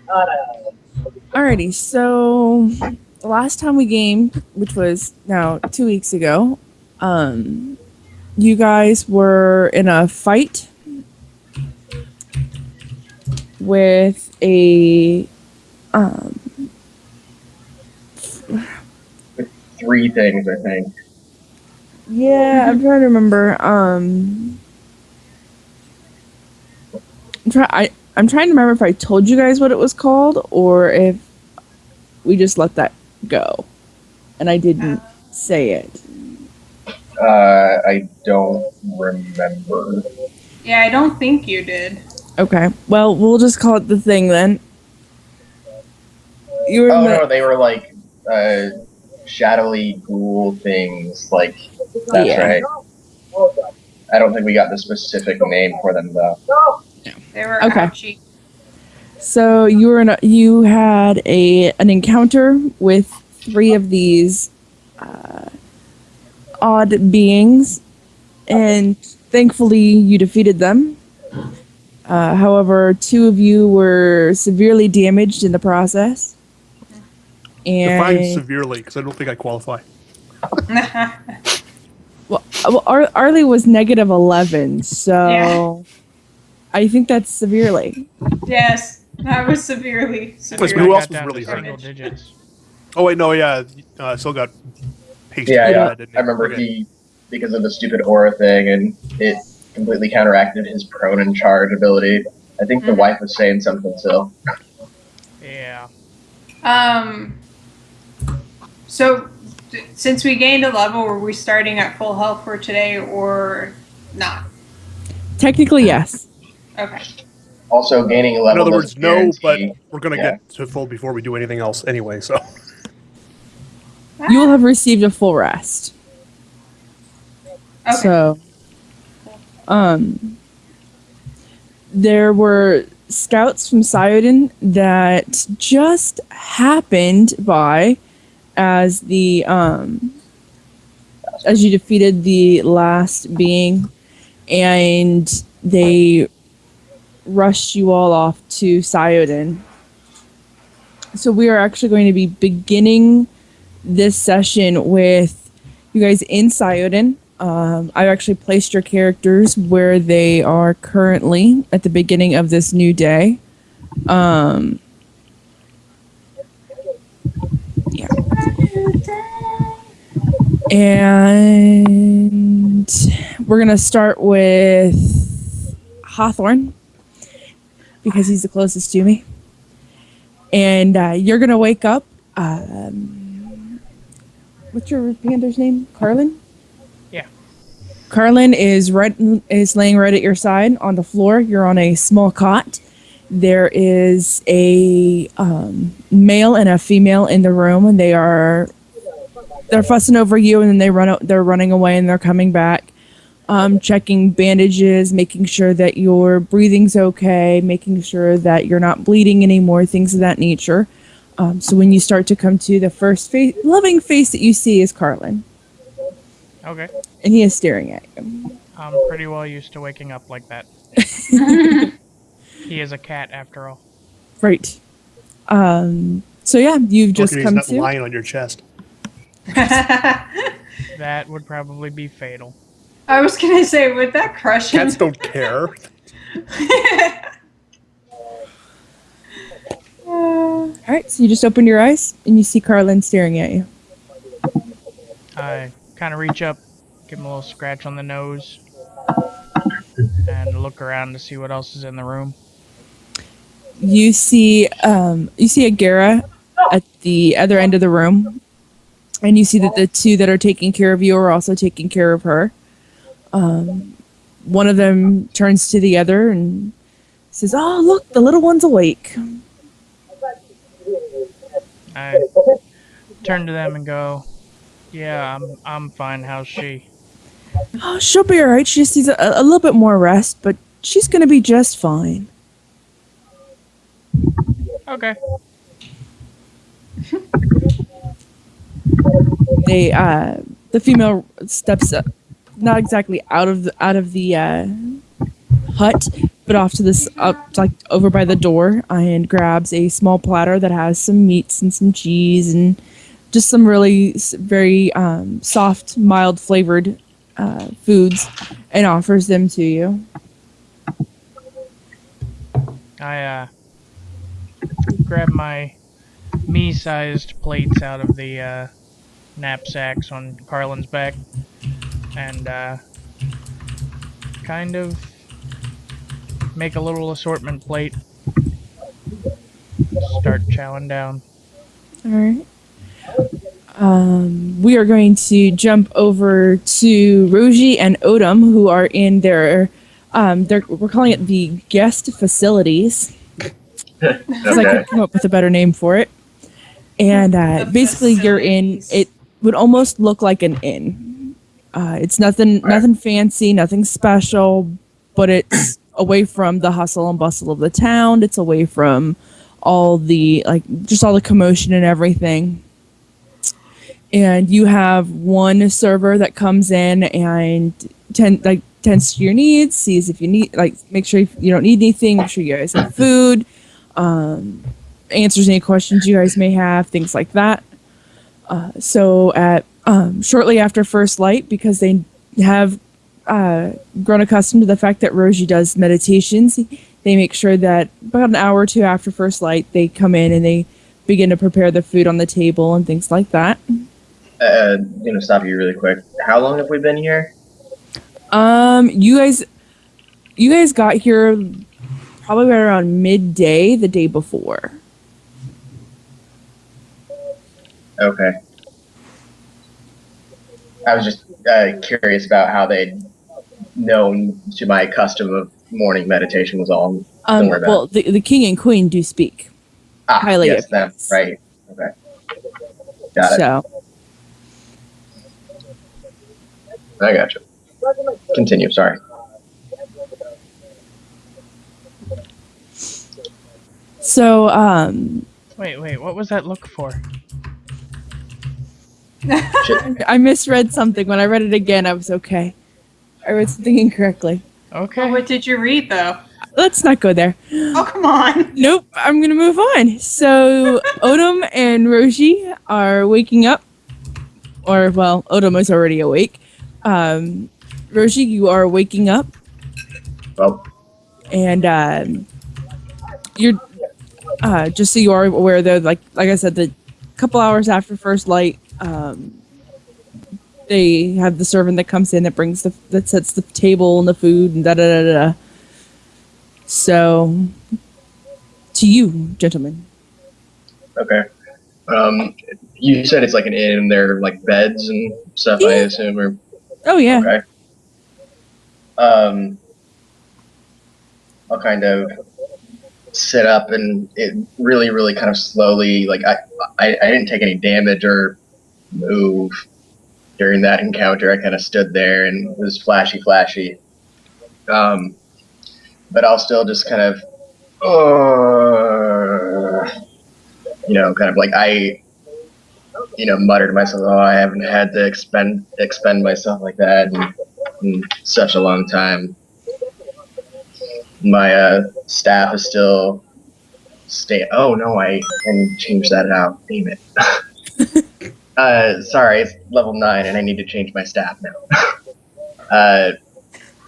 Alrighty, so the last time we gamed, which was now 2 weeks ago, you guys were in a fight with a Three things, I think. yeah, I'm trying to remember. I'm trying to remember if I told you guys what it was called or if we just let that go, and I didn't say it. I don't remember. Yeah, I don't think you did. Okay, well, we'll just call it the thing then. You were no, they were like shadowy ghoul things. Like that's Yeah. right. I don't think we got the specific name for them though. They were Okay. ouchy. So you had an encounter with three of these odd beings, and thankfully you defeated them. However, two of you were severely damaged in the process. Define And severely, because I don't think I qualify. well, Arlie was -11, so Yeah. I think that's severely. Yes, that was severely. Who I else got was down really to hurt? single digits. Oh wait, no, yeah, still got pasted. Yeah, didn't I remember Okay. because of the stupid aura thing, and it completely counteracted his prone and charge ability. I think the wife was saying something still. Yeah. So, since we gained a level, were we starting at full health for today or not? Technically, yes. Okay. Also, gaining a level. In other words, doesn't no, but guarantee- we're gonna yeah. get to full before we do anything else anyway. So You will have received a full rest. Okay. So, there were scouts from Psiodin that just happened by as as you defeated the last being, and they rushed you all off to Psiodin. So we are actually going to be beginning this session with you guys in Psiodin. I've actually placed your characters where they are currently at the beginning of this new day. Yeah. And we're going to start with Hawthorne because he's the closest to me. And you're going to wake up. What's your panda's name? Carlin? Yeah. Carlin is laying right at your side on the floor. You're on a small cot. There is a male and a female in the room, and they're fussing over you, and then they're running away, and they're coming back, checking bandages, making sure that your breathing's okay, making sure that you're not bleeding anymore, things of that nature. So when you start to come to, the first loving face that you see is Carlin. Okay. And he is staring at you. I'm pretty well used to waking up like that. He is a cat, after all. Right. So yeah, you've just he's come not to. lying on your chest. That would probably be fatal. I was gonna say, would that crush him? Cats don't care. All right, so you just open your eyes and you see Carlin staring at you. I kind of reach up, give him a little scratch on the nose, and look around to see what else is in the room. You see Agara at the other end of the room, and you see that the two that are taking care of you are also taking care of her. One of them turns to the other and says, "Oh, look, the little one's awake." I turn to them and go, "Yeah, I'm fine. How's she?" "Oh, she'll be all right. She just needs a little bit more rest, but she's gonna be just fine." Okay. The female steps up, not exactly out of the hut, it off to this up like over by the door and grabs a small platter that has some meats and some cheese and just some really very soft, mild flavored foods, and offers them to you. I grab my me-sized plates out of the knapsacks on Carlin's back and kind of make a little assortment plate. Start chowing down. All right. We are going to jump over to Roji and Odom, who are in their, we're calling it the guest facilities. Because I couldn't come up with a better name for it. And basically, you're in. It would almost look like an inn. It's nothing fancy, nothing special, but it's away from the hustle and bustle of the town. It's away from all the just all the commotion and everything. And you have one server that comes in and tends to your needs, sees if you need, make sure you don't need anything, make sure you guys have food, answers any questions you guys may have, things like that. So at shortly after first light, because they have grown accustomed to the fact that Roji does meditations, they make sure that about an hour or two after first light, they come in and they begin to prepare the food on the table and things like that. Stop you really quick. How long have we been here? You guys got here probably right around midday the day before. Okay. I was just curious about how they'd known to my custom of morning meditation was all. Don't worry about Well, the king and queen do speak highly yes, of them. us. Right. Okay. Got it. So, I gotcha. Continue. Sorry. so Wait, what was that look for? I misread something. When I read it again, I was okay. I read something incorrectly. Okay. Well, what did you read, though? Let's not go there. Oh, come on. Nope, I'm gonna move on. So Odom and Roji are waking up, or well, Odom is already awake. Roji, you are waking up, Well, and you're just so you are aware, though, like I said, the couple hours after first light, they have the servant that comes in that sets the table and the food and da da da da. So, to you, gentlemen. okay. You said it's like an inn and there are like beds and stuff, I assume, or Oh yeah. okay. I'll kind of sit up and it really, really kind of slowly, like I didn't take any damage or move during that encounter. I kind of stood there and it was flashy. But I'll still just kind of, kind of like I mutter to myself, oh, I haven't had to expend myself like that in such a long time. My staff is still oh no, I need to change that out. Damn it. Sorry, it's level 9 and I need to change my staff now.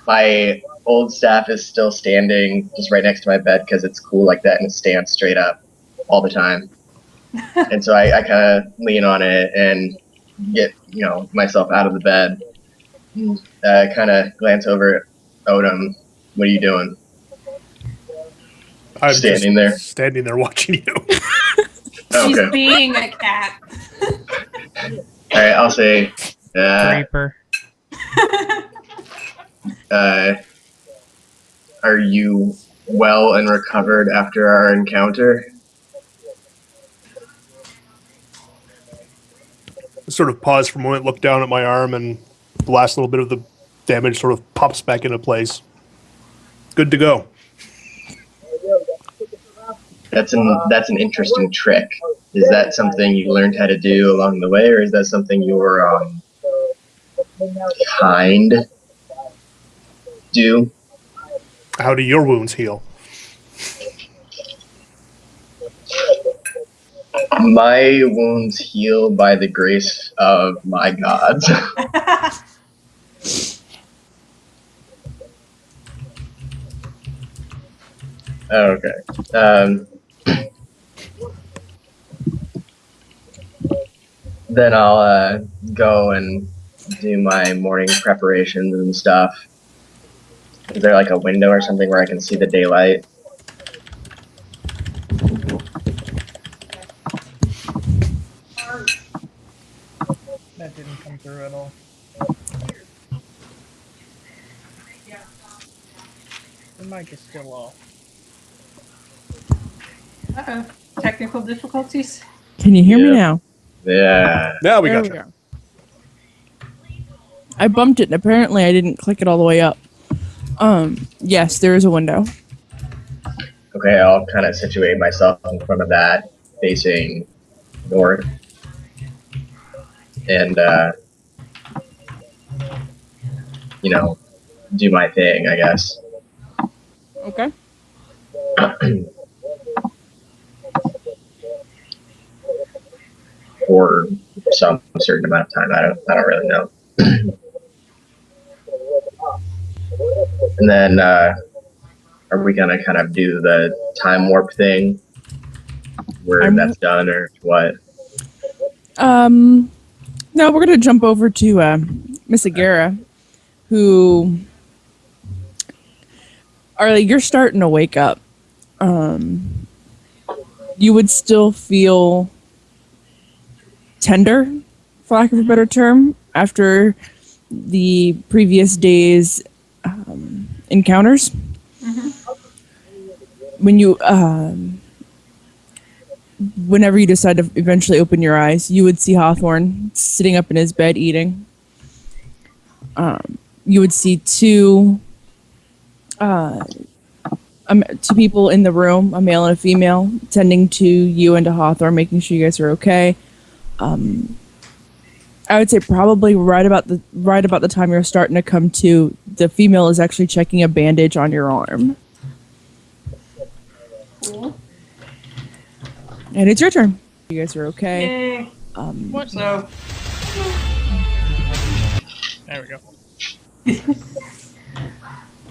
My old staff is still standing just right next to my bed because it's cool like that and it stands straight up all the time. And so I kind of lean on it and get, myself out of the bed. Kind of glance over at Odom. What are you doing? I'm standing just standing there watching you. She's Okay. being a cat. All right, I'll say, Creeper. are you well and recovered after our encounter? Sort of pause for a moment, look down at my arm, and the last little bit of the damage sort of pops back into place. Good to go. That's an interesting trick. Is that something you learned how to do along the way, or is that something you were do? How do your wounds heal? My wounds heal by the grace of my gods. Okay. Then I'll go and do my morning preparations and stuff. Is there like a window or something where I can see the daylight? That didn't come through at all. The mic is still off. Uh-oh. Technical difficulties? Can you hear me Yeah. now? Yeah. Now we There got we you. go. I bumped it and apparently I didn't click it all the way up. Yes, there is a window. Okay, I'll kind of situate myself in front of that, facing north. And, do my thing, I guess. Okay. For some certain amount of time. I don't really know. And then are we gonna kind of do the time warp thing where that's done or what? No, we're gonna jump over to Miss Agara, who you're starting to wake up. You would still feel tender, for lack of a better term, after the previous day's encounters. When you, whenever you decide to eventually open your eyes, you would see Hawthorne sitting up in his bed eating. You would see two people in the room, a male and a female, tending to you and to Hawthorne, making sure you guys are okay. I would say probably right about the time you're starting to come to, the female is actually checking a bandage on your arm. Cool. And it's your turn. You guys are okay. Yay. What? So, There we go.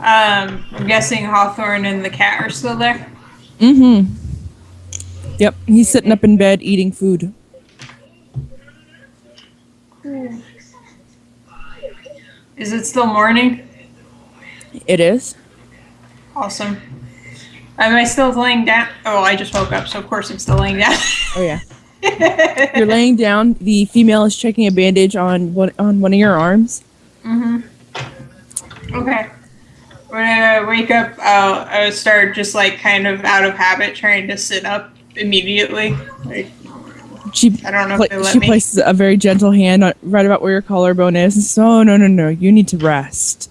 I'm guessing Hawthorne and the cat are still there? Mm-hmm. Yep, he's sitting up in bed eating food. Is it still morning? It is. Awesome. Am I still laying down? Oh, I just woke up, so of course I'm still laying down. Oh yeah. You're laying down. The female is checking a bandage on one of your arms. Okay. When I wake up, I would start just like kind of out of habit trying to sit up immediately. Like, I don't know if they let She me. places a very gentle hand right about where your collarbone is and says, "Oh no, you need to rest.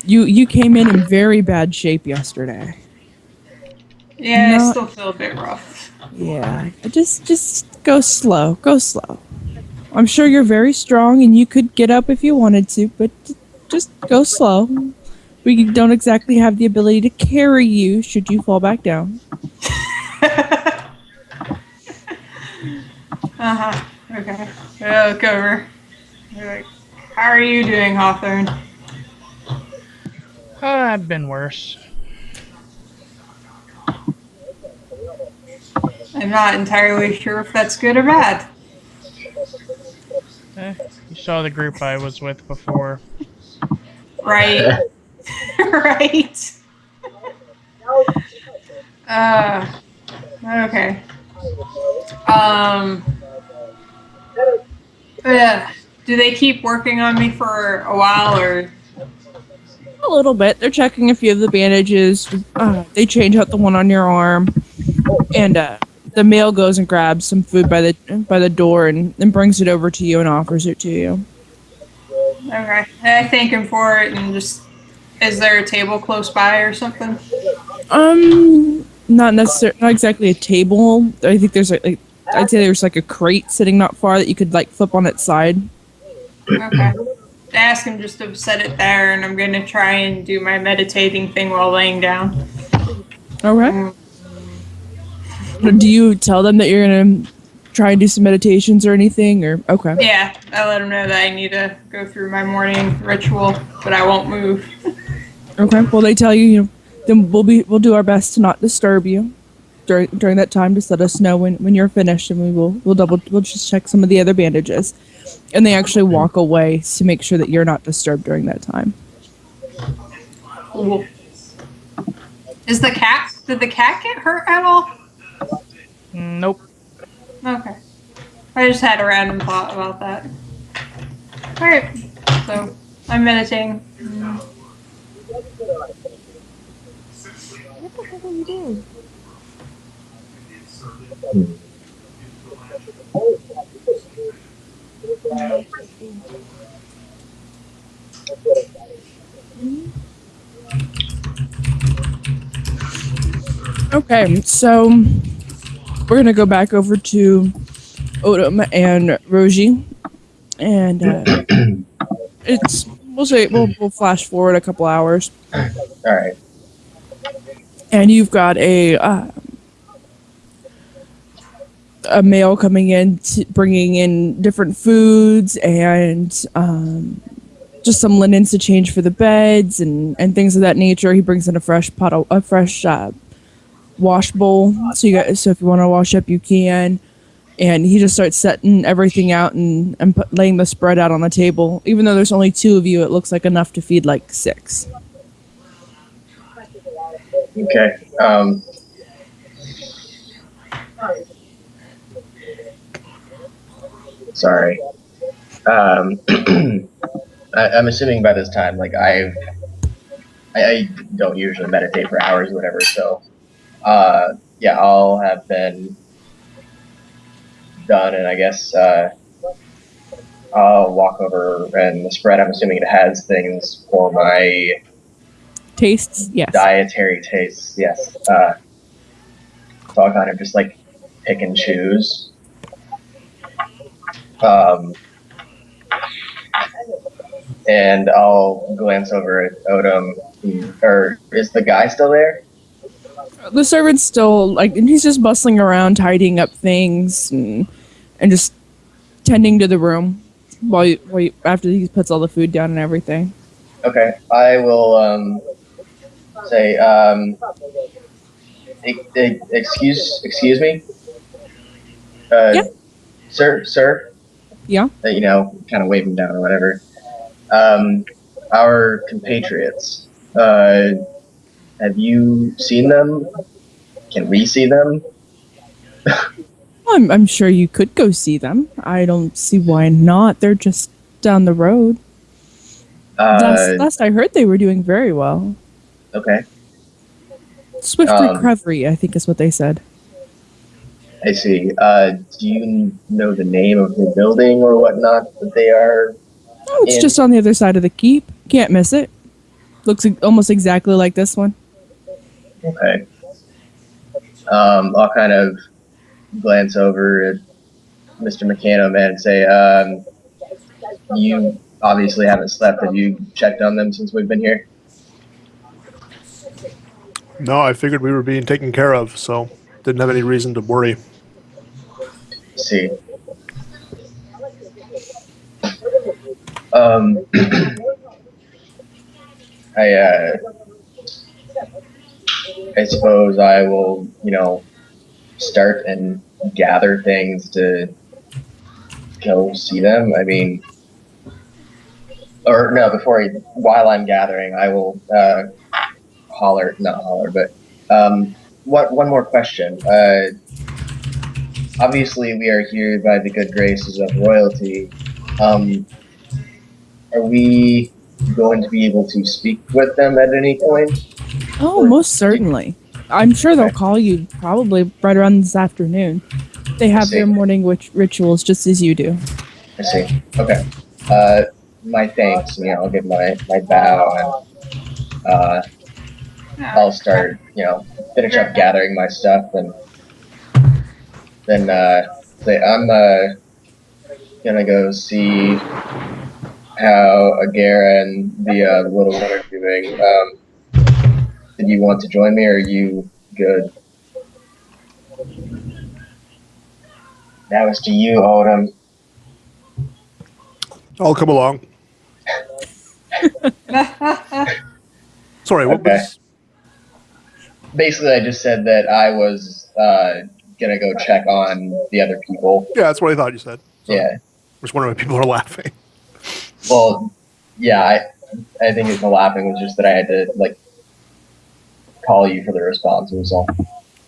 You came in very bad shape yesterday." Yeah, No. I still feel a bit rough. Yeah, just go slow. Go slow. I'm sure you're very strong and you could get up if you wanted to, but just go slow. We don't exactly have the ability to carry you should you fall back down. Okay. I'll look over. They're like, how are you doing, Hawthorne? I've been worse. I'm not entirely sure if that's good or bad. You saw the group I was with before. Right. Right. Okay. Do they keep working on me for a while, or? A little bit. They're checking a few of the bandages. They change out the one on your arm, and the male goes and grabs some food by the door and brings it over to you and offers it to you. Okay. I thank him for it, and just, is there a table close by or something? Not exactly a table. I think there's I'd say there's like a crate sitting not far that you could like flip on its side. Okay. ask him just to set it there, and I'm gonna try and do my meditating thing while laying down. Okay. Do you tell them that you're gonna try and do some meditations or anything, or okay? Yeah, I let him know that I need to go through my morning ritual, but I won't move. Okay. Well, they tell you, then we'll do our best to not disturb you during that time. Just let us know when you're finished, and we'll just check some of the other bandages. And they actually walk away to make sure that you're not disturbed during that time. Cool. Did the cat get hurt at all? Nope. Okay. I just had a random thought about that. Alright. So, I'm meditating. What the hell are you doing? Okay, so we're gonna go back over to Odom and Roji, and we'll flash forward a couple hours. All right. And you've got a male coming in, bringing in different foods and just some linens to change for the beds and things of that nature. He brings in a fresh wash bowl, so if you want to wash up, you can. And he just starts setting everything out and laying the spread out on the table. Even though there's only 2 of you, it looks like enough to feed like 6. Okay. Sorry. I'm assuming by this time, like I don't usually meditate for hours or whatever, so yeah, I'll have been done, and I guess I'll walk over, and the spread, I'm assuming it has things for my Tastes, yes. dietary tastes, yes. So I'll kind of just like pick and choose. And I'll glance over at Odom. Or is the guy still there? The servant's still and he's just bustling around, tidying up things and just tending to the room while after he puts all the food down and everything. Okay, I will say, excuse me, Yeah. sir. Yeah. Kind of waving down or whatever. Our compatriots. Have you seen them? Can we see them? I'm sure you could go see them. I don't see why not. They're just down the road. Last I heard, they were doing very well. Okay. Swift recovery, I think is what they said. I see. Do you know the name of the building or whatnot that they are? Oh, it's just on the other side of the keep. Can't miss it. Looks almost exactly like this one. Okay. I'll kind of glance over at Mr. Meccano Man and say, you obviously haven't slept. Have you checked on them since we've been here? No, I figured we were being taken care of, so didn't have any reason to worry. Let's see. I suppose I will, start and gather things to go see them. I mean, or no, while I'm gathering, I will not holler, but one more question. Obviously, we are here by the good graces of royalty. Are we going to be able to speak with them at any point? Oh, most certainly. I'm sure they'll call you probably right around this afternoon. They have their morning rituals just as you do. I see. Okay. My thanks. I'll give my bow and I'll start, finish up gathering my stuff and then say I'm gonna go see how Agara and the little one are doing. Did you want to join me, or are you good? That was to you, Odom. I'll come along. Sorry, what Okay. was... Basically, I just said that I was gonna go check on the other people. Yeah, that's what I thought you said. So Yeah. I'm just wondering why people are laughing. Well, yeah, I think the laughing was just that I had to, like, call you for the response, was all.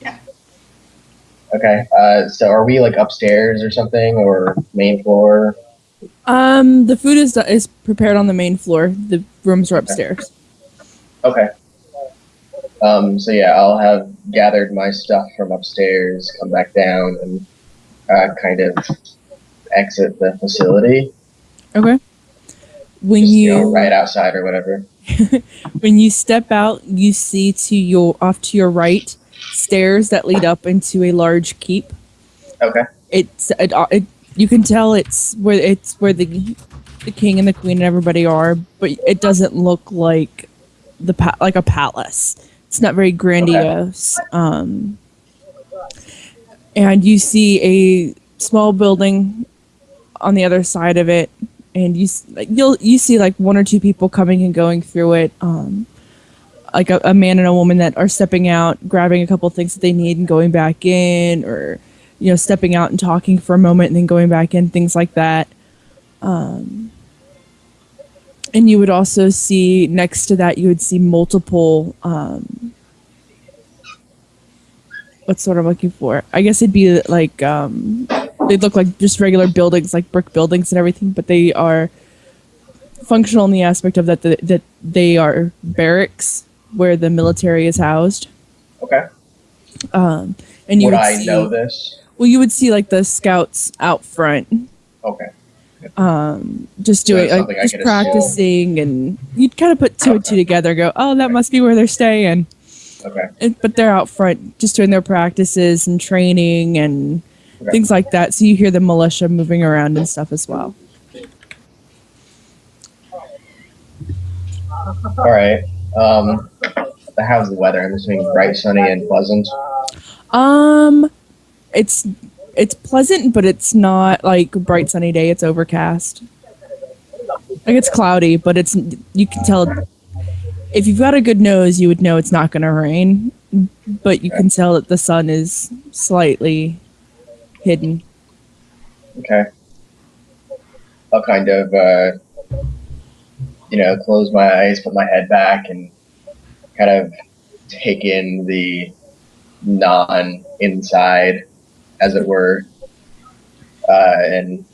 Yeah. Okay, so are we, like, upstairs or something, or main floor? The food is prepared on the main floor. The rooms are upstairs. Okay. So yeah, I'll have gathered my stuff from upstairs, come back down, and kind of exit the facility. Okay. When Just, you right outside or whatever. when you step out, you see off to your right stairs that lead up into a large keep. Okay. You can tell it's where the king and the queen and everybody are, but it doesn't look like like a palace. It's not very grandiose. Okay. And you see a small building on the other side of it, and you see like one or two people coming and going through it. Like a man and a woman that are stepping out, grabbing a couple things that they need and going back in, or stepping out and talking for a moment and then going back in, things like that. And you would also see next to that, you would see multiple, what's sort of looking for? I guess it'd be like, they look like just regular buildings, like brick buildings and everything, but they are functional in the aspect of that they are barracks where the military is housed. Okay. And you would I know this? Well, you would see like the scouts out front. Okay. Just doing like just practicing, and you'd kind of put two and two together. And go, oh, that must be where they're staying. Okay. But they're out front, just doing their practices and training and things like that. So you hear the militia moving around and stuff as well. All right. How's the weather? I'm assuming bright, sunny, and pleasant. It's pleasant, but it's not like a bright sunny day. It's overcast. Like it's cloudy, but you can tell if you've got a good nose, you would know it's not going to rain. But you can tell that the sun is slightly hidden. Okay. I'll kind of close my eyes, put my head back, and kind of take in the non-inside, as it were, and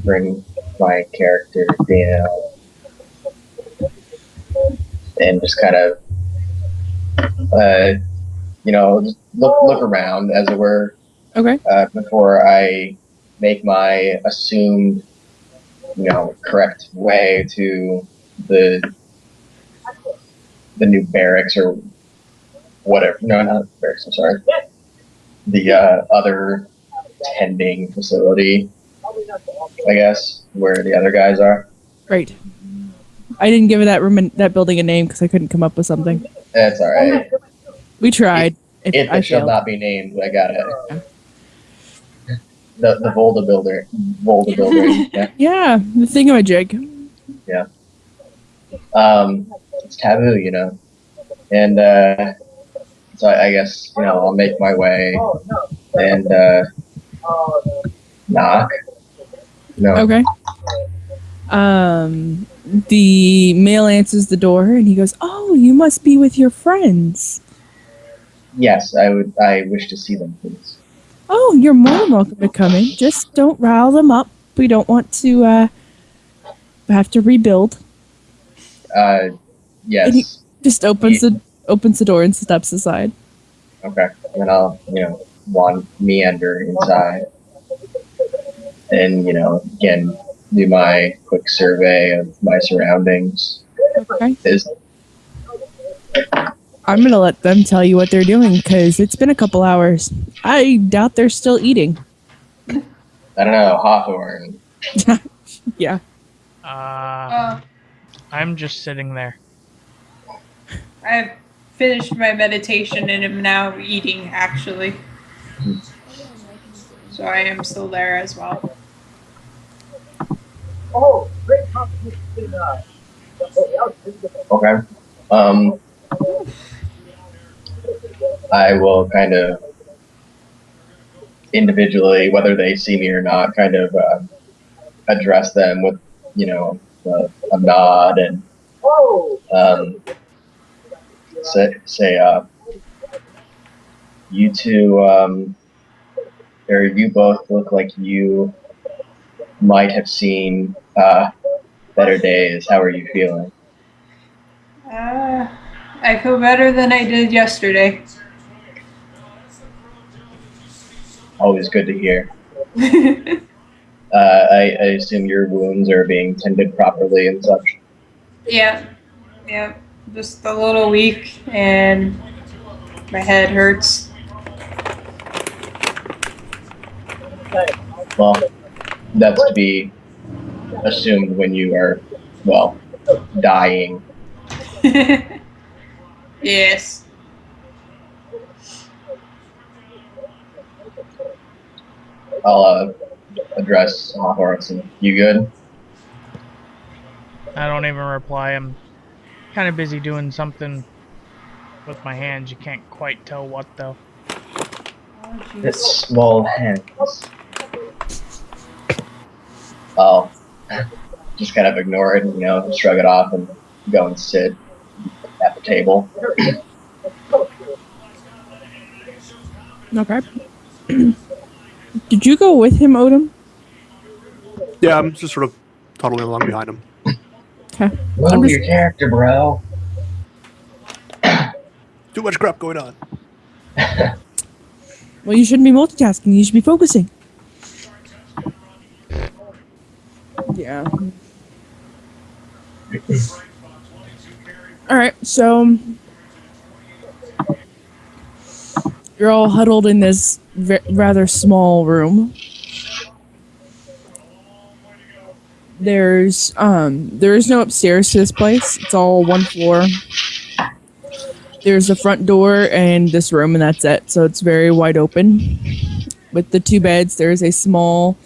bring my character down, and just kind of just look around, as it were. Okay. Before I make my assumed correct way to the new barracks, or whatever. No, not barracks, I'm sorry. The other tending facility, I guess, where the other guys are. Right. I didn't give that building a name because I couldn't come up with something. That's all right. We tried. It shall not be named. I got it. Yeah. The Volta builder. Yeah. Yeah, the thingamajig. Yeah. It's taboo, and so I guess I'll make my way and knock. No. Okay. The male answers the door, and he goes, "Oh, you must be with your friends." Yes, I wish to see them, please. Oh, you're more than welcome to come in. Just don't rile them up. We don't want to have to rebuild. Yes. And he just opens the door and steps aside. Okay. And then I'll, meander inside. And, again, do my quick survey of my surroundings. Okay. I'm going to let them tell you what they're doing, because it's been a couple hours. I doubt they're still eating. I don't know, Hawthorne. Yeah. I'm just sitting there. I've finished my meditation and am now eating, actually. So I am still there as well. Okay. I will kind of individually, whether they see me or not, kind of address them with, a nod and say, you two, or you both look like you might have seen better days. How are you feeling? I feel better than I did yesterday. Always good to hear. I assume your wounds are being tended properly and such. Yeah. Just a little weak and my head hurts. Well, that's to be assumed when you are, dying. Yes. I'll address Horace. You good? I don't even reply. I'm kind of busy doing something with my hands. You can't quite tell what, though. It's small hands. I'll just kind of ignore it and, shrug it off and go and sit at the table. Okay. Did you go with him, Odom? Yeah, I'm just sort of toddling along behind him. Okay. Move your character, bro. Too much crap going on. Well, you shouldn't be multitasking. You should be focusing. Yeah. All right, so you're all huddled in this rather small room. There is no upstairs to this place. It's all one floor. There's a front door and this room, and that's it. So it's very wide open. With the two beds, there's a small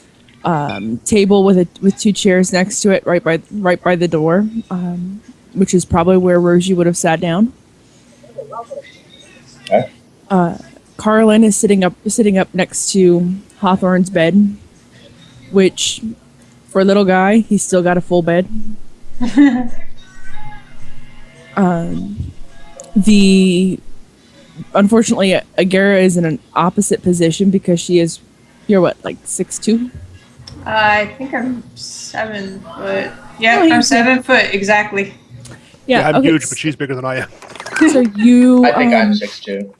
table with two chairs next to it, right by the door, which is probably where Rosie would have sat down. Okay. Carlin is sitting up next to Hawthorne's bed, which, for a little guy, he's still got a full bed. Unfortunately, Agara is in an opposite position because you're what, like 6'2"? I think I'm 7 foot. Yeah, I'm 7 foot, exactly. Yeah, I'm okay. huge, but she's bigger than I am. So you... I think I'm 6'2".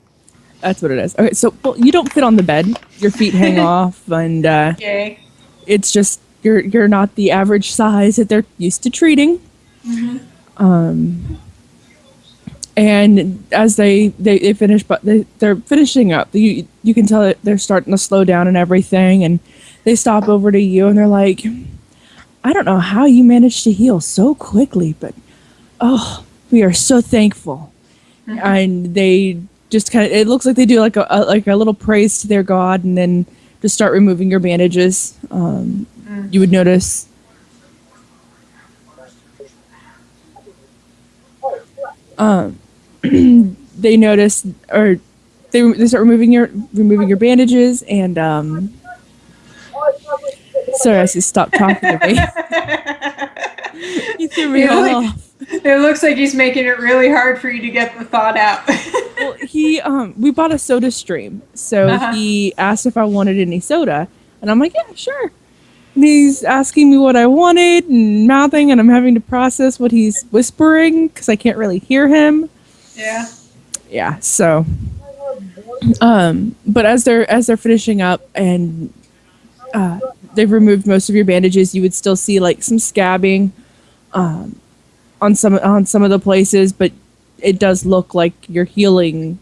That's what it is. Okay, so you don't fit on the bed. Your feet hang off, and Yay. it's just you're not the average size that they're used to treating. Mm-hmm. And as they finish, but they're finishing up. You can tell that they're starting to slow down and everything, and they stop over to you and they're like, "I don't know how you managed to heal so quickly, but we are so thankful." Mm-hmm. And they just kind of, it looks like they do like a little praise to their god, and then just start removing your bandages. You would notice. They notice, or they start removing your bandages, and sorry, I just stopped talking to me. You threw me off. It looks like he's making it really hard for you to get the thought out. Well, we bought a soda stream, so he asked if I wanted any soda, and I'm like, yeah, sure. And he's asking me what I wanted and mouthing, and I'm having to process what he's whispering because I can't really hear him. Yeah. Yeah. So, but as they're finishing up and they've removed most of your bandages, you would still see like some scabbing on some of the places, but it does look like you're healing.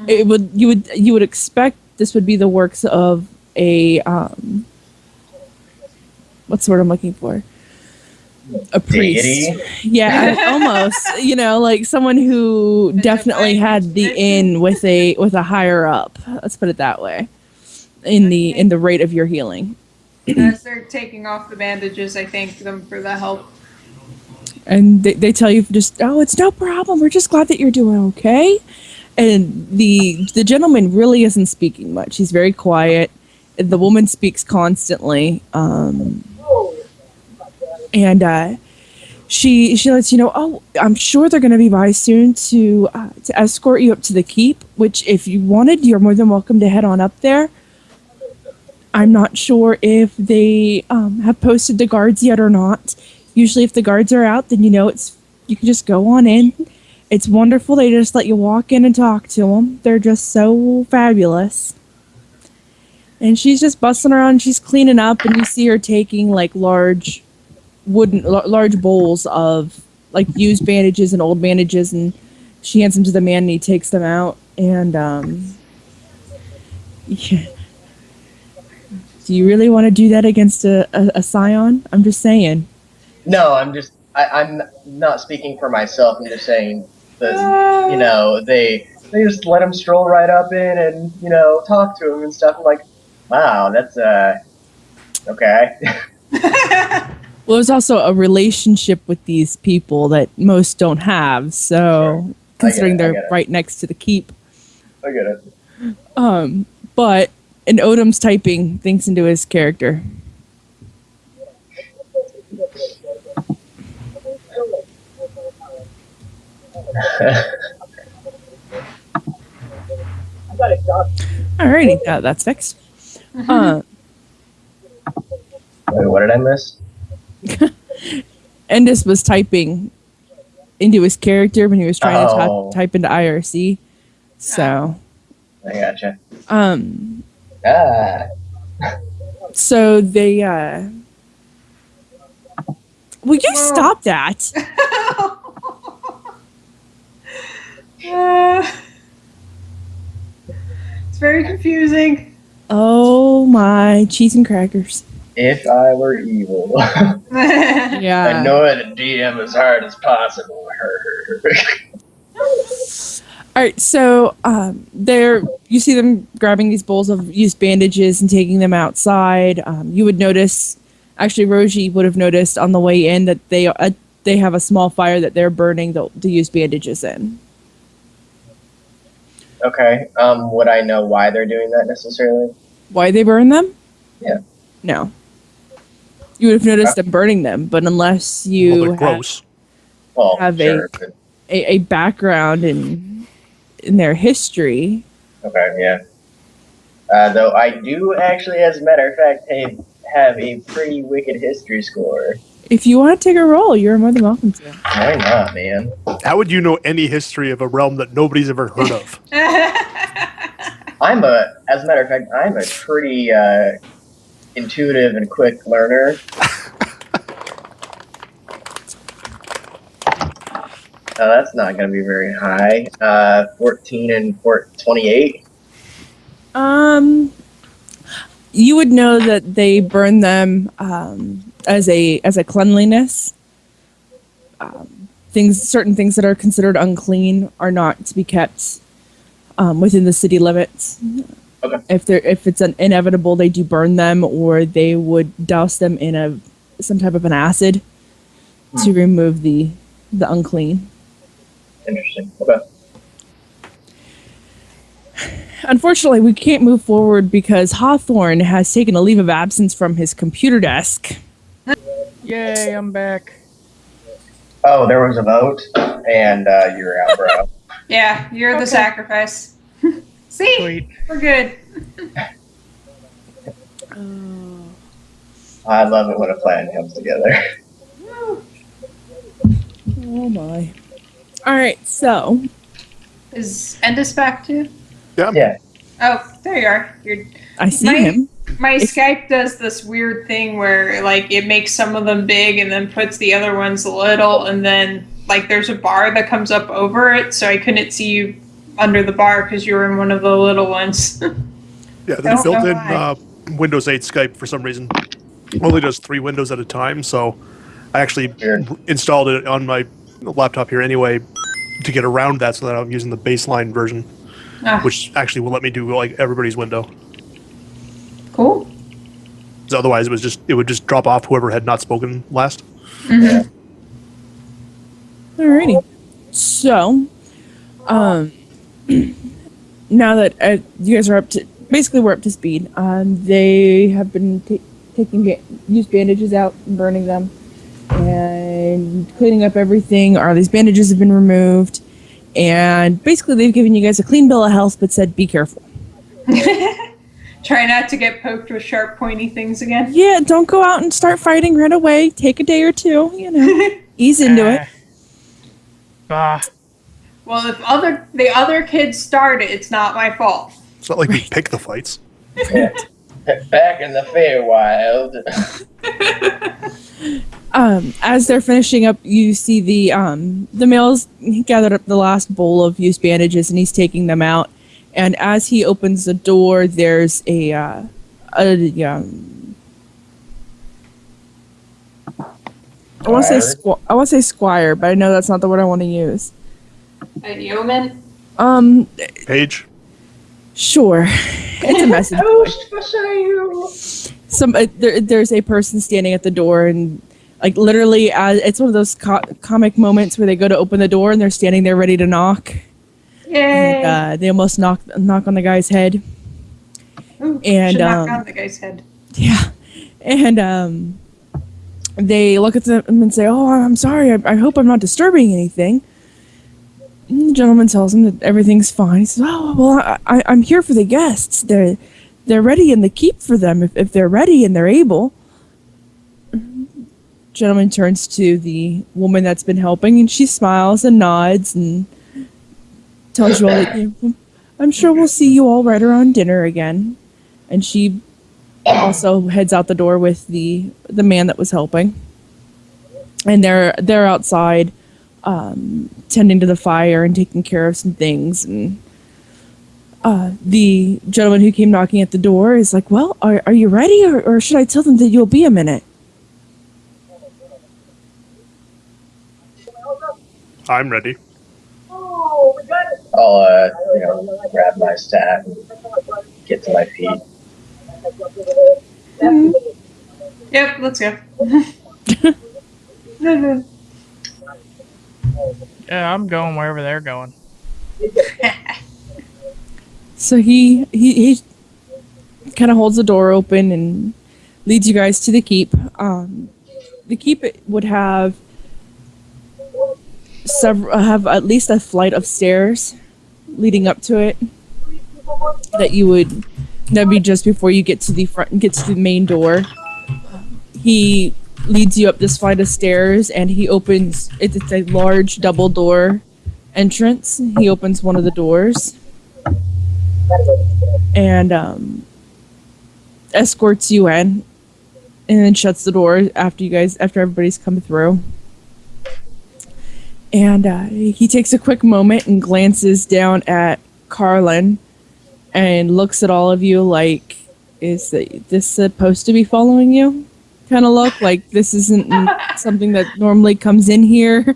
You would expect this would be the works of a what's the word I'm looking for? A priest. Deity? Yeah, almost. You know, like someone who definitely had the in with a higher up. Let's put it that way. In the rate of your healing. As they're taking off the bandages, I thank them for the help. And they tell you just, oh, it's no problem. We're just glad that you're doing okay. And the gentleman really isn't speaking much. He's very quiet. The woman speaks constantly. And she lets you know, oh, I'm sure they're going to be by soon to escort you up to the keep, which if you wanted, you're more than welcome to head on up there. I'm not sure if they have posted the guards yet or not. Usually if the guards are out, then you know you can just go on in. It's wonderful. They just let you walk in and talk to them. They're just so fabulous. And she's just bustling around. She's cleaning up, and you see her taking like large bowls of like used bandages and old bandages, and she hands them to the man, and he takes them out. And yeah. Do you really want to do that against a scion? I'm just saying. No, I'm not speaking for myself. I'm just saying that, you know, they just let him stroll right up in and, you know, talk to him and stuff. I'm like, wow, that's, okay. Well, there's also a relationship with these people that most don't have, so Sure. considering they're right next to the keep. I get it. But and Odom's typing things into his character. Alrighty, that's fixed. Wait, what did I miss? Endis was typing into his character when he was trying to type into IRC. So I gotcha. So they will you stop that? It's very confusing. Oh my cheese and crackers. If I were evil. Yeah. I know how to DM as hard as possible. Alright, so you see them grabbing these bowls of used bandages and taking them outside. You would notice, actually Roji would have noticed on the way in that they have a small fire that they're burning the used bandages in. Okay. Would I know why they're doing that necessarily? Why they burn them? Yeah. No. You would have noticed them burning them, but unless you gross. have a background in their history. Okay, yeah. Though I do actually, as a matter of fact, have a pretty wicked history score. If you want to take a roll, you're more than welcome to. Why not, man? How would you know any history of a realm that nobody's ever heard of? As a matter of fact, I'm a pretty intuitive and quick learner. That's not going to be very high. 14 and 28. You would know that they burn them as a cleanliness. Certain things that are considered unclean are not to be kept within the city limits. Okay. If it's inevitable, they do burn them, or they would douse them in some type of an acid to remove the unclean. Interesting. Okay. Unfortunately, we can't move forward because Hawthorne has taken a leave of absence from his computer desk. Yay, I'm back. Oh, there was a vote, and you're out, bro. Yeah, you're the sacrifice. See? Sweet. We're good. I love it when a plan comes together. Oh my. Alright, so. Is Endis back too? Yeah. Oh, there you are. I see him. My Skype does this weird thing where, like, it makes some of them big and then puts the other ones little, and then, like, there's a bar that comes up over it, so I couldn't see you under the bar because you were in one of the little ones. Yeah, there's built-in Windows 8 Skype for some reason. only does 3 windows at a time, so I actually Weird. installed it on my laptop here anyway to get around that, so that I'm using the baseline version, which actually will let me do like everybody's window. Cool. So otherwise, it would just drop off whoever had not spoken last. Yeah. Alrighty. So, now that you guys are up to, basically we're up to speed. They have been taking used bandages out and burning them, and cleaning up everything. All these bandages have been removed, and basically they've given you guys a clean bill of health, but said be careful. Try not to get poked with sharp, pointy things again. Yeah, don't go out and start fighting right away. Take a day or two, ease into it. Well, if the other kids start it, it's not my fault. It's not like we pick the fights. Back in the Feywild. As they're finishing up, you see the male's gathered up the last bowl of used bandages, and he's taking them out. And as he opens the door, there's I want to say squire, but I know that's not the word I want to use. A yeoman? Paige? Sure. It's a message. There's a person standing at the door, and like literally, it's one of those comic moments where they go to open the door and they're standing there ready to knock. Yay! And, they almost knock on the guy's head. Ooh, and should knock on the guy's head. Yeah, and they look at them and say, "Oh, I'm sorry. I hope I'm not disturbing anything." And the gentleman tells him that everything's fine. He says, "Oh, well, I'm here for the guests. They're ready in the keep for them if they're ready and they're able." Gentleman turns to the woman that's been helping, and she smiles and nods and tells you all that I'm sure we'll see you all right around dinner again. And she also heads out the door with the man that was helping. And they're outside tending to the fire and taking care of some things. And the gentleman who came knocking at the door is like, "Well, are you ready, or should I tell them that you'll be a minute?" I'm ready. I'll grab my staff and get to my feet. Mm-hmm. Yep, let's go. Yeah, I'm going wherever they're going. So he kind of holds the door open and leads you guys to the keep. The keep would have at least a flight of stairs leading up to it. That'd be just before you get to the front and get to the main door. He leads you up this flight of stairs, and he opens. It's a large double door entrance. He opens one of the doors and escorts you in, and then shuts the door after everybody's come through. And he takes a quick moment and glances down at Carlin and looks at all of you like, "Is this supposed to be following you?" Kind of look, like this isn't something that normally comes in here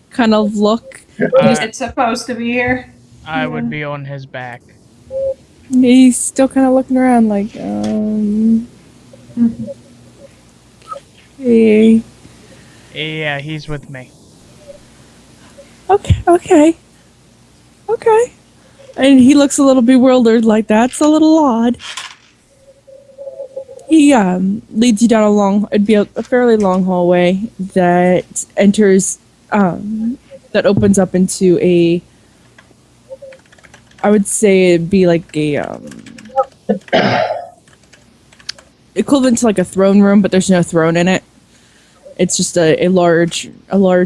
kind of look. It's supposed to be here. I would be on his back. He's still kind of looking around like, hey. Yeah, he's with me. Okay. And he looks a little bewildered, like that's a little odd. He leads you down it'd be a fairly long hallway that enters, that opens up into I would say it'd be like a, equivalent to like a throne room, but there's no throne in it. It's just a large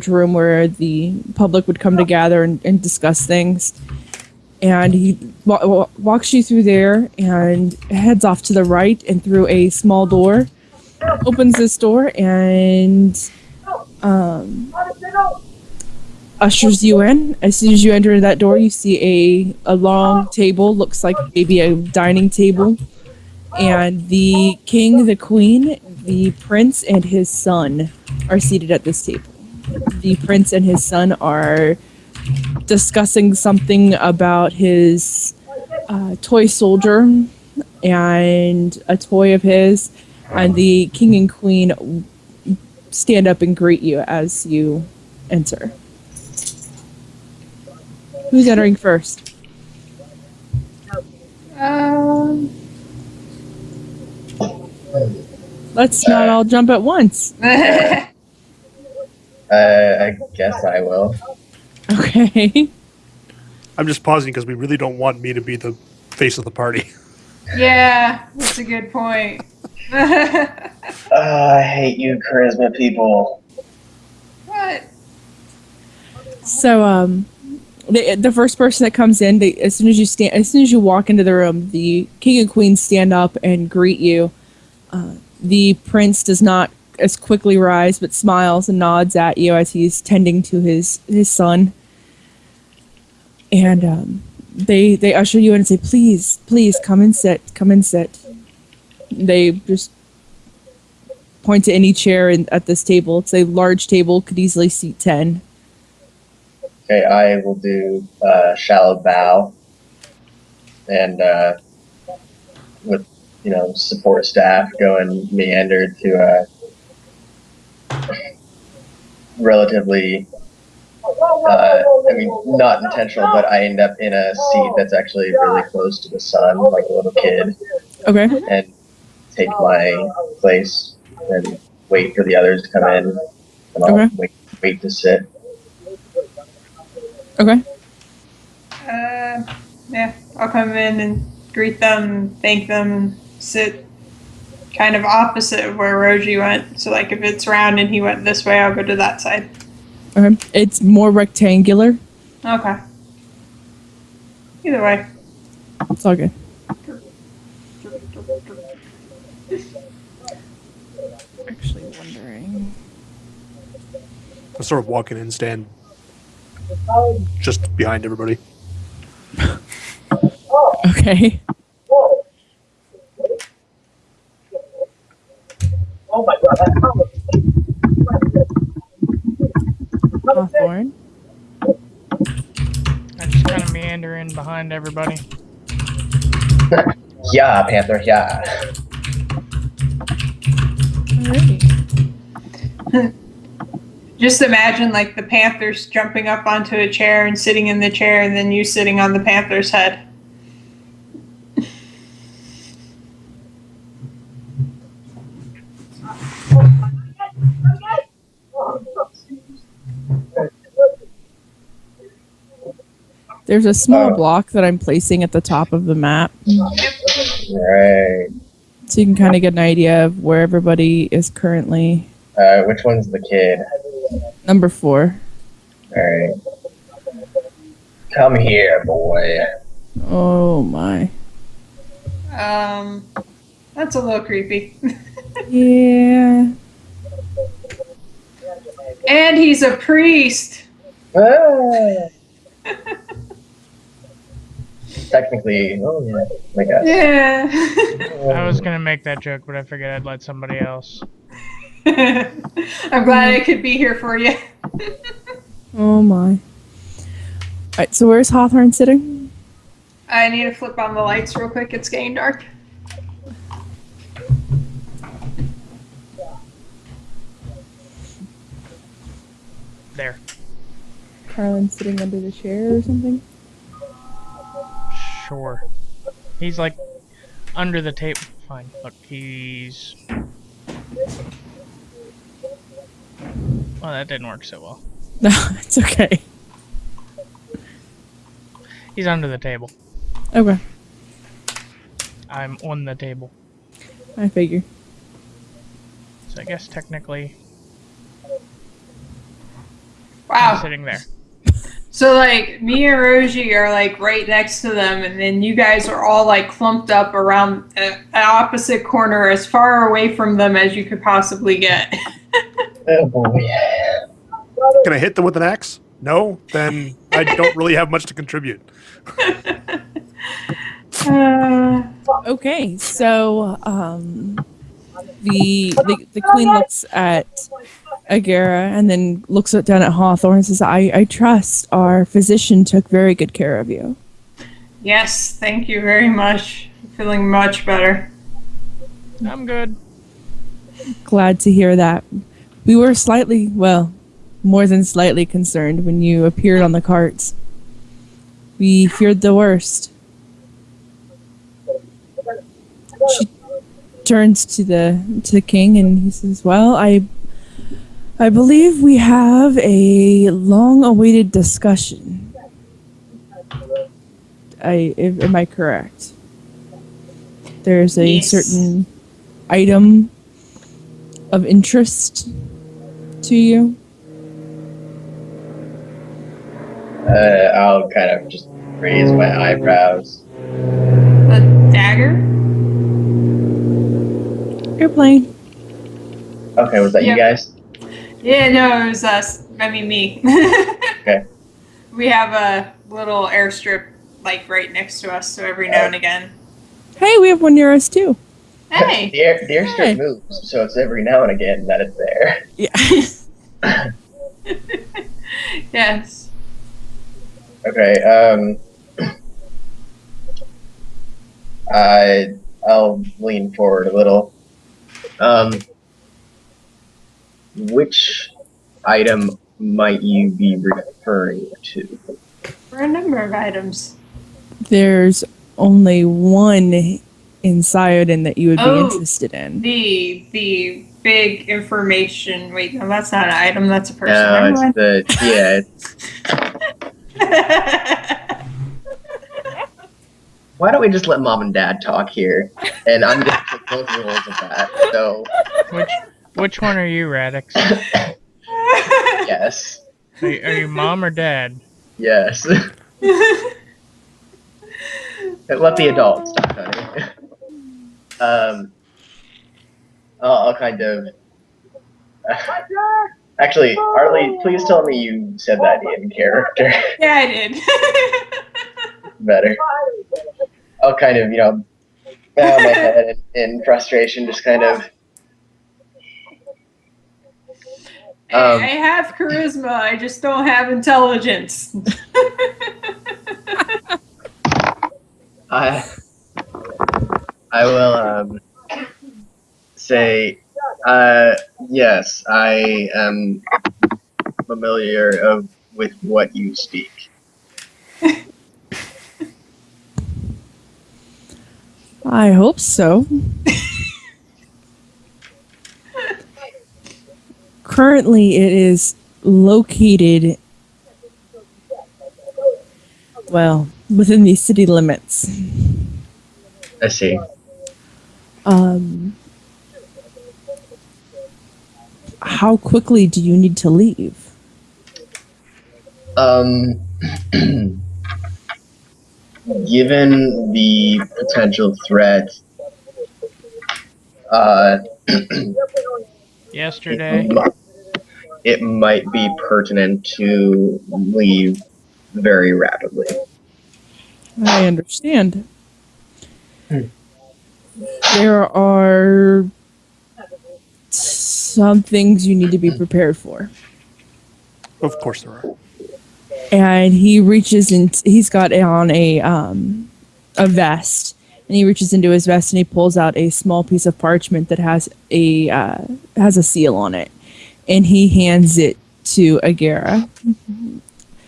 room where the public would come to gather and discuss things. And he walks you through there and heads off to the right and through a small door. Opens this door and ushers you in. As soon as you enter that door, you see a long table. Looks like maybe a dining table. And the king, the queen, the prince, and his son are seated at this table. The prince and his son are discussing something about his toy soldier and a toy of his. And the king and queen stand up and greet you as you enter. Who's entering first? Let's not all jump at once. I guess I will. Okay. I'm just pausing because we really don't want me to be the face of the party. Yeah, that's a good point. I hate you, charisma people. What? So, the first person that comes in, as soon as you walk into the room, the king and queen stand up and greet you. The prince does not as quickly rise, but smiles and nods at you as he's tending to his son. And they usher you in and say, please come and sit. They just point to any chair at this table. It's a large table, could easily seat 10. Okay, I will do a shallow bow, and with support staff go and meander to a relatively, not intentional, but I end up in a seat that's actually really close to the sun, like a little kid, Okay. and take my place and wait for the others to come in, and I'll Okay. wait to sit. Okay. Yeah, I'll come in and greet them, thank them, and sit kind of opposite of where Roji went. So, like, if it's round and he went this way, I'll go to that side. Okay. It's more rectangular. Okay. Either way. It's all good. Actually wondering. I sort of walk in and stand just behind everybody. Okay. Oh my god, that's Hawthorne. I just kind of meander in behind everybody. Yeah, Panther, yeah. Alrighty. Just imagine, like, the Panthers jumping up onto a chair and sitting in the chair, and then you sitting on the Panther's head. There's a small block that I'm placing at the top of the map. Right. So you can kind of get an idea of where everybody is currently. Which one's the kid? Number 4. Alright. Come here, boy. Oh my. That's a little creepy. Yeah. And he's a priest. Ah. Technically, oh yeah, my god. Yeah. I was gonna make that joke, but I figured I'd let somebody else. I'm glad I could be here for you. Oh my. Alright, so where's Hawthorne sitting? I need to flip on the lights real quick. It's getting dark. There. Carlin's sitting under the chair or something? Sure. He's like under the tape. Fine. Look, he's. Well, that didn't work so well. No, it's okay. He's under the table. Okay. I'm on the table. I figure. So I guess technically I'm Wow. sitting there. So, like, me and Roji are, like, right next to them, and then you guys are all, like, clumped up around an opposite corner as far away from them as you could possibly get. Oh boy. Can I hit them with an axe? No? Then I don't really have much to contribute. Okay, so the queen looks at Agara and then looks down at Hawthorne and says, I trust our physician took very good care of you. Yes, thank you very much. Feeling much better. I'm good. Glad to hear that. We were slightly, well, more than slightly concerned when you appeared on the carts. We feared the worst. She turns to the king and he says, "Well, I believe we have a long-awaited discussion. Am I correct? There's a Yes. certain item of interest to you." I'll kind of just raise my eyebrows. A dagger? Airplane. Okay, was that you Yep. guys? Yeah, no, it was us. I mean, me. Okay. We have a little airstrip, like, right next to us, so every now and again. Hey, we have one near us too. Hey! The airstrip Hey. moves, so it's every now and again that it's there. Yeah. Yes. Okay, I'll lean forward a little. Which item might you be referring to? For a number of items. There's only one in Psiodin that you would be Oh, interested in. The big information. Wait, no, that's not an item. That's a person. No, Never it's mind. Why don't we just let mom and dad talk here? And I'm gonna take both roles of that. So Which one are you, Radix? yes, Are you mom or dad? yes. Let the adults talk, honey. I'll kind of. Actually, Arlie, please tell me you said that in character. Yeah, I did. Better. I'll kind of, bow my head in frustration, just kind of. I have charisma. I just don't have intelligence. I will say, yes, I am familiar with what you speak. I hope so. Currently, it is located, well, within the city limits. I see. How quickly do you need to leave? Given the potential threat, Yesterday. it might be pertinent to leave very rapidly. I understand. There are some things you need to be prepared for. Of course there are. And he reaches in. He's got on a vest, and he reaches into his vest and he pulls out a small piece of parchment that has a seal on it, and he hands it to Agara,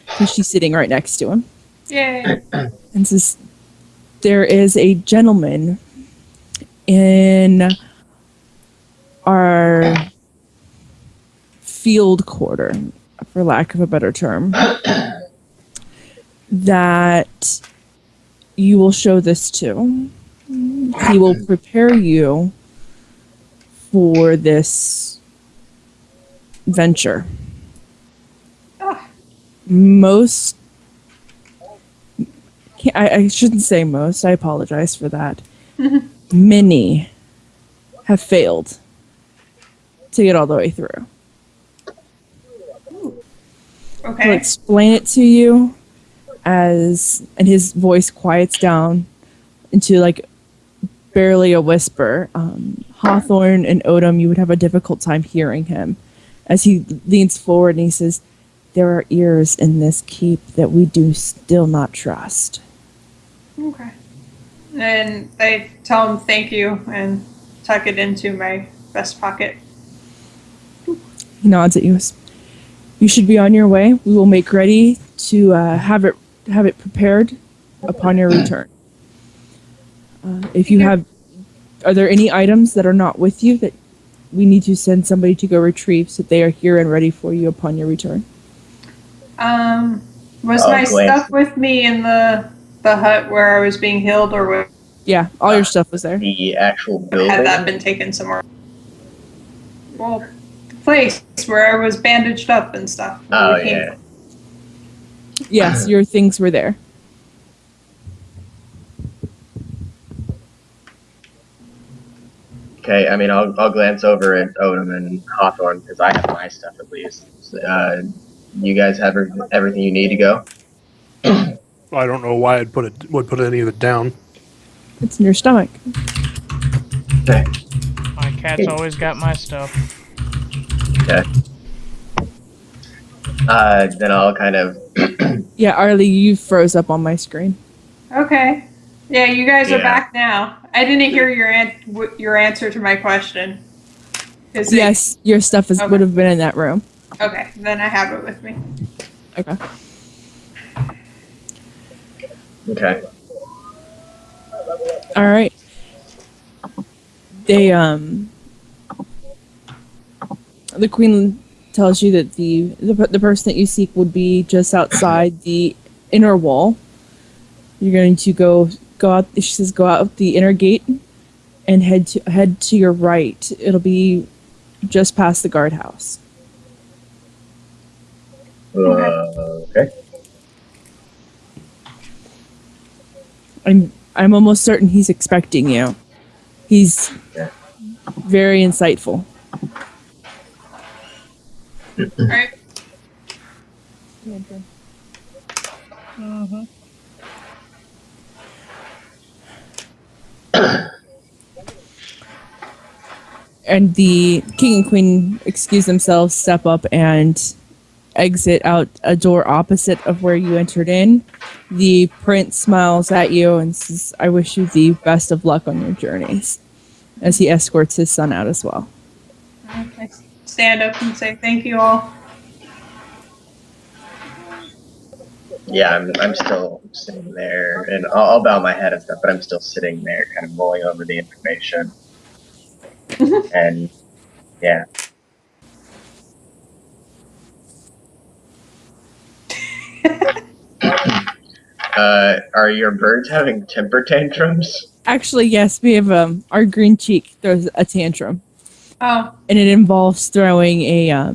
because she's sitting right next to him. Yay. And says, "There is a gentleman in our field quarter, for lack of a better term, that you will show this to. He will prepare you for this venture. Most, I shouldn't say most, I apologize for that. Many have failed to get all the way through. He'll Okay. explain it to you and his voice quiets down into like barely a whisper. Hawthorne and Odom, you would have a difficult time hearing him as he leans forward and he says, "There are ears in this keep that we do still not trust." Okay. And I tell him thank you and tuck it into my vest pocket. He nods at you. "You should be on your way. We will make ready to have it prepared upon your return. Are there any items that are not with you that we need to send somebody to go retrieve so that they are here and ready for you upon your return?" Was my stuff with me in the hut where I was being healed, or where Yeah, all your stuff was there. The actual building. had that been taken somewhere? Well, the place where I was bandaged up and stuff. Oh, yeah. Yes, your things were there. Okay, I mean, I'll glance over at Odom and Hawthorne because I have my stuff at least. So, you guys have everything you need to go? I don't know why would put any of it down. It's in your stomach. Okay. My cat's always got my stuff. Okay. Then I'll kind of... Yeah, Arlie, you froze up on my screen. Okay. Yeah, you guys are Yeah. back now. I didn't hear your answer to my question. Yes, your stuff would have been in that room. Okay, then I have it with me. Okay. Okay. All right. They the queen tells you that the person that you seek would be just outside the inner wall. You're going to go out. She says, "Go out the inner gate and head to your right. It'll be just past the guardhouse." Okay. I'm almost certain he's expecting you. He's very insightful. Alright. Mm-hmm. And the king and queen excuse themselves, step up, and exit out a door opposite of where you entered in. The prince smiles at you and says, "I wish you the best of luck on your journeys," as he escorts his son out as well. I stand up and say thank you all. Yeah, I'm still sitting there, and I'll bow my head and stuff, but I'm still sitting there, kind of mulling over the information. And yeah. Are your birds having temper tantrums? Actually, yes, we have our green cheek throws a tantrum. Oh. And it involves throwing a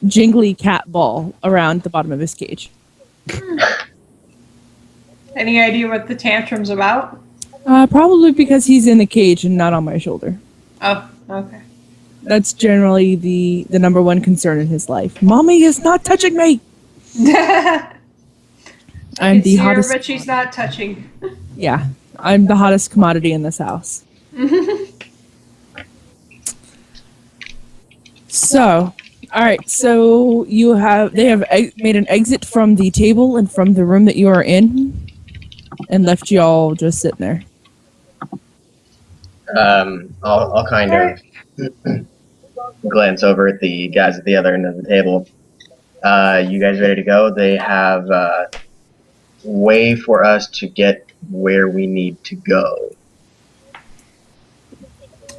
jingly cat ball around the bottom of his cage. Any idea what the tantrum's about? Probably because he's in the cage and not on my shoulder. Oh, okay. That's generally the number one concern in his life. "Mommy is not touching me!" I'm the hottest. But she's not touching. Yeah, I'm the hottest commodity in this house. So, all right. So they have made an exit from the table and from the room that you are in, and left you all just sitting there. I'll kind of glance over at the guys at the other end of the table. You guys ready to go? They have a way for us to get where we need to go.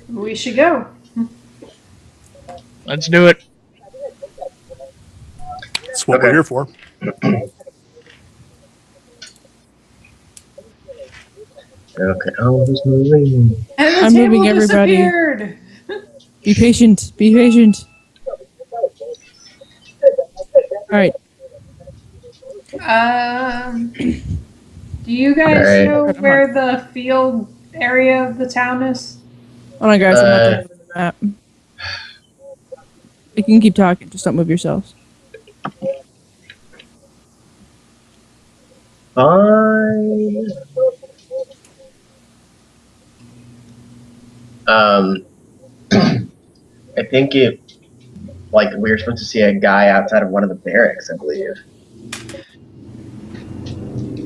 We should go. Let's do it. That's what we're here for. Okay. Oh, who's moving? And the I'm table moving everybody. disappeared. Be patient. Be patient. All right. Do you guys Alright. know where the field area of the town is? Hold on, guys. I'm not done with the map. You can keep talking. Just don't move yourselves. Fine. I think we were supposed to see a guy outside of one of the barracks, I believe.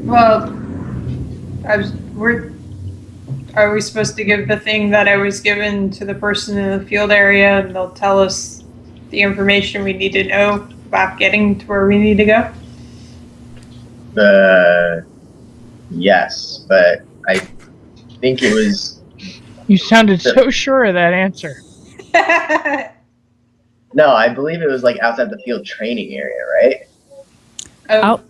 Well, are we supposed to give the thing that I was given to the person in the field area, and they'll tell us the information we need to know about getting to where we need to go? Yes, but I think it was... You sounded so sure of that answer. No, I believe it was like outside the field training area, right?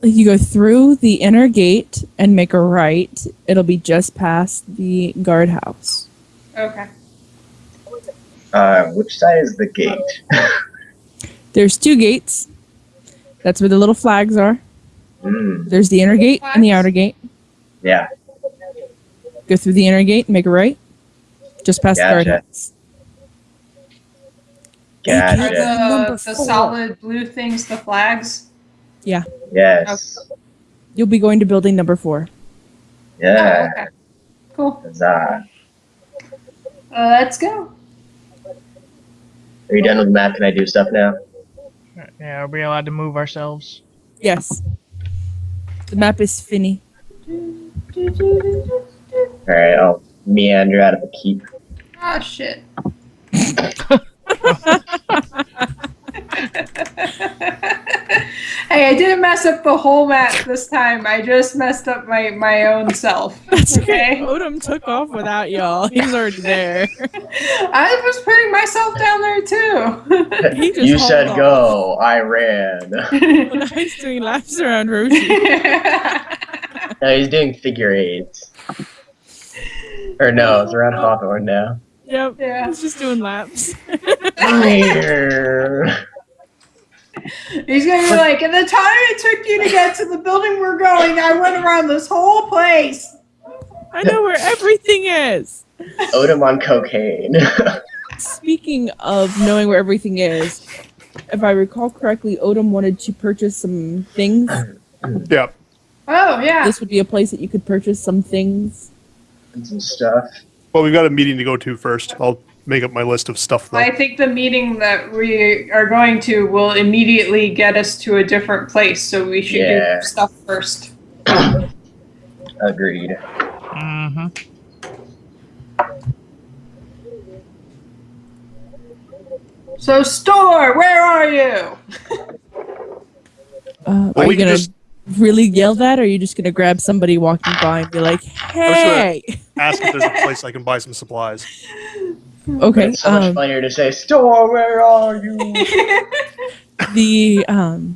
You go through the inner gate and make a right. It'll be just past the guardhouse. Okay. Which side is the gate? There's 2 gates. That's where the little flags are. There's the inner gate and the outer gate. Yeah. Go through the inner gate and make a right. Just past the guardhouse. Are the solid blue things the flags? Yeah. Yes. Okay. You'll be going to building number 4. Yeah. Oh, okay. Cool. Huzzah. Let's go. Are you done with the map? Can I do stuff now? Yeah, are we allowed to move ourselves? Yes. The map is finny. Alright, I'll meander out of the keep. Oh, shit. Hey, I didn't mess up the whole map this time. I just messed up my own self. That's okay. Odom took off without y'all. He's already there. I was putting myself down there too. He just You hauled said off. go, I ran. When I was doing laps around Roshi. No, he's doing figure eights. Or no, it's around Hawthorne now. Yep. Yeah. He's just doing laps. He's gonna be like, in the time it took you to get to the building we're going, I went around this whole place. I know where everything is. Odom on cocaine. Speaking of knowing where everything is, if I recall correctly, Odom wanted to purchase some things. Yeah. Oh, yeah. This would be a place that you could purchase some things. And some stuff. Well, we've got a meeting to go to first. I'll make up my list of stuff, though. I think the meeting that we are going to will immediately get us to a different place, so we should do stuff first. Agreed. Mm-hmm. So, store, where are you? Are you going to really yell that, or are you just going to grab somebody walking by and be like, hey? Ask if there's a place I can buy some supplies. Okay. It's so much funnier to say, store, where are you?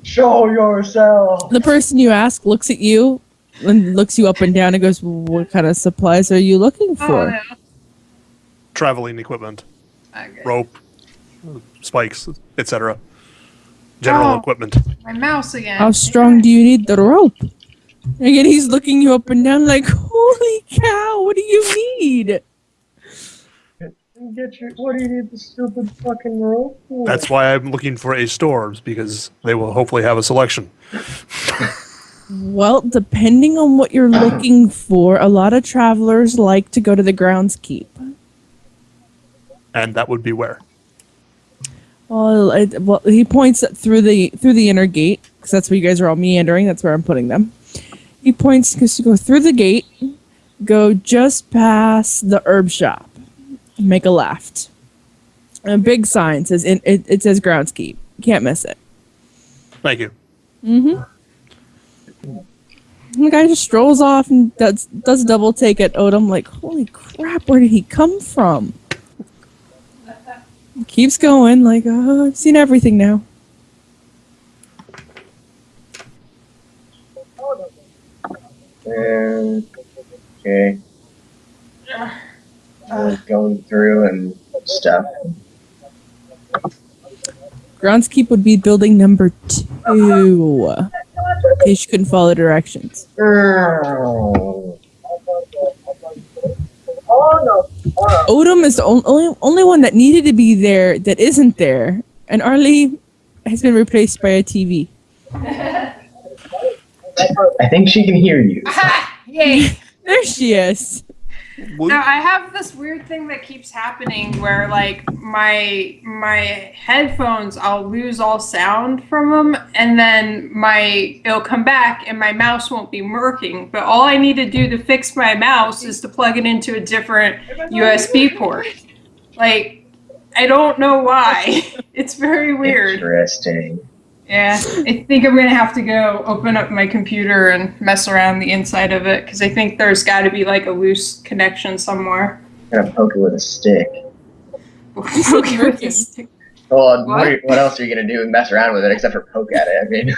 Show yourself. The person you ask looks at you and looks you up and down and goes, what kind of supplies are you looking for? Oh, no. Traveling equipment. Okay. Rope. Spikes, etc. General equipment. My mouse again. How strong do you need the rope? Again, he's looking you up and down like, holy cow, what do you need? What do you need the stupid fucking rope for? That's why I'm looking for a store, because they will hopefully have a selection. Well, depending on what you're looking for, a lot of travelers like to go to the grounds keep. And that would be where? Well, he points through the inner gate, because that's where you guys are all meandering. That's where I'm putting them. He points because you go through the gate, go just past the herb shop, make a left. And a big sign says it says grounds keep. You can't miss it. Thank you. Mm-hmm. The guy just strolls off and does a double take at Odom, like, holy crap, where did he come from? Keeps going, like, oh, I've seen everything now. Okay. Going through and stuff. Groundskeep would be building number 2. In case you couldn't follow directions. Odom is the only one that needed to be there that isn't there. And Arlie has been replaced by a TV. I think she can hear you. Aha! Yay! There she is. Now I have this weird thing that keeps happening where like my headphones, I'll lose all sound from them, and then it'll come back and my mouse won't be working. But all I need to do to fix my mouse is to plug it into a different USB port. Like, I don't know why. It's very weird. Interesting. Yeah, I think I'm going to have to go open up my computer and mess around the inside of it, because I think there's got to be like a loose connection somewhere. I'm gonna poke it with a stick. Okay, with this stick. Well, What? what else are you gonna do? Mess around with it except for poke at it? I mean,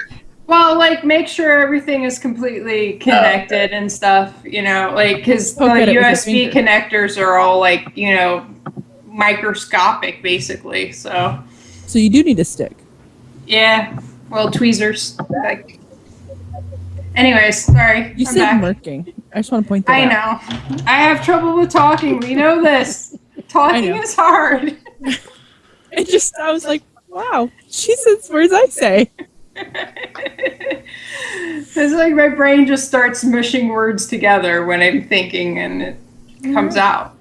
Well, like, make sure everything is completely connected and stuff, you know, like, because the Poke at it with your USB finger. connectors are all like, you know, microscopic basically. So, So you do need a stick. yeah, well, tweezers. Like, anyways, sorry. You I'm said back. murking. I just want to point that I out. know. I have trouble with talking. We know this. Talking know. is hard. I was like, wow, she says words I say. It's like my brain just starts mushing words together when I'm thinking, and it comes out.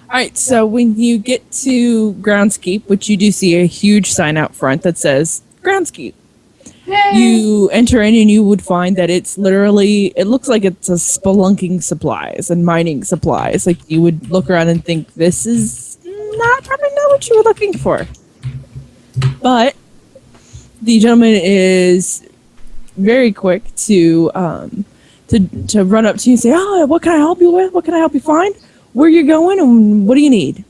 All right, so when you get to Groundskeep, which you do see a huge sign out front that says Groundskeep, Yay! you enter in and you would find that it's literally, it looks like it's a spelunking supplies and mining supplies. Like you would look around and think, this is probably not what you were looking for. But the gentleman is very quick to run up to you and say, "Oh, what can I help you with? What can I help you find? Where you going, and what do you need?"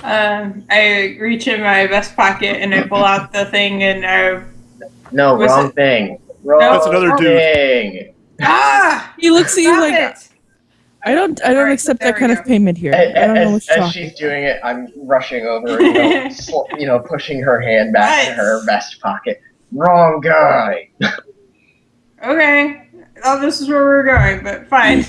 I reach in my vest pocket and I pull out the thing, and no, Was wrong it- thing. Wrong That's another dude. thing. He looks at you Stop like, it! I don't Alright, accept there that we kind go. of payment here. I don't know what you're As talking. she's doing it, I'm rushing over, pushing her hand back to her vest pocket. Wrong guy. Okay. Oh, this is where we're going, but fine.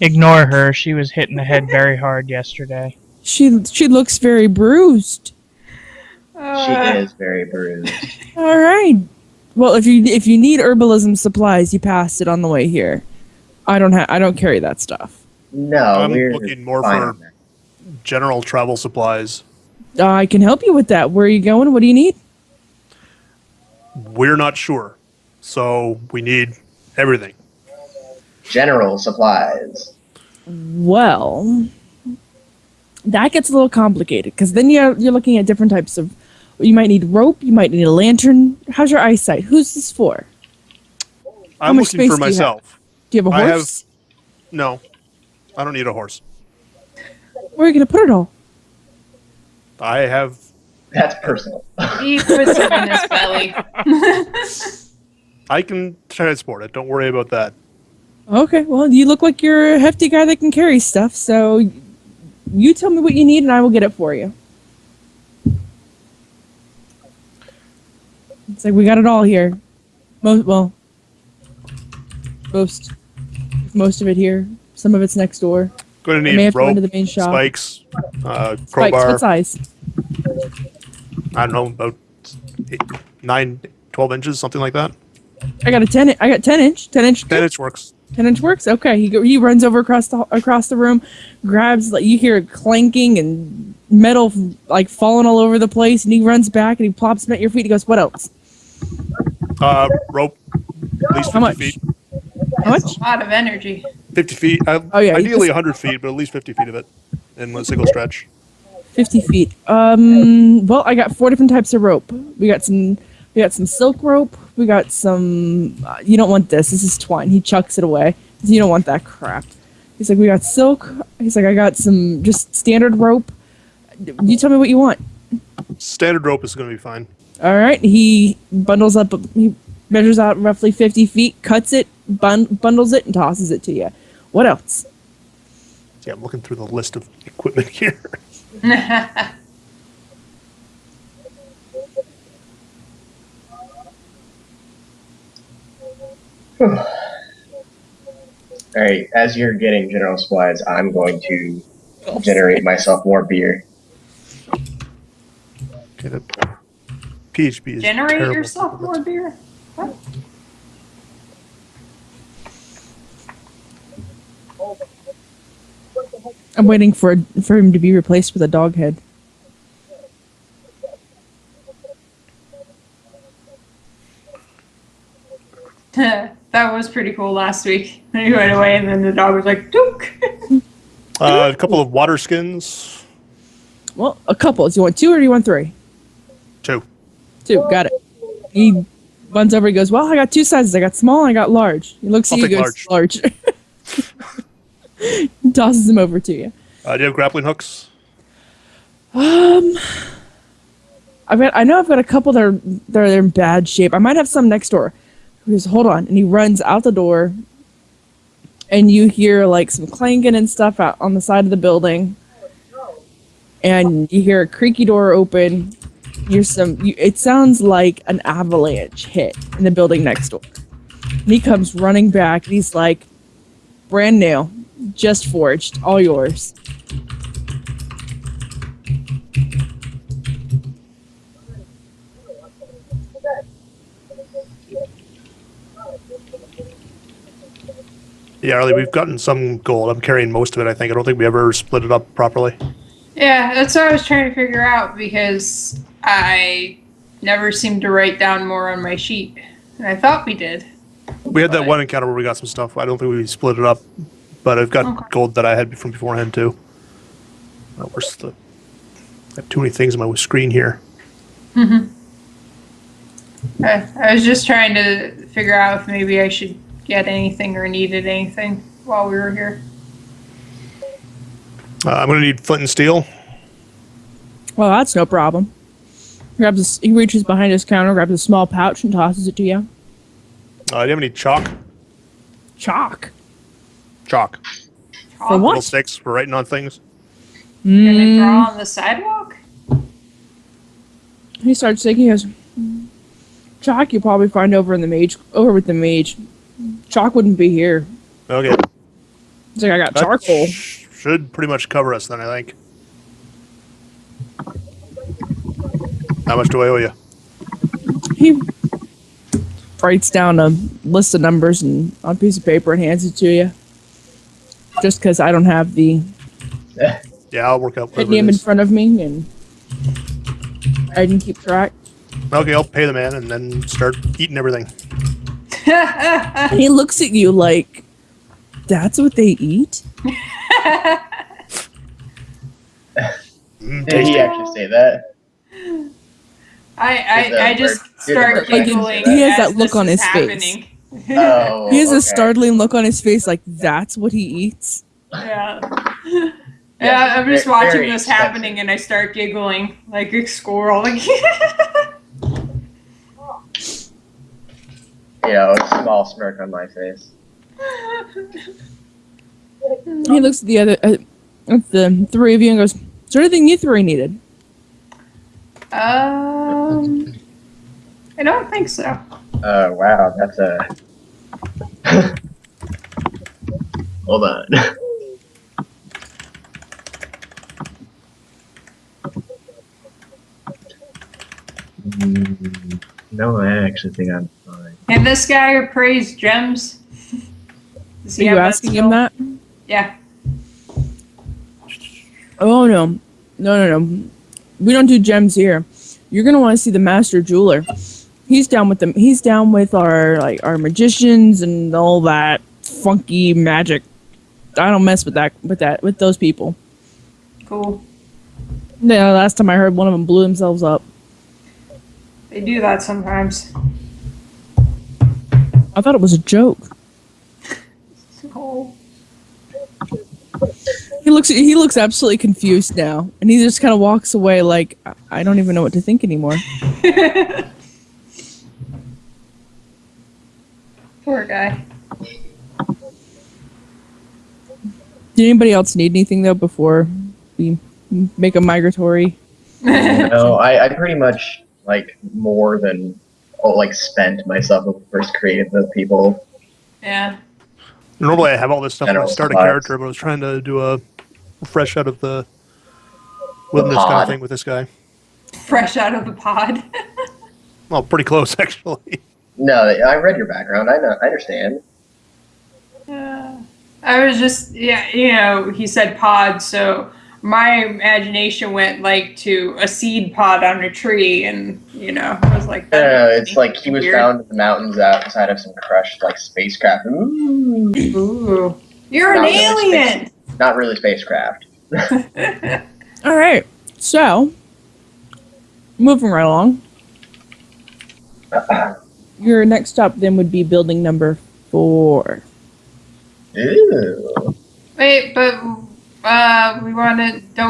Ignore her. She was hit in the head very hard yesterday. She looks very bruised. She is very bruised. All right. Well, if you need herbalism supplies, you passed it on the way here. I don't carry that stuff. No, I'm we're looking more fine for on that. general travel supplies. I can help you with that. Where are you going? What do you need? We're not sure, so we need everything. General supplies. Well, that gets a little complicated because then you're looking at different types of. You might need rope. You might need a lantern. How's your eyesight? Who's this for? I'm much looking space for do you have? myself. Do you have a I have horse? no. I don't need a horse. Where are you gonna put it all? I have. That's personal. He puts it in his belly. I can transport it. Don't worry about that. Okay. Well, you look like you're a hefty guy that can carry stuff. So you tell me what you need, and I will get it for you. It's like we got it all here. Most of it here. Some of it's next door. Going to I may need have to go rope, into the main shop. spikes, Spikes, crowbar. what size? I don't know, about 9, 12 inches, something like that. I got 10 inch. 10 inch. 10 inch works. 10 inch works. Okay. He runs over across the room, grabs, like, you hear clanking and metal like falling all over the place, and he runs back and he plops them at your feet. He goes, "What else? Rope, at least 50 How much? feet. How much?" A lot of energy. 50 feet. Oh, yeah, you Ideally just- 100 feet, but at least 50 feet of it in a single stretch. 50 feet. Well, I got 4 different types of rope. We got some silk rope. We got some, you don't want this. This is twine. He chucks it away. You don't want that crap. He's like, we got silk. He's like, I got some just standard rope. You tell me what you want. Standard rope is going to be fine. All right. He bundles up, he measures out roughly 50 feet, cuts it, bundles it, and tosses it to you. What else? Yeah, I'm looking through the list of equipment here. All right, as you're getting general supplies, I'm going to generate myself more beer. Okay, that PHP is Generate terrible. yourself more beer? What? I'm waiting for him to be replaced with a dog head. That was pretty cool last week. And he went away, and then the dog was like, "Dook." A couple of water skins. Well, a couple. Do you want 2 or do you want 3? 2. 2. Got it. He runs over. He goes, "Well, I got 2 sizes. I got small and I got large." He looks at you. Goes, "Large." Tosses them over to you. Do you have grappling hooks? I know I've got a couple that are in bad shape. I might have some next door. He goes, "Hold on," and he runs out the door. And you hear like some clanking and stuff out on the side of the building. And you hear a creaky door open. It sounds like an avalanche hit in the building next door. And he comes running back. And he's like, "Brand new, just forged, all yours." Yeah, Arlie, we've gotten some gold. I'm carrying most of it, I think. I don't think we ever split it up properly. Yeah, that's what I was trying to figure out because I never seemed to write down more on my sheet. And I thought we did. We had that one encounter where we got some stuff. I don't think we split it up, but I've got gold that I had from beforehand, too. I have too many things on my screen here. I was just trying to figure out if maybe I should get anything or needed anything while we were here. I'm going to need flint and steel. Well, that's no problem. He reaches behind his counter, grabs a small pouch, and tosses it to you. Do you have any chalk? Chalk? Chalk. For what? Little sticks for writing on things. Gonna draw on the sidewalk? He starts thinking, he goes, "Chalk you'll probably find over with the mage. Chalk wouldn't be here." Okay. He's like, "I got That charcoal." Should pretty much cover us then, I think. How much do I owe you? He writes down a list of numbers on a piece of paper and hands it to you. Just because I don't have the Yeah, I'll work out whatever name it in is. front of me and I can keep track. Okay, I'll pay the man and then start eating everything. And he looks at you like, "That's what they eat?" Did he actually say that? I just start Like, giggling. he has as that look this on is his face. happening. Oh, He has a okay. startling look on his face like, "That's what he eats?" Yeah. Yeah, Yeah, I'm just watching very this expensive. happening and I start giggling like a squirrel. Like, A small smirk on my face. He looks at the 3 of you and goes, "Is there anything you 3 needed?" I don't think so. Oh, wow, that's a... Hold on. No, I actually think I'm fine. And this guy appraise gems. Does Are he you have asking skill? him that? Yeah. Oh, no. No. We don't do gems here. You're going to want to see the master jeweler. He's down with them. He's down with our magicians and all that funky magic. I don't mess with with those people. Cool. Yeah, last time I heard one of them blew themselves up. They do that sometimes. I thought it was a joke. Oh. He looks absolutely confused now, and he just kind of walks away like, I don't even know what to think anymore. Poor guy. Did anybody else need anything though before we make a migratory? No, I pretty much, more than, spent myself when we first created the people. Yeah. Normally I have all this stuff when I General start a supplies. character, but I was trying to do a fresh out of the wilderness kind of pod. thing with this guy. Fresh out of the pod. Well, pretty close, actually. No, I read your background. I know. I understand. Yeah. I was just, yeah, he said pod, so my imagination went like to a seed pod on a tree, and I was like, It's like he was found in the mountains outside of some crushed like spacecraft. Ooh, you're an alien. Not really spacecraft. All right. So, moving right along. Your next stop then would be building number 4. Ew. Wait, but don't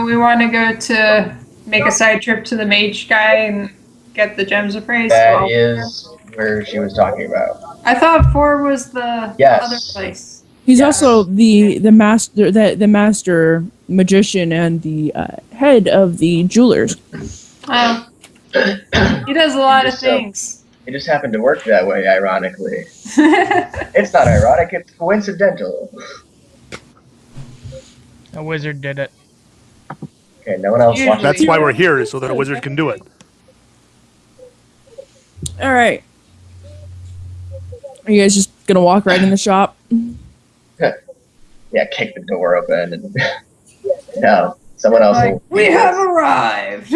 we want to go to make a side trip to the mage guy and get the gems appraised? That is where she was talking about. I thought 4 was the other place. He's also the master magician and the head of the jewelers. He does a lot of things. It just happened to work that way, ironically. It's not ironic, it's coincidental. A wizard did it. Okay, no one else watched. That's why we're here, so that a wizard can do it. All right. Are you guys just gonna walk right in the shop? Yeah, kick the door open and no, someone else will. We have arrived.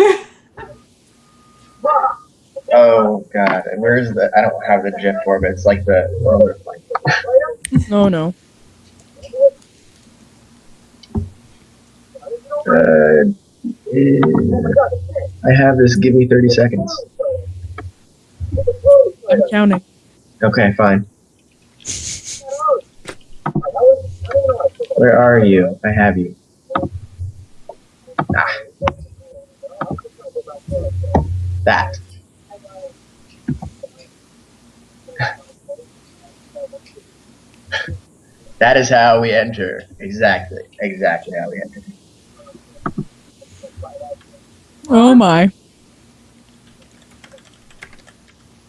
Oh god, and where's the? I don't have the GIF for it, but it's like the. Oh no. I have this. Give me 30 seconds. I'm counting. Okay, fine. Where are you? I have you. Ah. That. That is how we enter. Exactly how we enter. Oh my.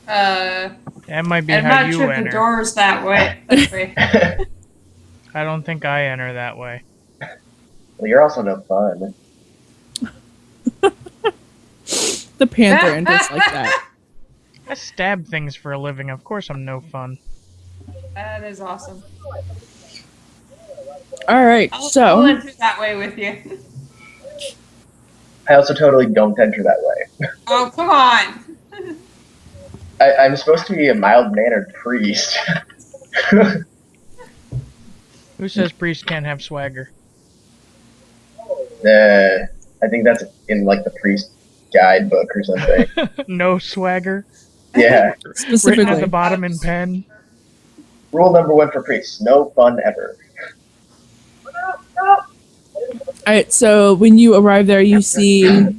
That might be I'm how not you sure enter. the door's that way. I don't think I enter that way. Well, you're also no fun. The panther enters like that. I stab things for a living. Of course I'm no fun. That is awesome. All right. I'll enter that way with you. I also totally don't enter that way. Oh, come on. I'm supposed to be a mild-mannered priest. Who says priests can't have swagger? I think that's in like the priest guidebook or something. No swagger? Yeah. Specifically. Written at the bottom in pen? Rule number 1 for priests: no fun ever. Alright, so when you arrive there, you see, you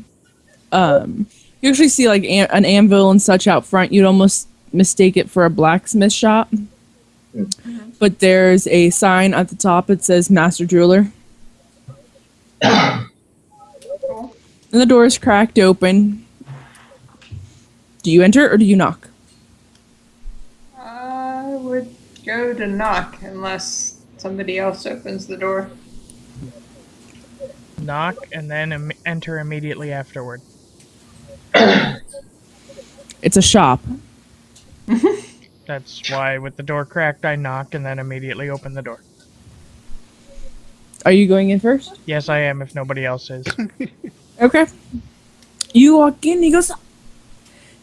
actually see like an anvil and such out front. You'd almost mistake it for a blacksmith shop. Mm-hmm. But there's a sign at the top. It says Master Jeweler. And the door is cracked open. Do you enter or do you knock? I would go to knock unless somebody else opens the door. Knock and then enter immediately afterward. It's a shop. That's why with the door cracked I knock and then immediately open the door. Are you going in first? Yes, I am if nobody else is. Okay. You walk in, he goes,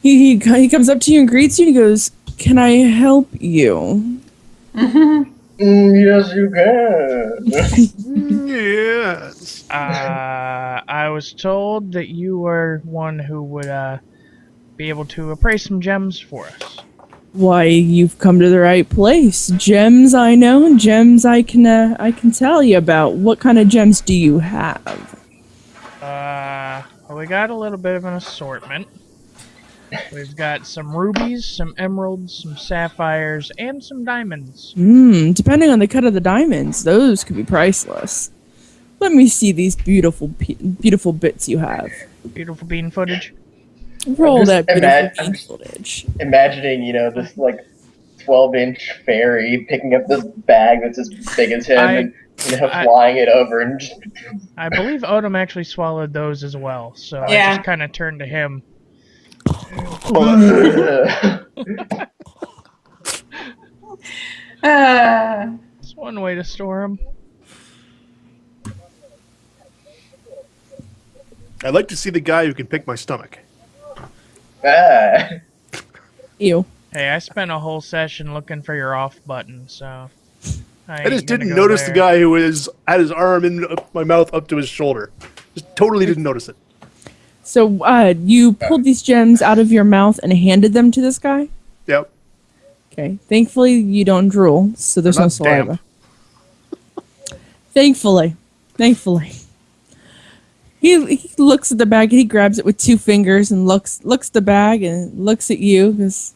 he comes up to you and greets you and he goes, "Can I help you?" Yes, you can. Yes. I was told that you were one who would be able to appraise some gems for us. Why, you've come to the right place. Gems I know, gems I can tell you about. What kind of gems do you have? Well, we got a little bit of an assortment. We've got some rubies, some emeralds, some sapphires, and some diamonds. Depending on the cut of the diamonds, those could be priceless. Let me see these beautiful bits you have. Beautiful bean footage. Roll that beautiful bean footage. Imagining, this like 12-inch fairy picking up this bag that's as big as him and flying it over and just... I believe Odom actually swallowed those as well, so Yeah. I just kind of turned to him. One way to store them. I'd like to see the guy who can pick my stomach. Ah. Ew. Hey, I spent a whole session looking for your off button, so... I just didn't notice the guy who had his arm in my mouth up to his shoulder. Just totally didn't notice it. So you pulled these gems out of your mouth and handed them to this guy? Yep. Okay. Thankfully, you don't drool, so there's They're no not saliva. damp. Thankfully. He looks at the bag and he grabs it with 2 fingers and looks at the bag and looks at you because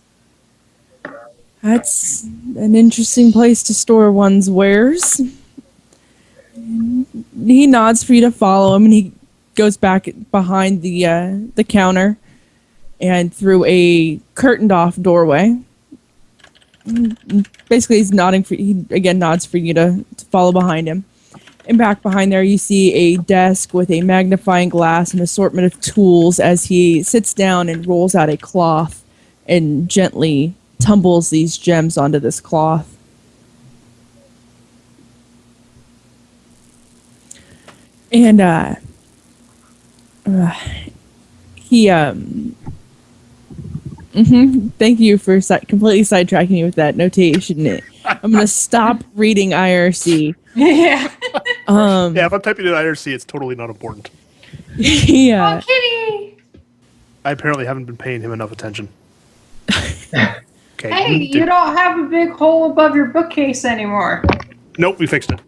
that's an interesting place to store one's wares. He nods for you to follow him and he goes back behind the counter and through a curtained off doorway. Basically, he again nods for you to follow behind him. And back behind there, you see a desk with a magnifying glass and assortment of tools as he sits down and rolls out a cloth and gently tumbles these gems onto this cloth. And he thank you for completely sidetracking me with that notation. I'm gonna stop reading IRC. Yeah. Yeah, if I'm typing in IRC, it's totally not important. Yeah. Oh, kitty. I apparently haven't been paying him enough attention. Okay. Hey, you don't have a big hole above your bookcase anymore. Nope, we fixed it.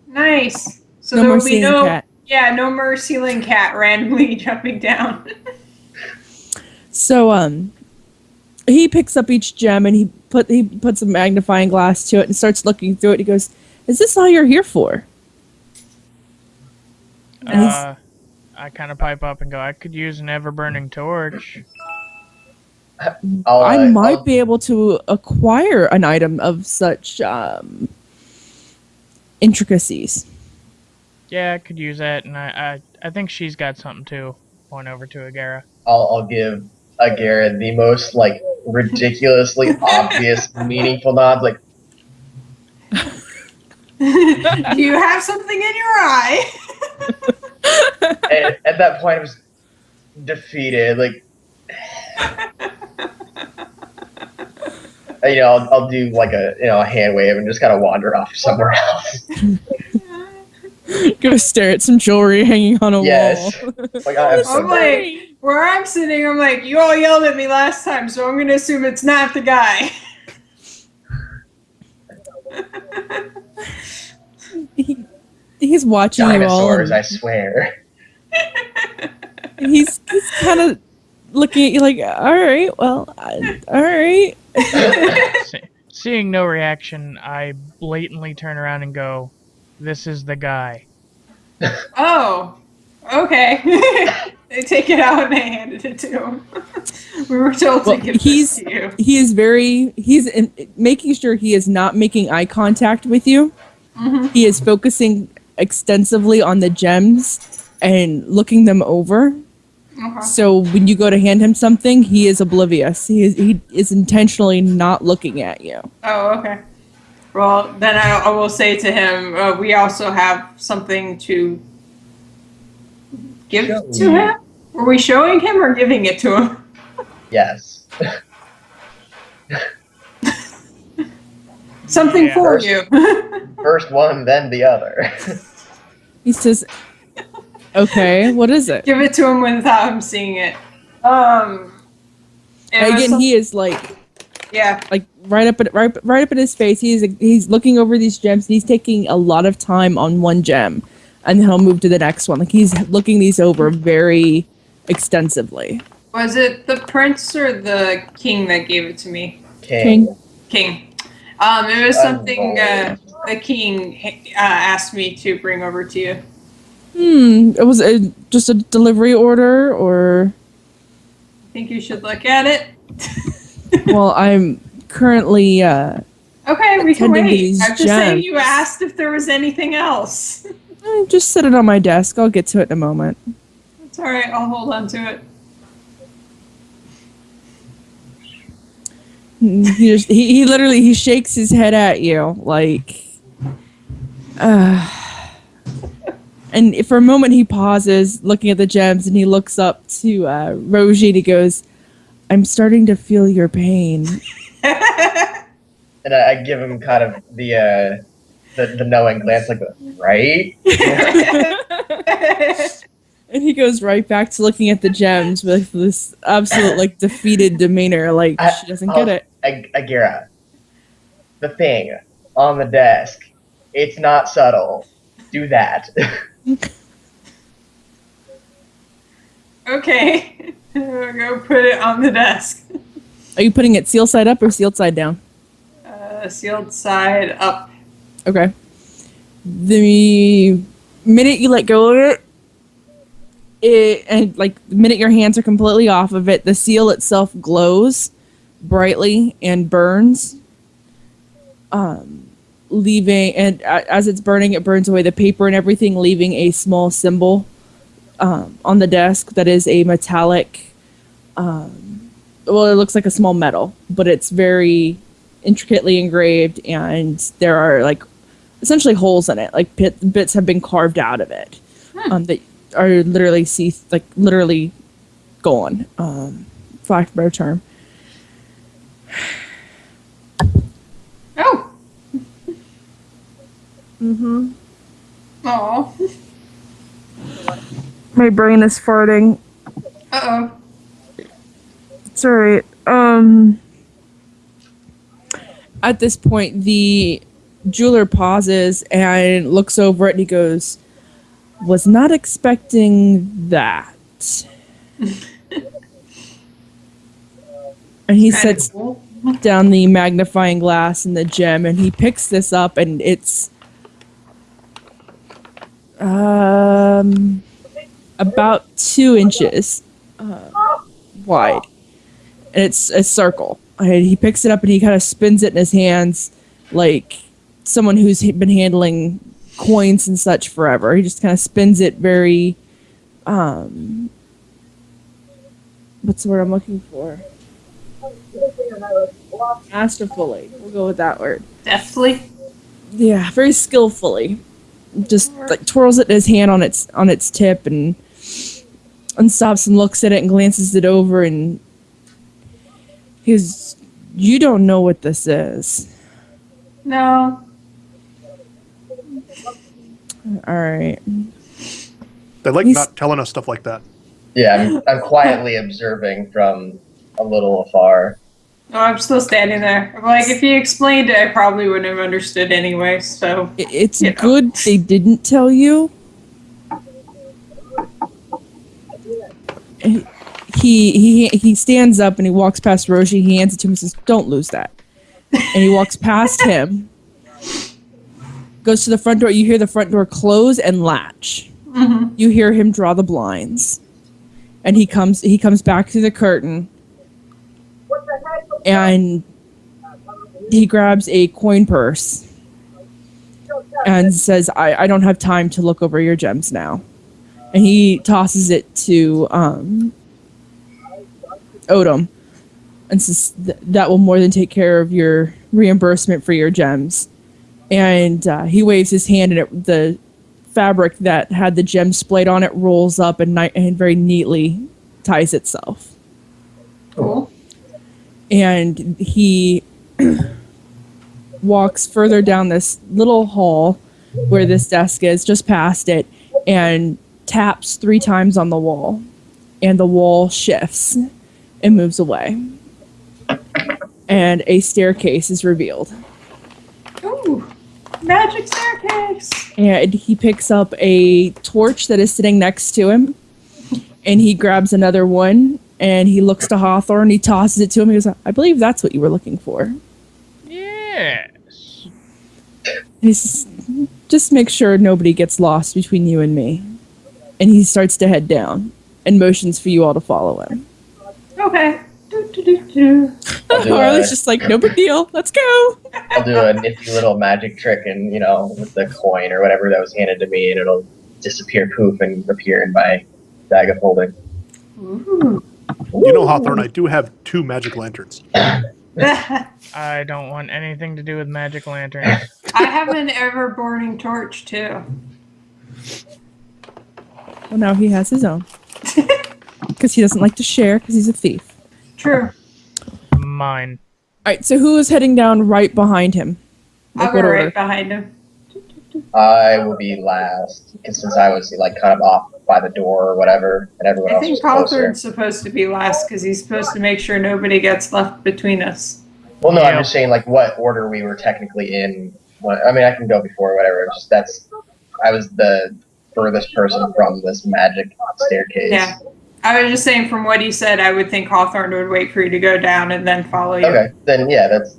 Nice. So No there more will be ceiling cat. Yeah, no more ceiling cat randomly jumping down. So he picks up each gem and he puts a magnifying glass to it and starts looking through it. He goes, "Is this all you're here for?" I kind of pipe up and go, I could use an ever-burning torch. I might be able to acquire an item of such intricacies. Yeah, I could use that, and I think she's got something too. Point over to Agara. I'll give Agara the most like ridiculously obvious, meaningful nods. Like, Do you have something in your eye? and at that point, I was defeated. Like, I'll do like a hand wave and just kind of wander off somewhere else. Go stare at some jewelry hanging on a Yes. wall. Like, I'm so I'm like, where I'm sitting, I'm like, you all yelled at me last time, so I'm gonna assume it's not the guy. He's watching you all. dinosaurs, and I swear. he's kind of looking at you like, all right, well, all right. Seeing no reaction, I blatantly turn around and go, "This is the guy." Oh, okay. They take it out and they handed it to him. We were told to give this to you. He's making sure he is not making eye contact with you. Mm-hmm. He is focusing extensively on the gems and looking them over. Okay. So when you go to hand him something, he is oblivious. He is intentionally not looking at you. Oh, okay. Well, then I will say to him, we also have something to give to him. Were we showing him or giving it to him? Yes. Something for you. First one, then the other. He says, "Okay, what is it?" Give it to him without him seeing it. Again, he is like yeah. right up in his face. He's looking over these gems. And he's taking a lot of time on one gem, and then he'll move to the next one. Like he's looking these over very extensively. Was it the prince or the king that gave it to me? King. It was something the king asked me to bring over to you. It was just a delivery order, or? I think you should look at it. Well, I'm currently Okay, we can attending to wait. these I'm just saying gems. you asked if there was anything else. Just set it on my desk. I'll get to it in a moment. It's all right. I'll hold on to it. He literally shakes his head at you like And for a moment he pauses, looking at the gems, and he looks up to Roji and he goes, I'm starting to feel your pain. And I give him kind of the knowing glance, like, right? And he goes right back to looking at the gems with this absolute, like, defeated demeanor, like, she doesn't get it. Agira, the thing on the desk, it's not subtle. Do that. Okay. We'll go put it on the desk. Are you putting it sealed side up or sealed side down? Sealed side up. Okay. The minute you let go of it, the minute your hands are completely off of it, the seal itself glows brightly and burns. Leaving, and as it's burning, it burns away the paper and everything, leaving a small symbol on the desk that is a metallic, it looks like a small metal, but it's very intricately engraved, and there are, like, essentially holes in it, like bits have been carved out of it, that are literally literally gone, for lack of a better term. Oh. Mm-hmm. Oh. My brain is farting. Uh-oh. It's alright. At this point, the jeweler pauses and looks over it and he goes, was not expecting that. And he sets Cool. down the magnifying glass and the gem, and he picks this up, and it's about 2 inches wide, and it's a circle. And he picks it up and he kind of spins it in his hands like someone who's been handling coins and such forever. He just kind of spins it very what's the word I'm looking for? Masterfully. We'll go with that word. Deftly. Yeah, very skillfully. Just like twirls it in his hand on its tip and stops and looks at it and glances it over, and he goes, you don't know what this is. No. Alright. They like not telling us stuff like that. Yeah, I'm quietly observing from a little afar. No, I'm still standing there. I'm like, if he explained it, I probably wouldn't have understood anyway, so... It's good they didn't tell you. He stands up and he walks past Roshi. He hands it to him and says, don't lose that. And he walks past him, goes to the front door. You hear the front door close and latch. Mm-hmm. You hear him draw the blinds. And he comes back through the curtain, and he grabs a coin purse and says, I don't have time to look over your gems now. And he tosses it to Odom and says, that will more than take care of your reimbursement for your gems. And he waves his hand, and the fabric that had the gem splayed on it rolls up and very neatly ties itself. Cool. And he walks further down this little hall where this desk is, just past it, and taps 3 times on the wall. And the wall shifts and moves away. And a staircase is revealed. Ooh. Magic staircase. And he picks up a torch that is sitting next to him, and he grabs another one, and he looks to Hawthorne, he tosses it to him, he goes, I believe that's what you were looking for. Yes. He says, just make sure nobody gets lost between you and me. And he starts to head down, and motions for you all to follow him. Okay. Harley's just like, no big deal, let's go. I'll do a nifty little magic trick, and with the coin or whatever that was handed to me, and it'll disappear, poof, and appear in my bag of holding. Ooh. You know, Hawthorne, I do have 2 magic lanterns. I don't want anything to do with magic lanterns. I have an ever burning torch too. Well, now he has his own. Because he doesn't like to share, because he's a thief. True. Mine. Alright, so who is heading down right behind him? I'll go right behind him. I will be last, because since I was like kind of off by the door or whatever, and everyone I else think was closer. Cawthorn's supposed to be last because he's supposed to make sure nobody gets left between us. Well, no, Yeah. I'm just saying like what order we were technically in. I mean, I can go before whatever. It's just I was the furthest person from this magic staircase. Yeah. I was just saying from what he said, I would think Hawthorne would wait for you to go down and then follow you. Okay, then yeah, that's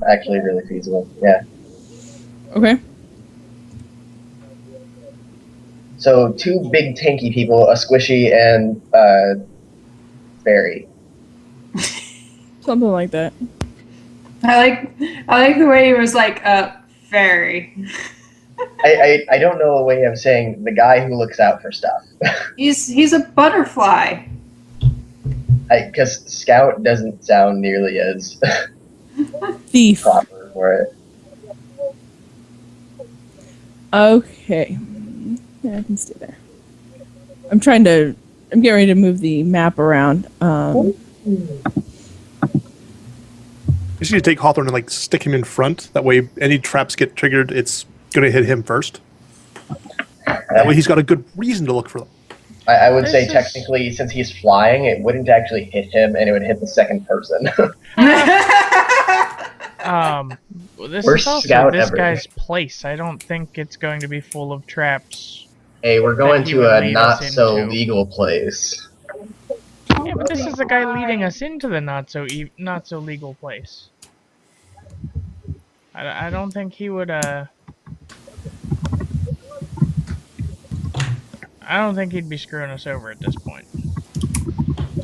actually really feasible. Yeah. Okay. So 2 big tanky people, a squishy and fairy. Something like that. I like the way he was like, fairy. I don't know a way of saying the guy who looks out for stuff. He's a butterfly. Because scout doesn't sound nearly as Thief. proper for it. Okay. Yeah, I can stay there. I'm getting ready to move the map around. You just need to take Hawthorne and like stick him in front. That way, any traps get triggered, it's gonna hit him first. That way, he's got a good reason to look for them. I would say This is- technically, since he's flying, it wouldn't actually hit him, and it would hit the second person. Well, this Worst is also scout this ever. guy's place. I don't think it's going to be full of traps. Hey, we're going That he to would a lead not us so into. legal place. Yeah, but this is the guy leading us into the not so legal place. I don't think he would. I don't think he'd be screwing us over at this point.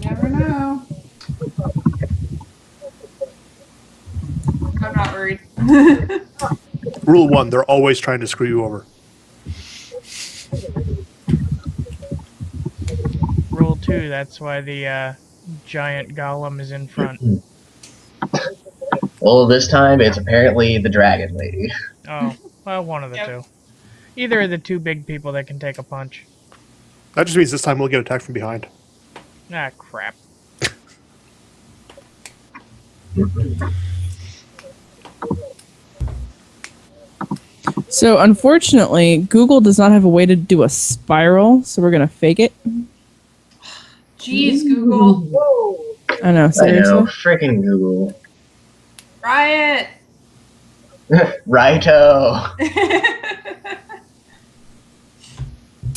Never know. I'm not worried. Rule 1: they're always trying to screw you over. Rule 2: that's why the giant golem is in front. Well, this time it's apparently the dragon lady. Oh, well, one of the Yep. two. Either of the 2 big people that can take a punch. That just means this time we'll get attacked from behind. Ah, crap. So unfortunately, Google does not have a way to do a spiral, so we're gonna fake it. Jeez, Google. I know, I seriously. know, freaking Google. Riot. Righto.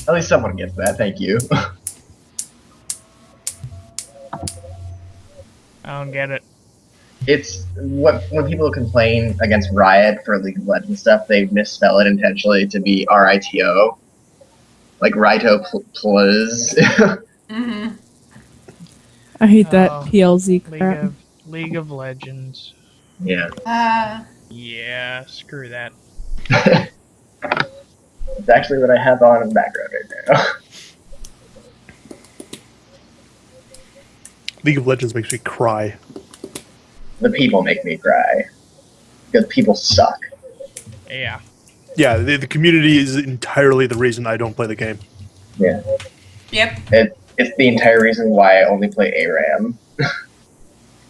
At least someone gets that, thank you. I don't get it. It's when people complain against Riot for League of Legends stuff, they misspell it intentionally to be RITO. Like Rito Plus. Mm-hmm. I hate that Oh, PLZ crap. League of Legends. Yeah. Yeah, screw that. It's actually what I have on in the background right now. League of Legends makes me cry. The people make me cry. Because people suck. Yeah. Yeah, the community is entirely the reason I don't play the game. Yeah. Yep. It's the entire reason why I only play ARAM.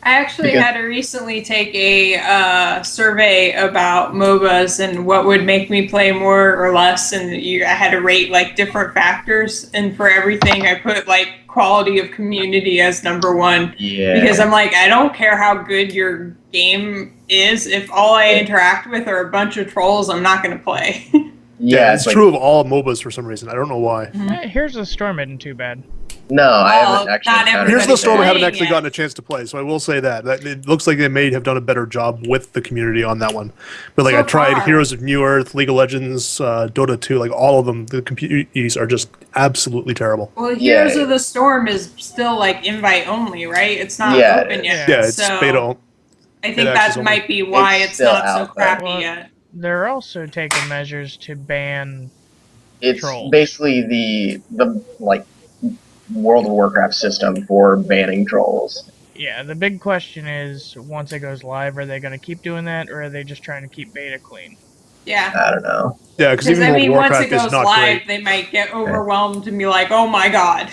I actually Because- had to recently take a survey about MOBAs and what would make me play more or less, and I had to rate like different factors. And for everything, I put like quality of community as number 1 Yeah. because I'm like, I don't care how good your game is. If all I interact with are a bunch of trolls, I'm not going to play. yeah, it's like, true of all MOBAs for some reason. I don't know why. Here's a storm isn't too bad. No, I Well, haven't actually not encountered everybody Here's the storm I haven't playing actually yet. gotten a chance to play, so I will say that. It looks like they may have done a better job with the community on that one. But like So I tried far. Heroes of New Earth, League of Legends, Dota 2, like all of them, the communities are just absolutely terrible. Well, Heroes Yeah. of the Storm is still like invite only, right? It's not Yeah, it open is. yet. Yeah, it's so beta. I think it that access only. might be why It's it's, still not so out, though. crappy Well, yet. They're also taking measures to ban. It's Trolls. basically the like World of Warcraft system for banning trolls. Yeah, the big question is, once it goes live, are they going to keep doing that, or are they just trying to keep beta clean? Yeah. I don't know. Yeah, because Because even I World mean, of once Warcraft it is goes not live, great. they might get overwhelmed and be like, "Oh my god."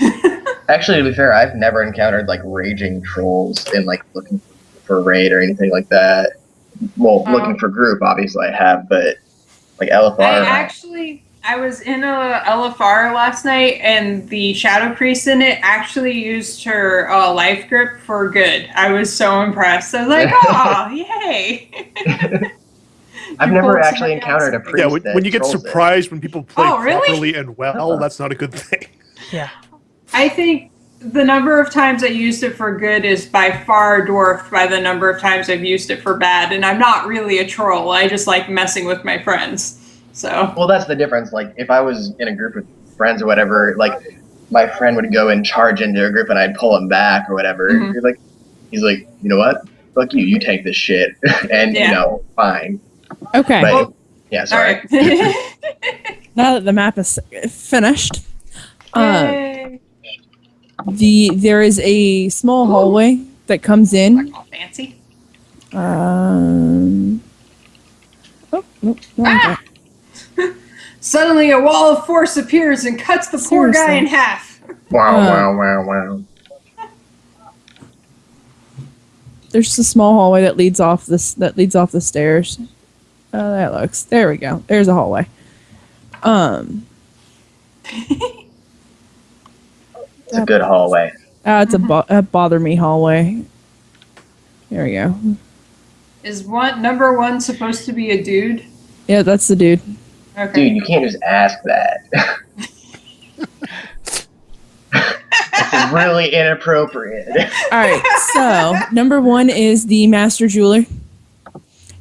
Actually, to be fair, I've never encountered like raging trolls in like looking for a raid or anything like that. Well, looking for group, obviously I have, but like LFR. I was in a LFR last night, and the Shadow Priest in it actually used her life grip for good. I was so impressed. I was like, "Oh, yay!" I've You never pulled actually somebody encountered a else's- Yeah, priest when that you get trolls it. surprised when people play Oh, really? properly and well, that's not a good thing. Yeah. I think the number of times I used it for good is by far dwarfed by the number of times I've used it for bad. And I'm not really a troll. I just like messing with my friends. So. Well, that's the difference. Like, if I was in a group with friends or whatever, like, my friend would go and charge into a group and I'd pull him back or whatever. Mhm. He's like, you know what? Fuck you. You take this shit. And, Yeah. fine. Okay. But, Well, yeah, All sorry. right. Now that the map is finished, Yay. there is a small hallway that comes in. All fancy. Oh, nope. No, Ah! Suddenly, a wall of force appears and cuts the poor guy Seriously. in half. Wow. There's just a small hallway that leads off the stairs. Oh, there we go. There's a hallway. It's a good hallway. It's a bother me hallway. There we go. Is number one supposed to be a dude? Yeah, that's the dude. Okay. Dude, you can't just ask that. It's really inappropriate. All right, so number one is the Master Jeweler.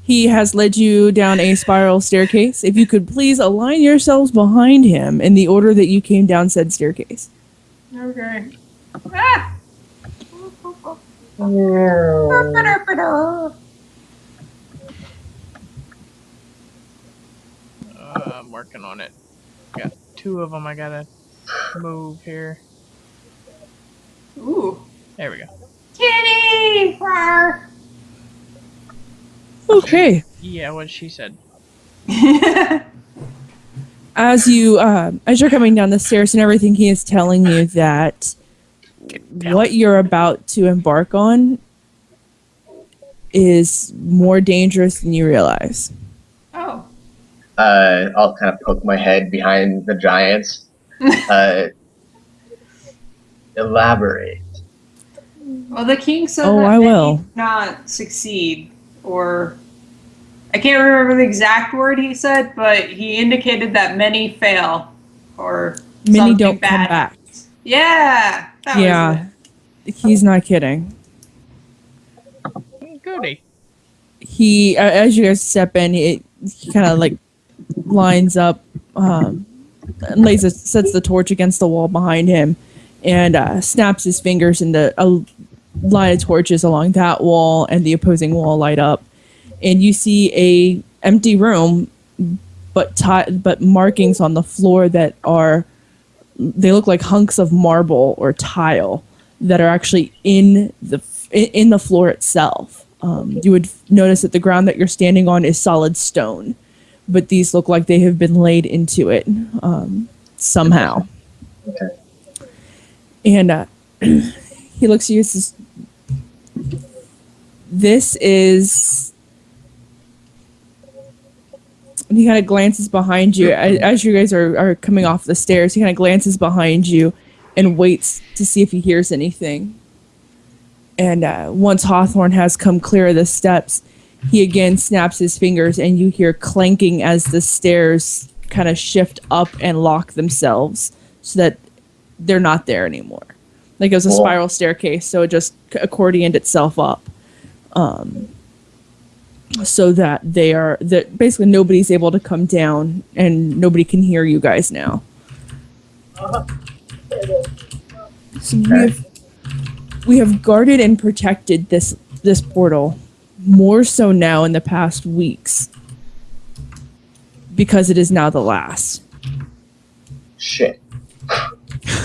He has led you down a spiral staircase. If you could please align yourselves behind him in the order that you came down said staircase. Okay. Ah! I'm working on it. Got 2 of them I gotta move here. Ooh. There we go. Kitty! Rawr. Okay. Yeah, what she said. As you're coming down the stairs and everything, he is telling you that what you're about to embark on is more dangerous than you realize. Oh. I'll kind of poke my head behind the giants. Elaborate. Well, the king said Oh, that I many will. do not succeed, or I can't remember the exact word he said, but he indicated that many fail, or Many something don't bad come back. happens. Yeah, that was Yeah, it. he's not kidding. Goody. He, as you guys step in, he kind of like lines up, and sets the torch against the wall behind him, and snaps his fingers, and a line of torches along that wall and the opposing wall light up, and you see a empty room, but markings on the floor that they look like hunks of marble or tile that are actually in the floor itself. You would notice that the ground that you're standing on is solid stone, but these look like they have been laid into it somehow. Okay. And he looks at you and says, "This is..." And he kind of glances behind you. As you guys are coming off the stairs, he kind of glances behind you and waits to see if he hears anything. And once Hawthorne has come clear of the steps, he again snaps his fingers, and you hear clanking as the stairs kind of shift up and lock themselves so that they're not there anymore. Like it was a Cool. spiral staircase, so it just accordioned itself up. So that that basically nobody's able to come down and nobody can hear you guys now. So we have guarded and protected this portal more so now in the past weeks because it is now the last. Shit.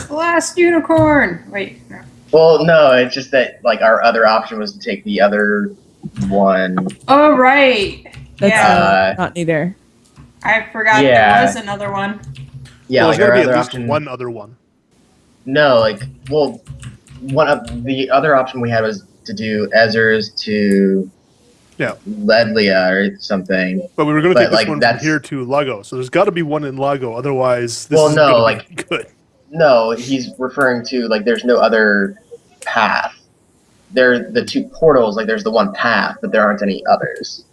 The last unicorn. Wait, no. Well, no, it's just that like our other option was to take the other one. Oh, right. That's Yeah. not neither. I forgot Yeah. there was another one. Yeah, well, like there's our got to be other at least option. one other one. No, like, well, one of the other option we had was to do Ezra's to Yeah. Ledlia or something. But we were going to But, take this like, one from that's- here to Lago, so there's got to be one in Lago. Otherwise, this Well, isn't no, going like- to be good. No, he's referring to like there's no other path. There are the two portals, like there's the one path, but there aren't any others.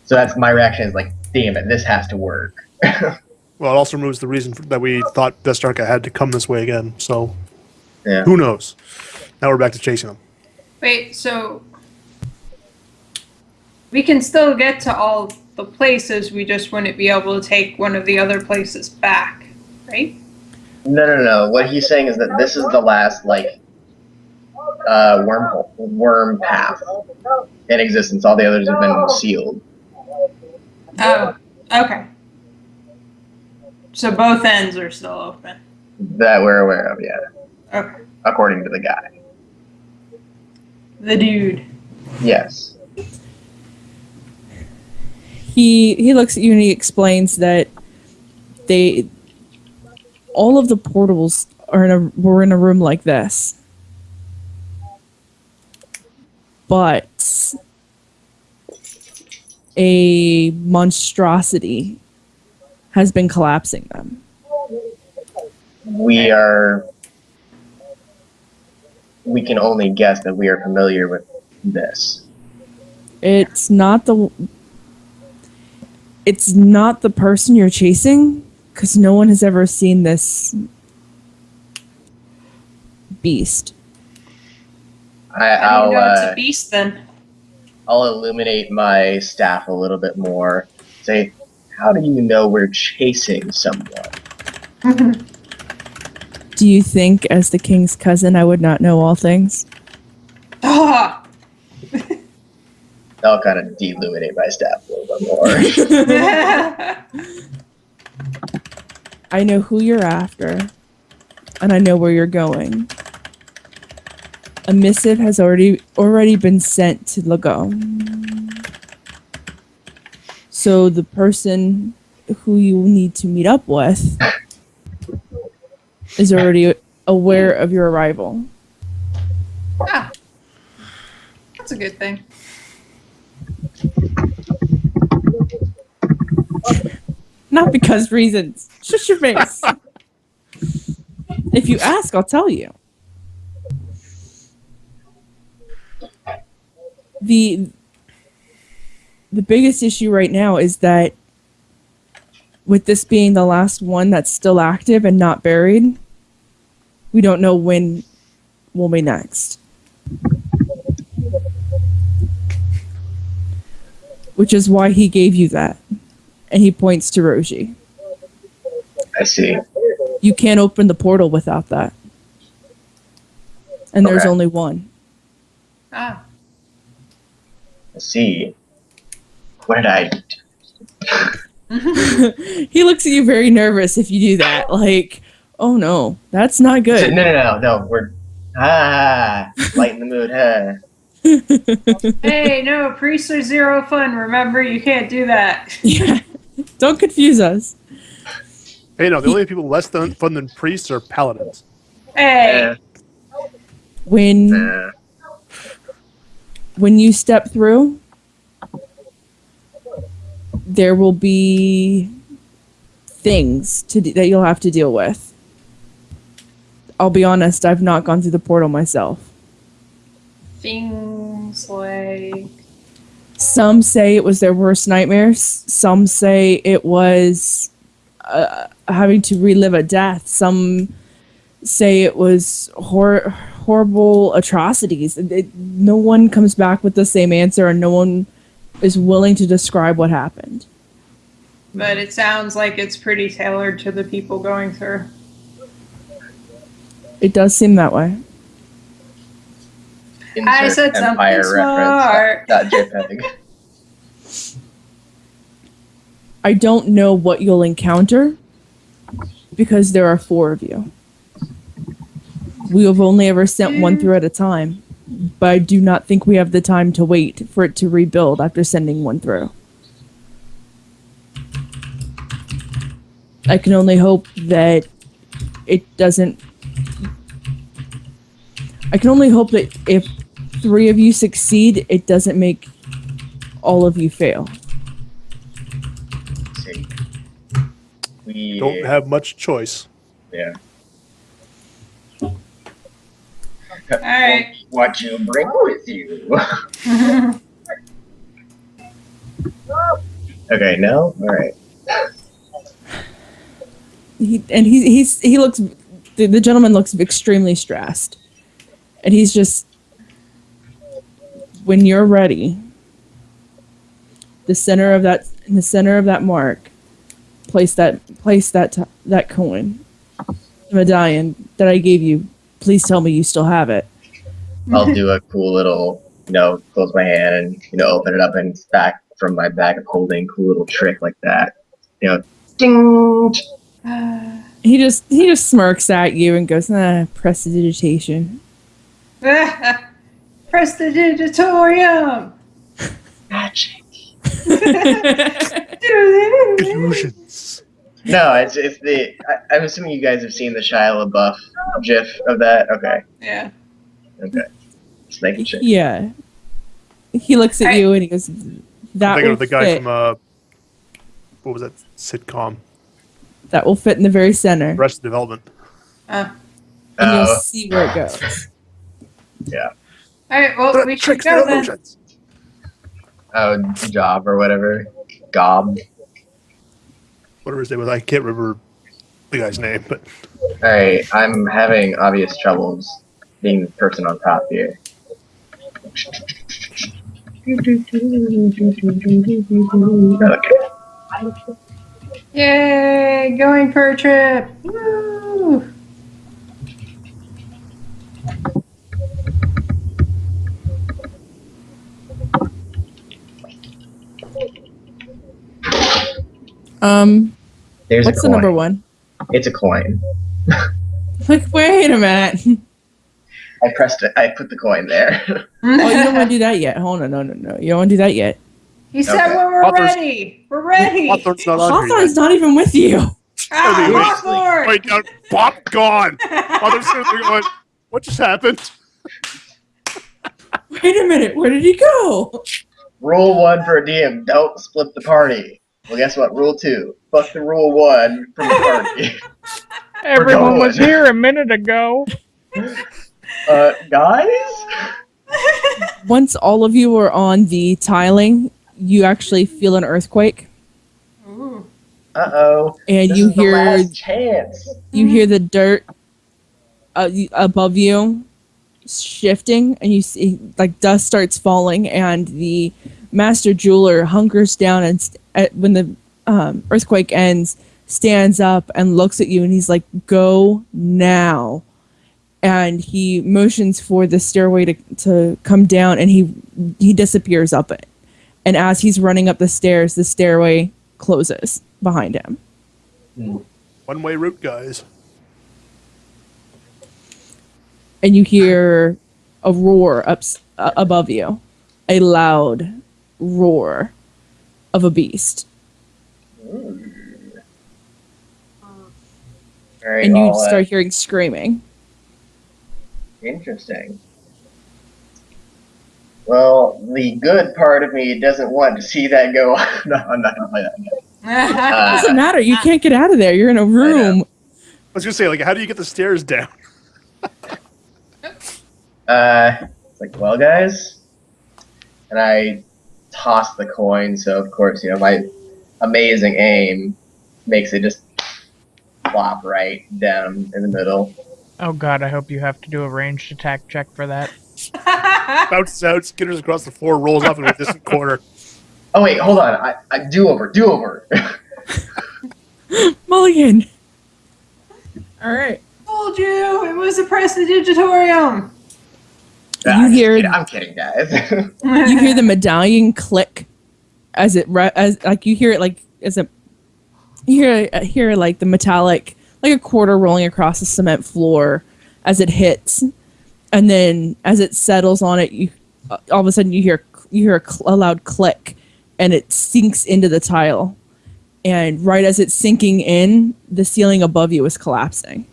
So that's my reaction is like, damn it, this has to work. Well, it also removes the reason that we thought Deathstark had to come this way again. So Yeah. who knows? Now we're back to chasing him. Wait, so we can still get to all the places, we just wouldn't be able to take one of the other places back, right? No. What he's saying is that this is the last like worm path in existence. All the others have been sealed. Oh, okay. So both ends are still open. That we're aware of, yeah. Okay. According to the guy. The dude. Yes. He looks at you and he explains that all of the portals were in a room like this. But a monstrosity has been collapsing them. We can only guess that we are familiar with this. It's not the person you're chasing, because no one has ever seen this beast. How do you know it's a beast then? I'll illuminate my staff a little bit more. Say, how do you know we're chasing someone? Do you think, as the king's cousin, I would not know all things? Ah! I'll kind of deluminate my staff a little bit more. I know who you're after, and I know where you're going. A missive has already been sent to Lago. So the person who you need to meet up with is already aware of your arrival. Ah. That's a good thing. Not because reasons. Shush your face. If you ask, I'll tell you. The biggest issue right now is that with this being the last one that's still active and not buried, we don't know when will be next. Which is why he gave you that. And he points to Roji. I see. You can't open the portal without that. And there's Okay. only one. Ah. I see. What did I do? He looks at you very nervous if you do that. Like, oh no, that's not good. No. We're lighten the mood, huh? Hey, no, priests are zero fun. Remember, you can't do that. Yeah. Don't confuse us. Hey, no, the only people less fun than priests are paladins. Hey. When you step through, there will be things that you'll have to deal with. I'll be honest, I've not gone through the portal myself. Things like... Some say it was their worst nightmares. Some say it was having to relive a death. Some say it was horrible atrocities. No one comes back with the same answer, and no one is willing to describe what happened. But it sounds like it's pretty tailored to the people going through. It does seem that way. I said Empire something reference. smart. Not JPEG. I don't know what you'll encounter because there are 4 of you. We have only ever sent one through at a time, but I do not think we have the time to wait for it to rebuild after sending one through. I can only hope that it doesn't... I can only hope that if 3 of you succeed, it doesn't make all of you fail. Let's see. We Don't have much choice. Yeah. Alright. What you bring with you? Okay, no? Alright. He looks... The gentleman looks extremely stressed. And he's just... When you're ready, in the center of that mark, place that coin, the medallion that I gave you. Please tell me you still have it. I'll do a cool little, close my hand and, open it up and it's back from my bag of holding. Cool little trick like that. Ding! He just smirks at you and goes, prestidigitation. Prestidigitatorium! Magic. Illusions. No, it's the. I'm assuming you guys have seen the Shia LaBeouf GIF of that. Okay. Yeah. Okay. Just making sure. Yeah. He looks at you and he goes, "That I'm thinking will of the guy fit. from what was that sitcom? That will fit in the very center, Arrested Development. and you'll see where it goes." Yeah. Alright, well, we should go then. Illusions. Oh, Job or whatever. Gob. Whatever his name was, I can't remember the guy's name, but Alright, I'm having obvious troubles being the person on top here. Okay. Yay! Going for a trip! Woo! There's What's a the coin. number one? It's a coin. Like, wait a minute. I pressed it. I put the coin there. Oh, you don't want to do that yet. Hold on, no. You don't want to do that yet. He said Okay. when we're Hawthorne's- ready! We're ready! Hawthorne's not on here Hawthorne's yet. not even with you. Ah, Hawthorne! Wait, down, pop, gone. Hawthorne's sitting there going, what just happened? Wait a minute. Where did he go? Rule 1 for a DM: don't split the party. Well, guess what? Rule 2: fuck the rule 1 from the party. Everyone was going. here a minute ago. Guys? Once all of you are on the tiling, you actually feel an earthquake, Ooh. Uh-oh. and This you is the hear last chance. the dirt above you shifting, and you see like dust starts falling, and the master jeweler hunkers down and when the earthquake ends, stands up and looks at you, and he's like, "Go now." And he motions for the stairway to come down, and he disappears up it. And as he's running up the stairs, the stairway closes behind him. One-way route, guys. And you hear a roar above you, a loud roar of a beast. All right, And you well, start hearing screaming. interesting. Well, the good part of me doesn't want to see that go on. No, I'm not going to play that again. It doesn't matter. You can't get out of there. You're in a room. I was gonna say, like, how do you get the stairs down? It's like, well, guys, and I toss the coin. So of course, my amazing aim makes it just plop right down in the middle. Oh god, I hope you have to do a ranged attack check for that. Bounces out, skitters across the floor, rolls off into a distant corner. Oh wait, hold on. I do over. Mulligan. All right. Told you! It was a prestidigitorium! You hear I'm kidding, guys. you hear the medallion click as it like you hear it like as a you hear like the metallic like a quarter rolling across the cement floor as it hits, and then as it settles on it, you all of a sudden you hear a loud click, and it sinks into the tile. And right as it's sinking in, the ceiling above you is collapsing,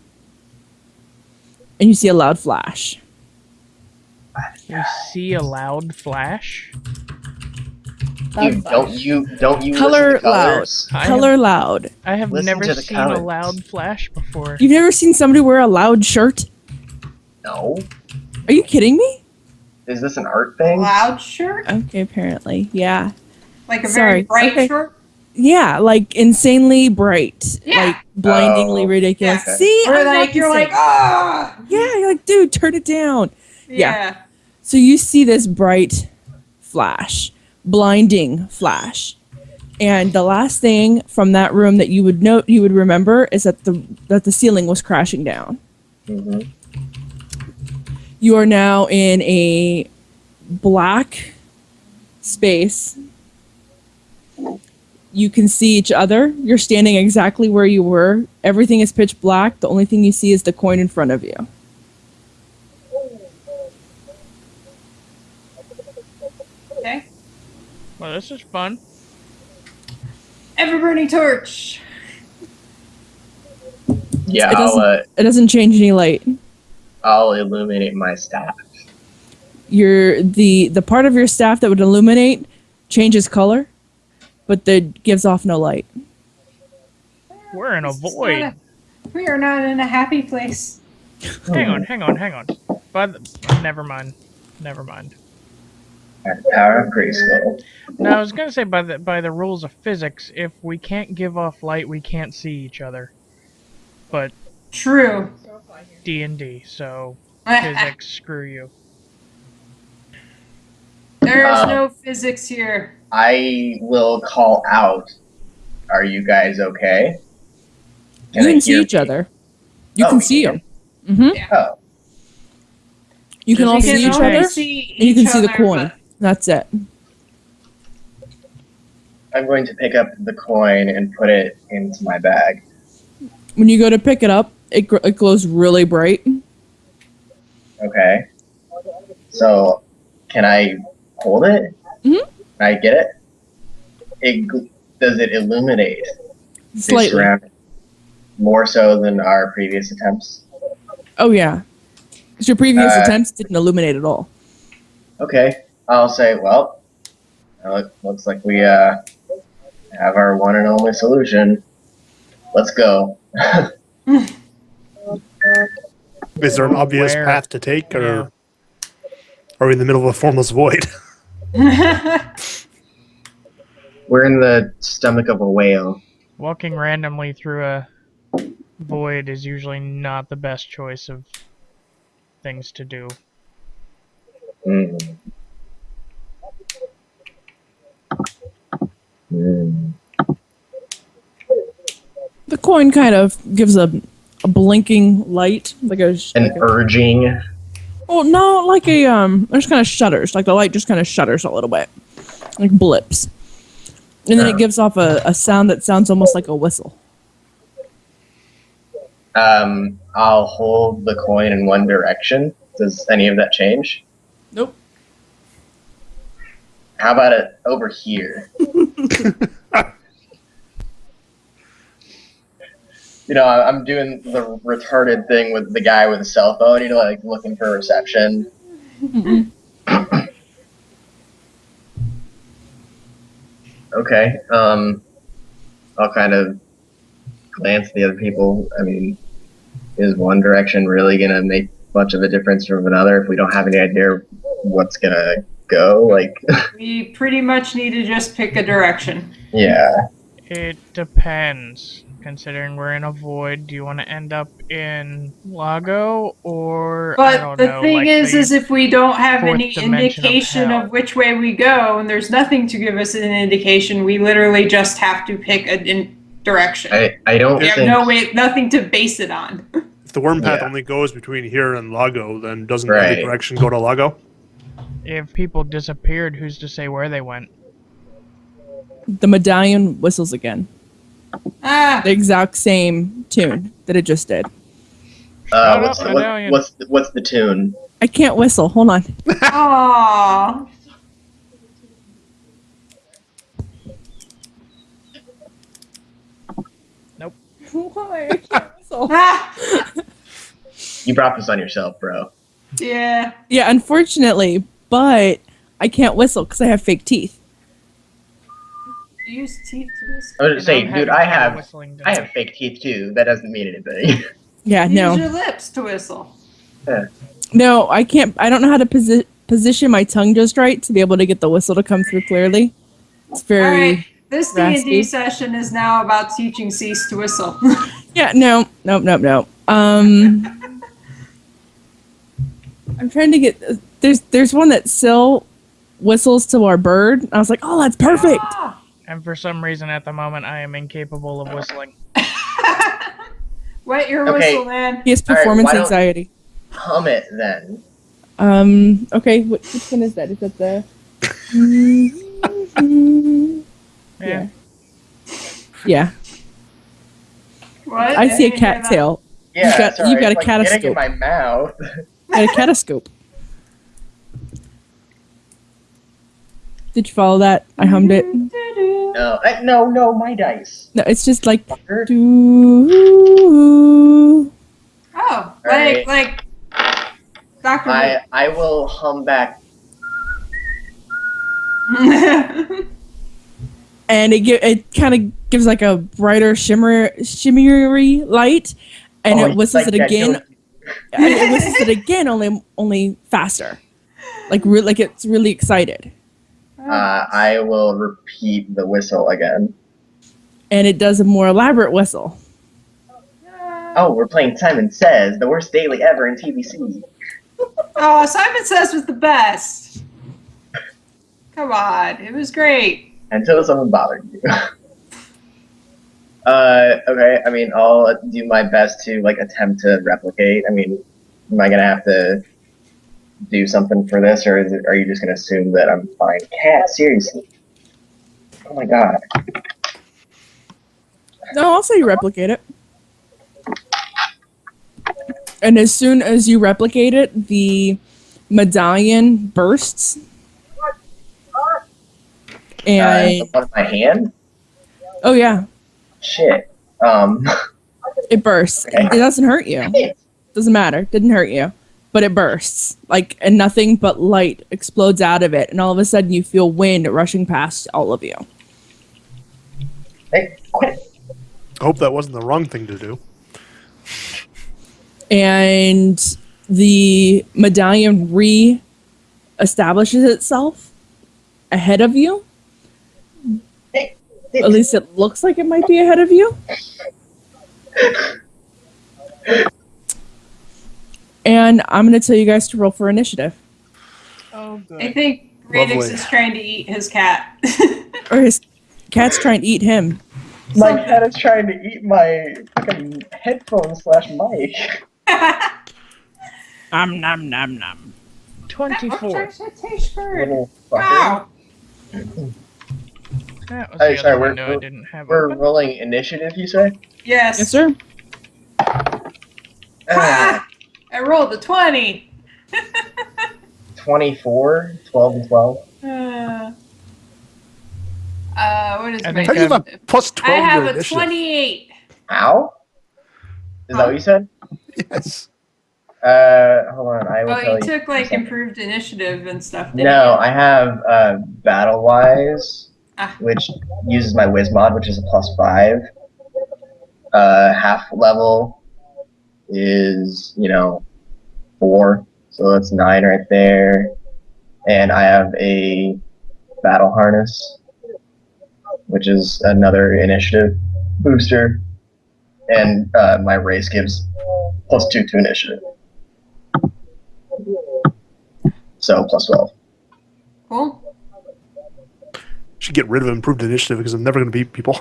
and you see a loud flash. You see a loud flash. Dude, don't you Color listen to colors? Color loud. I have Listen never to the seen a colors. loud flash before. You've never seen somebody wear a loud shirt? No. Are you kidding me? Is this an art thing? Loud shirt? Okay, apparently, yeah. Like a Sorry. very bright Okay. shirt? Yeah, like insanely bright, Yeah. like blindingly Oh, ridiculous. yeah. See, Or I'm like not you're like, saying- ah! yeah, you're like, dude, turn it down. Yeah. So you see this bright flash, blinding flash, and the last thing from that room that you would remember is that the ceiling was crashing down. Mm-hmm. You are now in a black space. You can see each other. You're standing exactly where you were. Everything is pitch black. The only thing you see is the coin in front of you. Okay. Well, this is fun. Ever burning torch. Yeah, It doesn't change any light. I'll illuminate my staff. The part of your staff that would illuminate changes color, but that gives off no light. We're in a This is void. not we are not in a happy place. Hang on. Never mind. Power of Grayskull. Now I was gonna say by the rules of physics, if we can't give off light, we can't see each other. But True. D&D, so physics, screw you. There's no physics here. I will call out. Are you guys okay? You I can see hear each me? other. You Oh, can we see can? them. Mm-hmm. Oh, You can Just all we see can each only other, see and you can each see the other, coin. That's it. I'm going to pick up the coin and put it into my bag. When you go to pick it up, it glows really bright. Okay. So, can I hold it? Mhm. Can I get it? Does it illuminate the Slightly. surrounding more so than our previous attempts? Oh yeah. 'Cause your previous Uh, attempts didn't illuminate at all. Okay. I'll say, well, looks like we have our one and only solution. Let's go. Is there an obvious Where? path to take, or Yeah. are we in the middle of a formless void? We're in the stomach of a whale. Walking randomly through a void is usually not the best choice of things to do. Mm. Mm. The coin kind of gives a blinking light, like a An urging. oh no, like a it just kind of shudders, like the light just kind of shudders a little bit, like blips, and then it gives off a sound that sounds almost like a whistle. I'll hold the coin in one direction. Does any of that change? Nope. How about it over here? You know, I'm doing the retarded thing with the guy with the cell phone, you know, like looking for reception. Okay. I'll kind of glance at the other people. I mean, is one direction really gonna make much of a difference from another if we don't have any idea what's gonna go? Like, We pretty much need to just pick a direction. yeah. It depends. Considering we're in a void, do you want to end up in Lago or I But don't the know, thing like is the if we don't have fourth any dimension of indication hell? of which way we go, and there's nothing to give us an indication, we literally just have to pick a direction. I don't We have think. no way, nothing to base it on. If the worm path Yeah. only goes between here and Lago, then doesn't Right. every direction go to Lago? if people disappeared, who's to say where they went? The medallion whistles again, Ah, the exact same tune that it just did. What's the, medallion. what's the tune? I can't whistle. Hold on. Aww. Why? I can't whistle. Ah, You brought this on yourself, bro. yeah. Yeah, unfortunately, but I can't whistle because I have fake teeth. Use teeth to this. I was gonna say, I'm dude, having I trouble have whistling fake teeth too. That doesn't mean anything. Yeah, Use no. your lips to whistle. No, I can't. I don't know how to position my tongue just right to be able to get the whistle to come through clearly. It's All very. right. This raspy. D&D session is now about teaching Cease to whistle. Yeah, no. I'm trying to get. There's one that Syl whistles to our bird. I was like, oh, that's perfect. And for some reason at the moment I am incapable of whistling. Wet your Okay. whistle, man. He has All right, performance why don't- anxiety. Hum it then. Okay, which one is that? Is that the? Yeah. Yeah. What? I see a didn't hear cat that. tail. Yeah, You've got- sorry, you've got a it's like getting in catoscope. my mouth. Got a catoscope. Did you follow that? I hummed it. No, my dice. No, it's just like Fucker. doo. Oh, Alright. like Dr. I will hum back. And it kind of gives like a brighter shimmery light, and it whistles like it that again. goat- And it whistles it again, only faster. Like it's really excited, I will repeat the whistle again. and it does a more elaborate whistle. Oh, we're playing Simon Says, the worst daily ever in TBC. Oh, Simon Says was the best. Come on, it was great. Until someone bothered you. Okay, I mean, I'll do my best to, like, attempt to replicate. I mean, am I gonna have to do something for this, or are you just gonna assume that I'm fine? Cat, seriously. Oh my god. No, I'll say you replicate it. And as soon as you replicate it, the medallion bursts. And The one in my hand? oh yeah, Shit. it bursts. Okay. It doesn't hurt you. Doesn't matter. Didn't hurt you. But it bursts. And nothing but light explodes out of it, and all of a sudden you feel wind rushing past all of you. Hey, quit. I hope that wasn't the wrong thing to do. And the medallion re-establishes itself ahead of you. Hey, At least it looks like it might be ahead of you. And I'm going to tell you guys to roll for initiative. Oh, I good. think Radix Lovely. is trying to eat his cat. Or his cat's trying to eat him. My cat is trying to eat my fucking headphones / mic. Nom nom nom nom. 24. Little fucker. Wow. That was Hey, the sorry, other we're- window I didn't have We're open. rolling initiative, you say? Yes. Yes, sir. Ah, I rolled a 20. 24, 12, and 12. What is I my think How do you have a initiative? plus I 12 have to a initiative? 28. How? Is that what you said? Yes. Hold on, I will Oh, tell you you. took in a second. improved initiative and stuff. Didn't No, you? I have Battle Wise, Ah. which uses my Wiz mod, which is a +5. Half level is 4, so that's 9 right there. And I have a Battle Harness, which is another initiative booster, and my race gives +2 to initiative. So +12. Cool. Should get rid of improved initiative because I'm never going to beat people.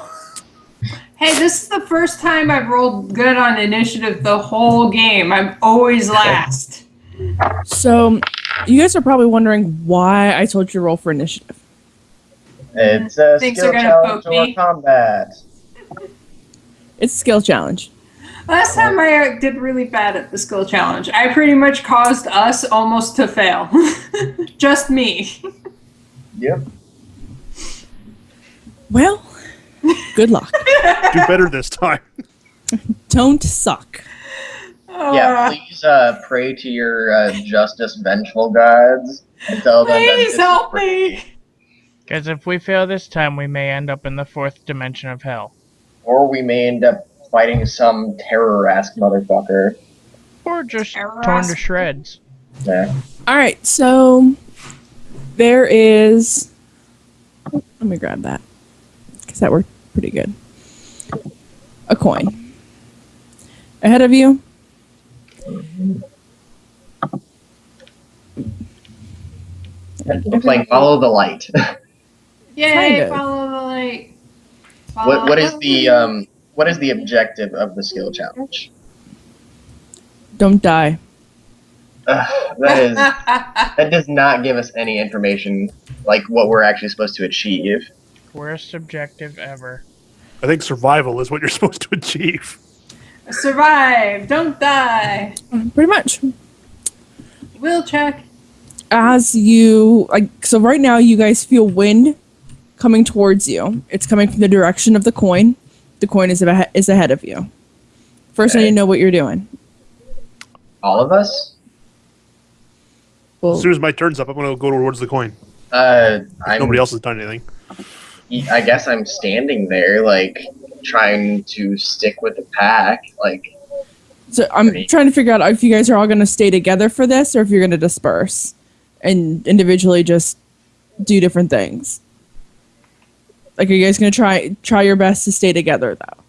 Hey, this is the first time I've rolled good on initiative the whole game. I'm always last. So, you guys are probably wondering why I told you to roll for initiative. It's a Things skill are gonna challenge poke or me. combat. It's a skill challenge. Last time I did really bad at the skill challenge. I pretty much caused us almost to fail. Just me. Yep. Well, good luck. Do better this time. Don't suck. Yeah, please pray to your justice vengeful gods and tell them that Please this help is me. Because if we fail this time, we may end up in the 4th dimension of hell. or we may end up fighting some terror-ass motherfucker. Or just Terror torn to ass- shreds. Yeah. All right, so there is. Let me grab that because that worked pretty good. A coin ahead of you. We're playing Follow the Light. Yay, Kind of. follow the light. What is the objective of the skill challenge? Don't die. That does not give us any information like what we're actually supposed to achieve. Worst objective ever. I think survival is what you're supposed to achieve. Survive, don't die. Pretty much. Will check. As you so right now you guys feel wind coming towards you. It's coming from the direction of the coin. The coin is ahead of you. First, I need to know what you're doing. All of us? Well, As soon as my turn's up, I'm going to go towards the coin. Nobody Nobody else has done anything. I guess I'm standing there, like trying to stick with the pack. Like, so I'm trying to figure out if you guys are all going to stay together for this or if you're going to disperse and individually just do different things. Like, are you guys going to try your best to stay together though?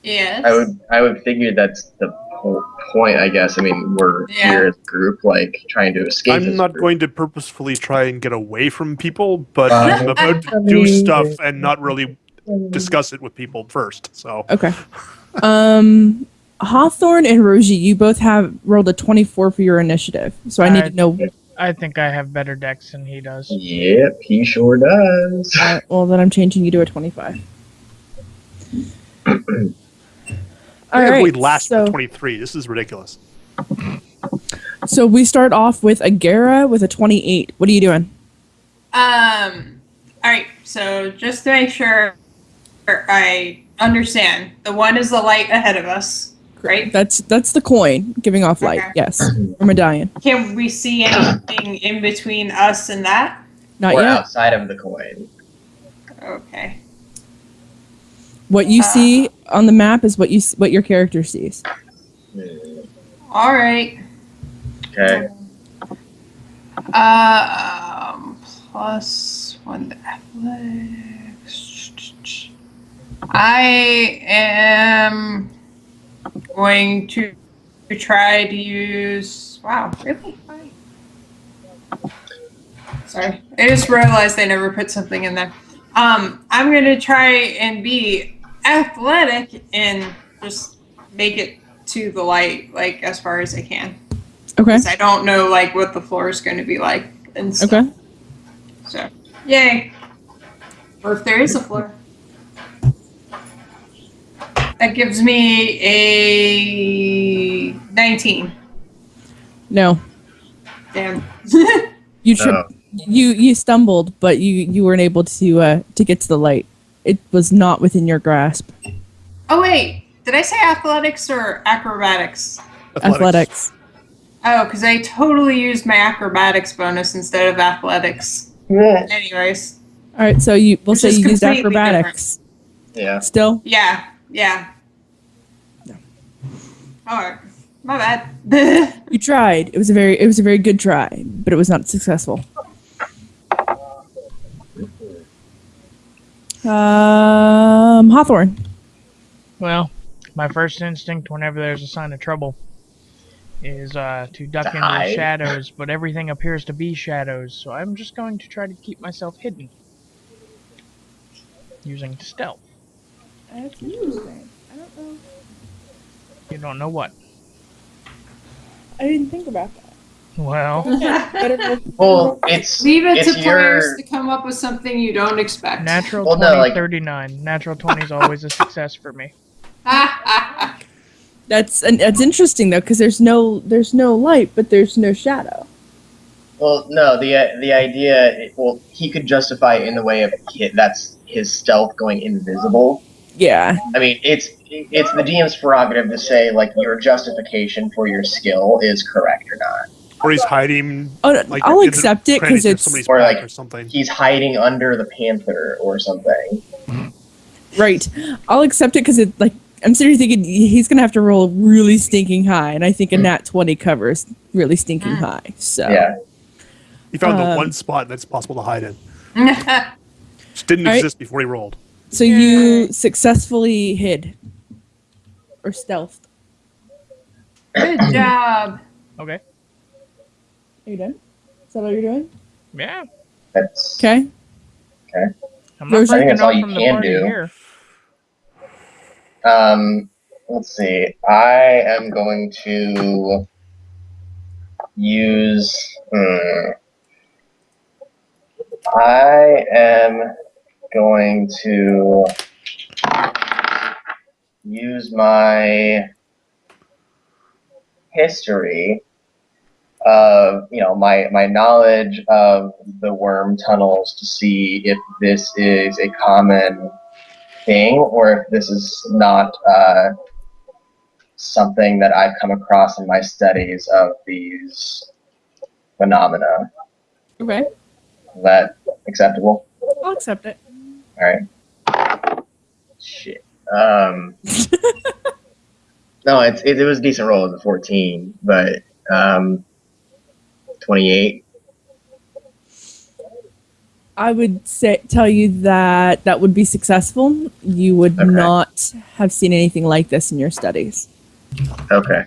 Yes. I would figure that's the whole point. I guess. I mean, we're here as a group, like trying to escape. I'm this not group. going to purposefully try and get away from people, but Uh, I'm about to do stuff and not really discuss it with people first. So Okay. Hawthorne and Rogie, you both have rolled a 24 for your initiative. So I need to know. I think I have better decks than he does. Yep, he sure does. Well, then I'm changing you to a 25. All I right. we last so, for 23. This is ridiculous. so we start off with Agara with a 28. What are you doing? All right. So just to make sure I understand, the one is the light ahead of us, right? That's the coin giving off light. Okay. Yes, or medallion. Can we see anything in between us and that? Not Or yet. outside of the coin. Okay. What you see on the map is what your character sees. All right. Okay. Plus 1 to athletics. I am going to try to use. Wow, really? Sorry, I just realized I never put something in there. I'm going to try and be athletic and just make it to the light, like as far as I can. Okay. 'Cause I don't know like what the floor is going to be like and stuff. Okay. So, yay. Or if there is a floor. That gives me a 19. No. Damn. You you stumbled, but you weren't able to get to the light. It was not within your grasp. Oh, wait. Did I say athletics or acrobatics? Athletics. Oh, because I totally used my acrobatics bonus instead of athletics. Yeah. Anyways. All right, so we'll Which say is you used completely acrobatics. Yeah. Still? Yeah. No. Alright. My bad. You tried. It was a very good try, but it was not successful. Hawthorne. Well, my first instinct whenever there's a sign of trouble is to duck To into the hide. shadows, but everything appears to be shadows, so I'm just going to try to keep myself hidden. Using stealth. That's interesting. I don't know. You don't know what. I didn't think about that. Well, Well, it's Leave it it's to your players to come up with something you don't expect. natural 20, 39. Natural 20 is always a success for me. That's interesting though, because there's no light, but there's no shadow. Well, no, the idea. Well, he could justify it in the way of that's his stealth going invisible. Yeah. I mean, it's the DM's prerogative to say like your justification for your skill is correct or not. Or he's hiding. Oh, I'll accept it because it's somebody's or back like or something. he's hiding under the panther or something. right. I'll accept it because it like I'm sitting here thinking he's gonna have to roll really stinking high, and I think a nat 20 covers really stinking high. So Yeah. He found the one spot that's possible to hide in. Which didn't All right. exist before he rolled. So you successfully hid or stealthed. Good job. Okay. Are you done? Is that all you're doing? Yeah. That's Okay. I'm Rosie? not I think breaking that's all off you from the can party do. here. Let's see. I am going to use. I am going to use my history of my knowledge of the worm tunnels to see if this is a common thing or if this is not something that I've come across in my studies of these phenomena. Okay. Is that acceptable? I'll accept it. All right. Shit. No, it was a decent roll. It was a 14, but 28. I would tell you that would be successful. You would Okay. not have seen anything like this in your studies. Okay.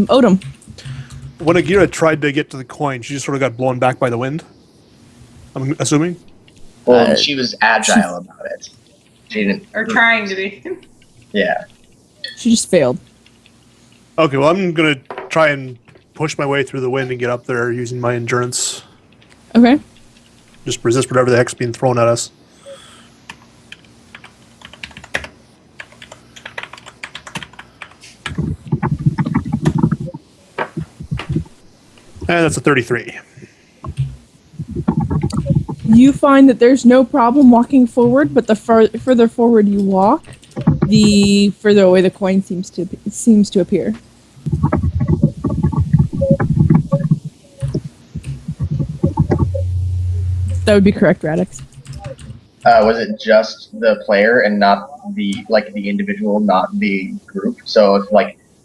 Odom. When Agira tried to get to the coin, she just sort of got blown back by the wind. I'm assuming. Well, she was agile about it. She didn't. Or trying to be. Yeah. She just failed. Okay, well, I'm going to try and push my way through the wind and get up there using my endurance. Okay. Just resist whatever the heck's being thrown at us. And that's a 33. You find that there's no problem walking forward, but the further forward you walk, the further away the coin seems to appear. That would be correct, Radix. Was it just the player and not the individual, not the group? So if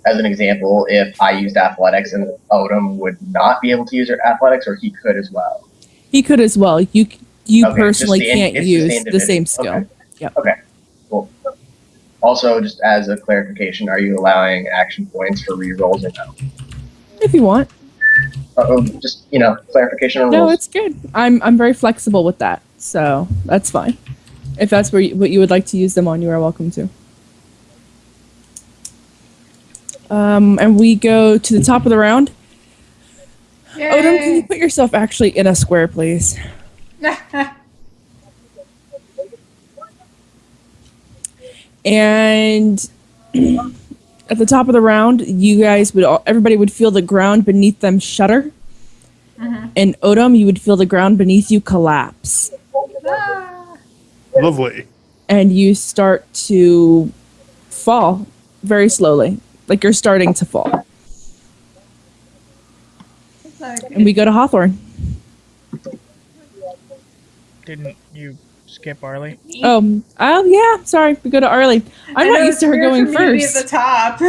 as an example, if I used athletics and Odom would not be able to use athletics, or he could as well. He could as well. You Okay, personally just can't it's use just the same skill. Okay. Yep. Okay. Cool. Also, just as a clarification, are you allowing action points for rerolls or no? If you want. Just clarification on No, rules. it's good. I'm very flexible with that, so that's fine. If that's what you would like to use them on, you are welcome to. And we go to the top of the round. Yay. Odom, can you put yourself actually in a square, please? And at the top of the round, everybody would feel the ground beneath them shudder. Mhm. And Odom, you would feel the ground beneath you collapse. Ah. Lovely. And you start to fall very slowly. Like you're starting to fall. That's not good. And we go to Hawthorne. Didn't you skip Arlie? Oh yeah, sorry. We go to Arlie. I'm I not know used to her it's weird going for me to be first. at the top. I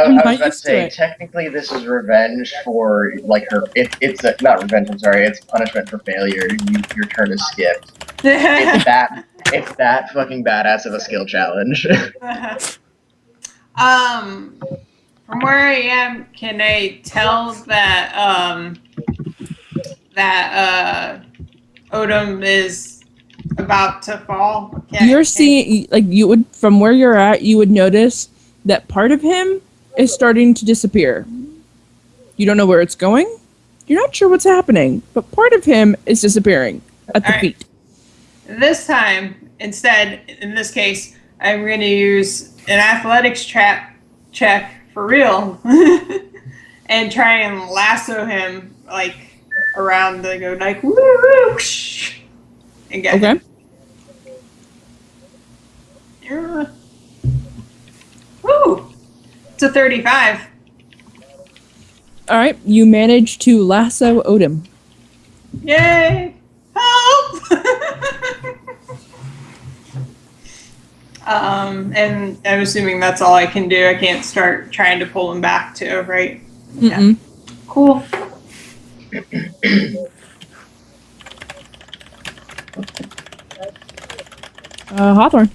I'm was not about to used to say, it. technically, this is revenge for her. It's not revenge. I'm sorry. It's punishment for failure. Your turn is skipped. It's that fucking badass of a skill challenge. From where I am, can I tell that Odom is about to fall? You're seeing, like, you would, from where you're at, you would notice that part of him is starting to disappear. You don't know where it's going, You're not sure what's happening, but part of him is disappearing at the All right. feet. This time, instead, in this case, I'm going to use an athletics trap check for real and try and lasso him like around the go like woo woo whoosh, and get Okay. him. Yeah. Woo! It's a 35. All right, you manage to lasso Odin. Yay! Help! And I'm assuming that's all I can do. I can't start trying to pull him back too, right? Mm-mm. Cool. Hawthorne.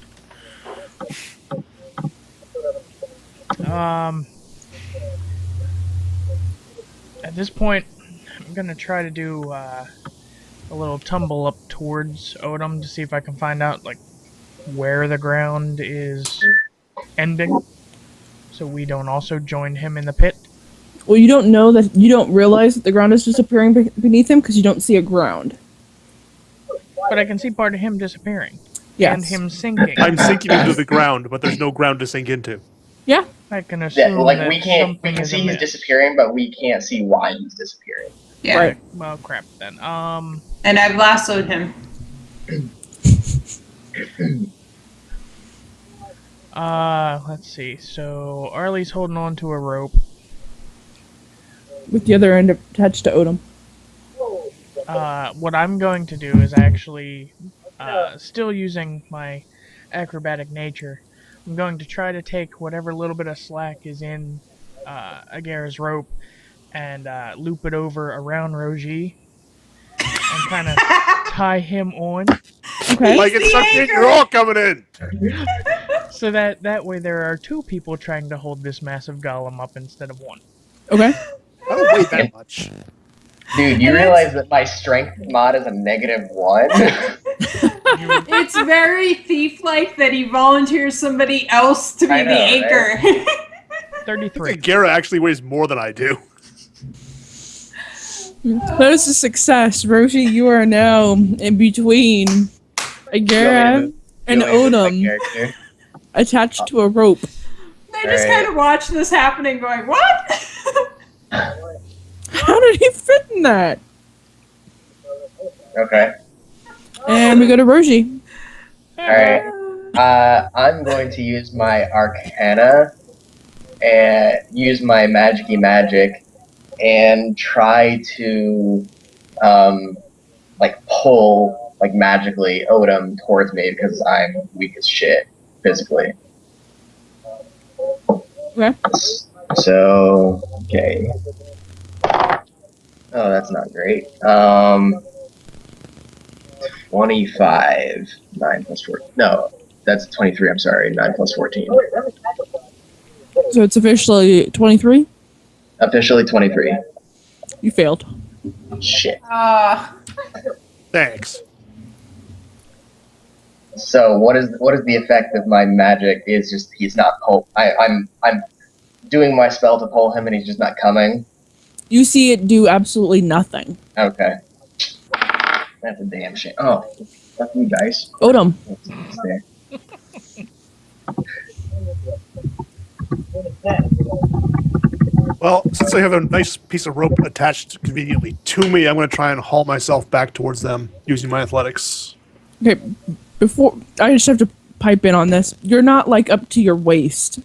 At this point, I'm gonna try to do a little tumble up towards Odom to see if I can find out like where the ground is ending, so we don't also join him in the pit. Well, you don't realize that the ground is disappearing beneath him because you don't see a ground. But I can see part of him disappearing. Yes. And him sinking. I'm sinking into the ground, but there's no ground to sink into. Yeah. I can assume Yeah, like that we something can is see he's amiss. disappearing, but we can't see why he's disappearing. Yeah. Right. Well, crap then. And I've lassoed him. Let's see. So Arlie's holding on to a rope. With the other end attached to Odom. What I'm going to do is actually, still using my acrobatic nature, I'm going to try to take whatever little bit of slack is in Agara's rope and loop it over around Rogi and kind of tie him on, Okay. Like it's something, you're all coming in. so that way there are two people trying to hold this massive golem up instead of one. Okay. I don't weigh that much. Dude, you realize that my strength mod is a -1? It's very thief-like that he volunteers somebody else to be I know, the anchor. 33. Gara actually weighs more than I do. That is a success. Roshi, you are now in between Agara and Odom attached to a rope. I just Right. kind of watch this happening going, what? How did he fit in that? Okay. And we go to Roshi. Alright. I'm going to use my Arcana and use my Magic-y Magic and try to, like, pull, like, magically Odom towards me because I'm weak as shit, physically. Okay. So, okay. Oh, that's not great. 25. 9 plus 4. No, that's 23, I'm sorry. 9 plus 14. So it's officially 23? Officially 23. You failed. Shit. Thanks. So what is the effect of my magic? Is just he's not pull. I'm doing my spell to pull him and he's just not coming. You see it do absolutely nothing. Okay. That's a damn shame. Oh, fuck you guys. Odom. It's there. Well, since I have a nice piece of rope attached conveniently to me, I'm going to try and haul myself back towards them using my athletics. Okay, before I just have to pipe in on this. You're not like up to your waist.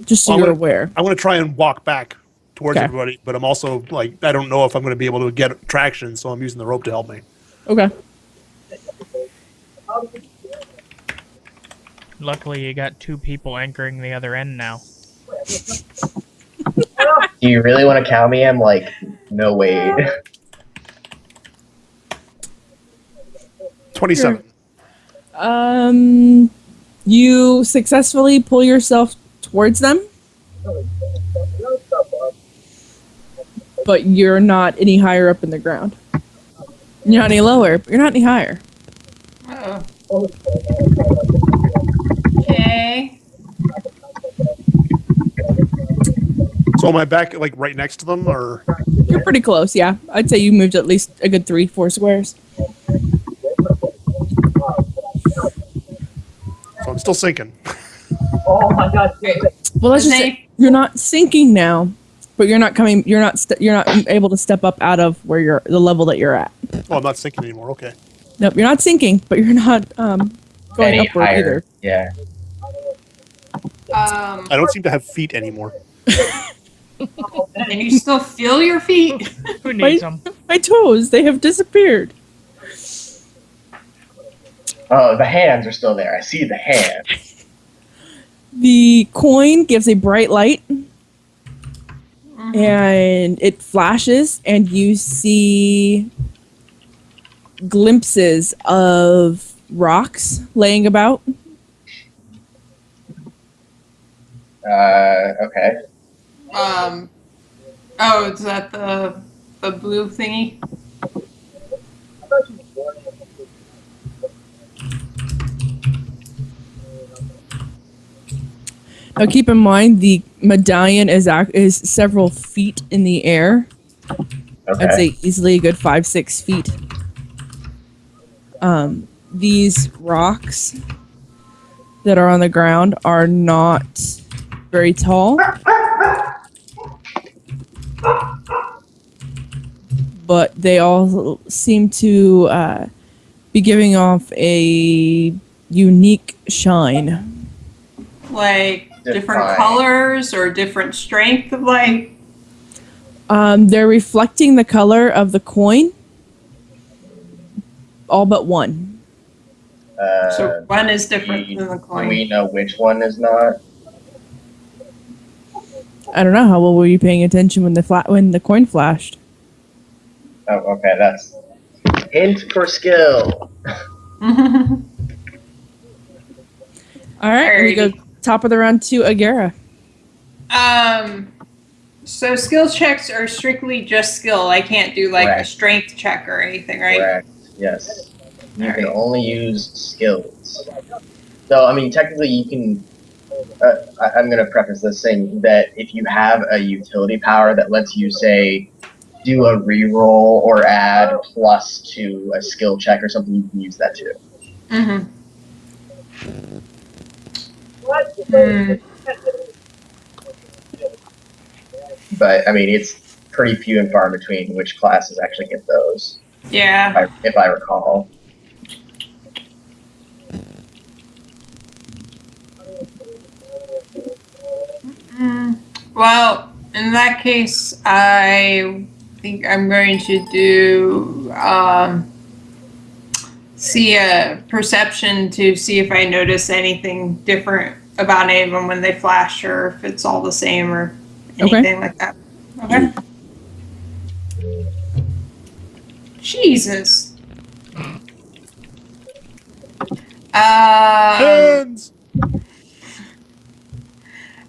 Just so Well, you're aware. I'm going to try and walk back towards Okay. everybody, but I'm also like, I don't know if I'm going to be able to get traction, so I'm using the rope to help me. Okay. Luckily, you got two people anchoring the other end now. Do you really want to cow me? I'm like, no way. 27. You successfully pull yourself towards them, but you're not any higher up in the ground. You're not any lower, but you're not any higher. Uh-oh. Okay. So am I back like right next to them, or? You're pretty close, yeah. I'd say you moved at least a good 3-4 squares. So I'm still sinking. Oh my god. Well, let's just say you're not sinking now, but you're not coming. You're not able to step up out of where the level that you're at. Oh, I'm not sinking anymore. Okay. Nope, you're not sinking, but you're not going Any upward higher. either. Yeah. I don't seem to have feet anymore. Can you still feel your feet? Who needs them? My toes, they have disappeared. Oh, the hands are still there. I see the hands. The coin gives a bright light, and it flashes, and you see glimpses of rocks laying about. Okay. Oh, is that the blue thingy? Now keep in mind the medallion is several feet in the air. Okay. I'd say easily a good 5-6 feet. These rocks that are on the ground are not very tall, but they all seem to be giving off a unique shine. Like different Define. colors or different strength of light? They're reflecting the color of the coin, all but one. So one is different than the Do coin. we know which one is not? I don't know, how well were you paying attention when the coin flashed? Oh, okay. That's hint for skill. All right, we go top of the round to Agera. So skill checks are strictly just skill. I can't do like a Correct. strength check or anything, right? Correct. Yes. You All can right. only use skills. So, I mean, technically, you can. I'm going to preface this saying that if you have a utility power that lets you, say, do a reroll or add plus to a skill check or something, you can use that too. Mm-hmm. But I mean, it's pretty few and far between which classes actually get those, Yeah. if I recall. Well, in that case, I think I'm going to do see a perception to see if I notice anything different about any of them when they flash, or if it's all the same or anything like that. Okay. Jesus. Hands!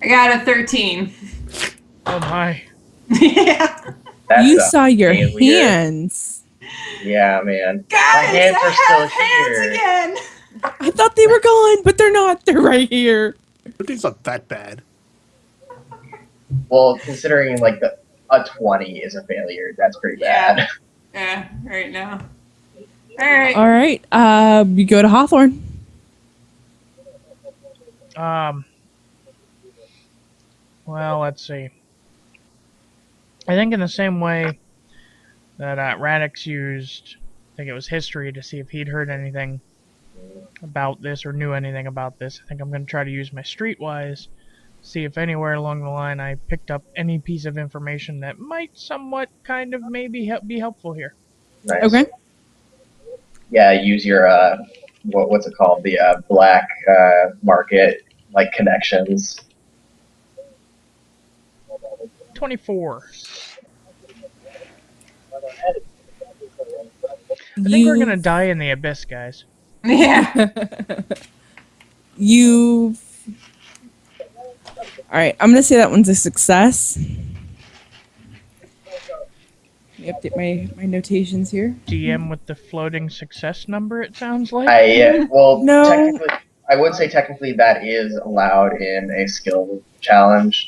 I got a 13. Oh my. Yeah. That's You a saw your failure. hands. Yeah, man. Guys, hands I are still have hands here. again. I thought they were gone, but they're not. They're right here. 13's not that bad. Well, considering like a 20 is a failure, that's pretty bad. Yeah, right now. All right. All right, we go to Hawthorne. Well, let's see. I think in the same way that Radix used, I think it was history to see if he'd heard anything about this or knew anything about this. I think I'm going to try to use my streetwise, see if anywhere along the line I picked up any piece of information that might somewhat kind of maybe be helpful here. Nice. Okay. Yeah, use your what's it called? The black market like connections. 24. I think we're gonna die in the abyss, guys. Yeah. You. All right, I'm gonna say that one's a success. Let me update my notations here. DM with the floating success number, it sounds like. No. Technically, I would say technically that is allowed in a skill challenge.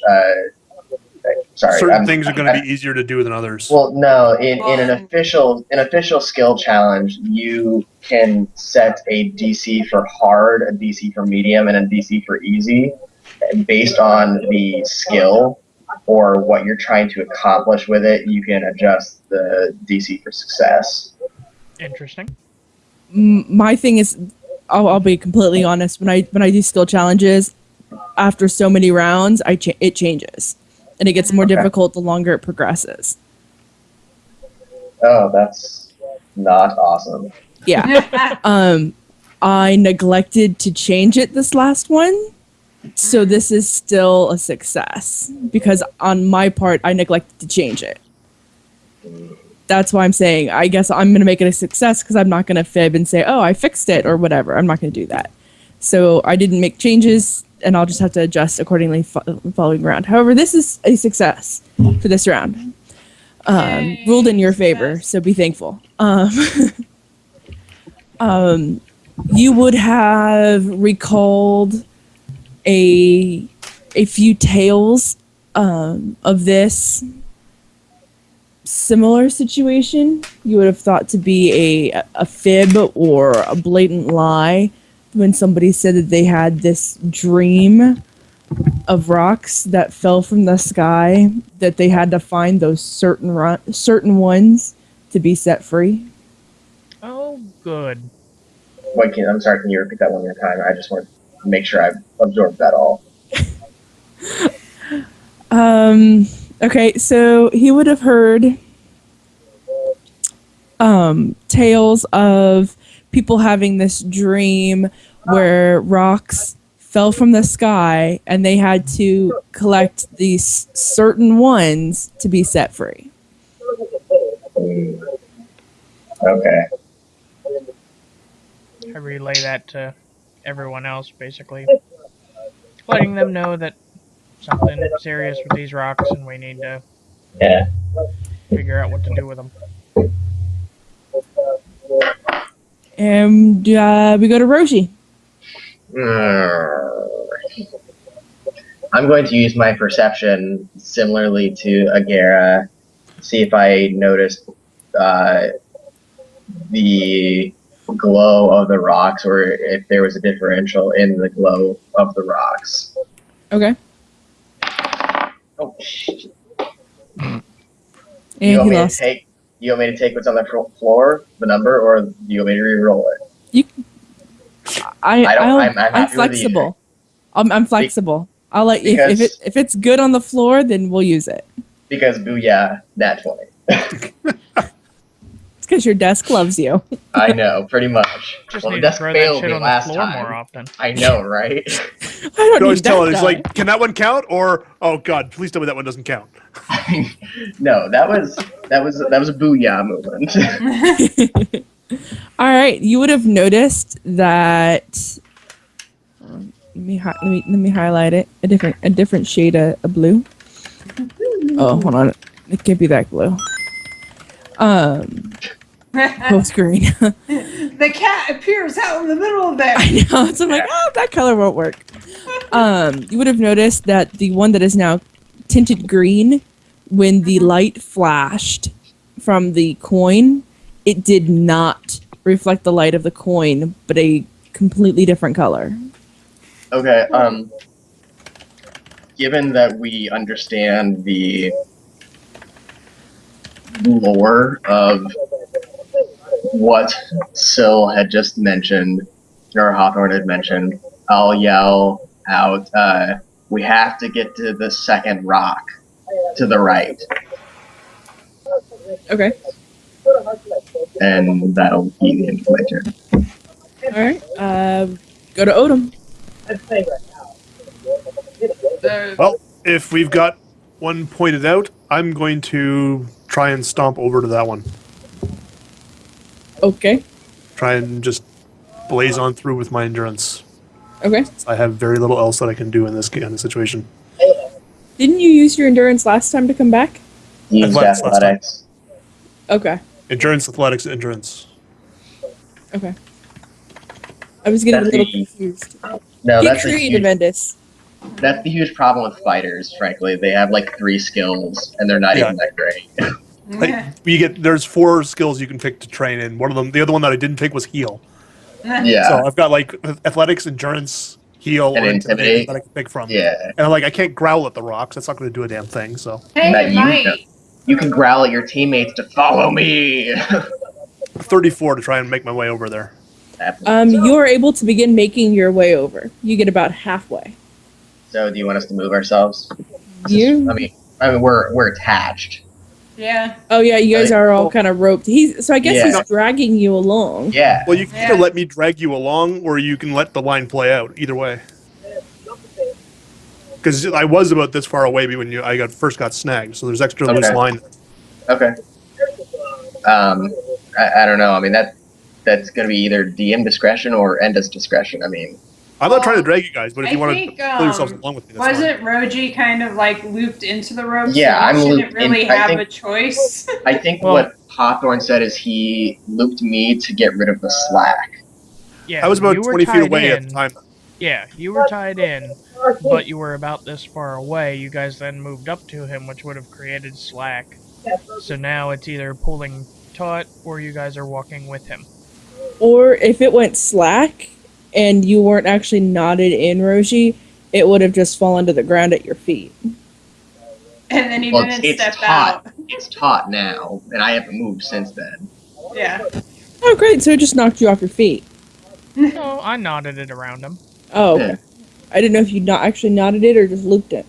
Sorry, certain things are going to be easier to do than others. Well, no. In an official skill challenge, you can set a DC for hard, a DC for medium, and a DC for easy, based on the skill or what you're trying to accomplish with it. You can adjust the DC for success. Interesting. My thing is, I'll be completely honest. When I do skill challenges, after so many rounds, it changes, and it gets more difficult the longer it progresses. Oh, that's not awesome. Yeah. I neglected to change it this last one, so this is still a success because on my part, I neglected to change it. That's why I'm saying I guess I'm going to make it a success because I'm not going to fib and say, oh, I fixed it or whatever. I'm not going to do that. So I didn't make changes, and I'll just have to adjust accordingly following round. However, this is a success for this round. Ruled in your favor, so be thankful. You would have recalled a few tales of this similar situation. You would have thought to be a fib or a blatant lie when somebody said that they had this dream of rocks that fell from the sky, that they had to find those certain ones to be set free. Oh, good. Wait, I'm sorry, can you repeat that one more time? I just want to make sure I absorbed that all. Okay, so he would have heard tales of people having this dream where rocks fell from the sky and they had to collect these certain ones to be set free. Okay. I relay that to everyone else, basically. Letting them know that something serious with these rocks and we need to figure out what to do with them. And we go to Roshi. I'm going to use my perception similarly to Agera, see if I noticed the glow of the rocks or if there was a differential in the glow of the rocks. Okay. Oh, shit. And You want he me lost. to take what's on the floor, the number, or do you want me to re-roll it? I'm happy with flexible. I'm flexible. I'll let Because- if it's good on the floor, then we'll use it. Because booyah, nat 20. It's because your desk loves you. I know, pretty much. Just Well, the need to desk throw that failed shit me on the last floor time. more often. I know, right? I don't You always need tell that it. It's die. like, can that one count? Or, oh God, please tell me that one doesn't count. No, that was a booyah movement. All right, you would have noticed that. Let me highlight it. A different shade of blue. Oh, hold on. It can't be that blue. Post green. The cat appears out in the middle of there. I know. So I'm like, oh, that color won't work. You would have noticed that the one that is now tinted green, when the light flashed from the coin, it did not reflect the light of the coin, but a completely different color. Okay, given that we understand the lore of what Syl had just mentioned, or Hawthorne had mentioned, I'll yell out, we have to get to the second rock to the right, Okay. and that'll be the end of my turn. All right. Go to Odom. Well, if we've got one pointed out, I'm going to try and stomp over to that one. Okay. Try and just blaze on through with my endurance. Okay. I have very little else that I can do in this situation. Didn't you use your endurance last time to come back? Use Athletics last time. athletics. Okay. Endurance, athletics, endurance. Okay. I was getting That's a little the- confused. No, Be that's a creative, huge, Endis. That's the huge problem with fighters, frankly. They have like 3 skills, and they're not Yeah. even that great. There's 4 skills you can pick to train, and the other one that I didn't pick was heal. Yeah. So I've got like athletics, endurance, heal, And or intimidate intimidate. that I can pick from. Yeah. And like I can't growl at the rocks. That's not going to do a damn thing. So Hey, That you Mike. know. You can growl at your teammates to follow me. 34 to try and make my way over there. You are able to begin making your way over. You get about halfway. So, do you want us to move ourselves? You? I mean, we're attached. Yeah. Oh yeah, you guys Right. are all kind of roped. I guess Yeah. he's dragging you along. Yeah. Well, you can either Yeah. let me drag you along, or you can let the line play out. Either way. Because I was about this far away when I first got snagged, so there's extra loose Okay. line. Okay. I don't know. I mean, that's going to be either DM discretion or Enda's discretion. I mean, I'm not trying to drag you guys, but if I you want to think, pull yourselves along with me, that's wasn't Roji kind of like looped into the rope? Yeah, so I'm you shouldn't looped really in- I have think- a choice. I think Well- what Hawthorne said is he looped me to get rid of the slack. Yeah, I was about you were 20 feet tied away in. at the time. Yeah, you were tied in, but you were about this far away. You guys then moved up to him, which would have created slack. So now it's either pulling taut or you guys are walking with him. Or if it went slack and you weren't actually knotted in, Roshi, it would have just fallen to the ground at your feet. And then he Well, didn't it's step taut. out. It's taut now, and I haven't moved since then. Yeah. Oh great, so it just knocked you off your feet. No, I nodded it around him. Oh, okay. Yeah. I didn't know if you not actually knotted it or just looped it.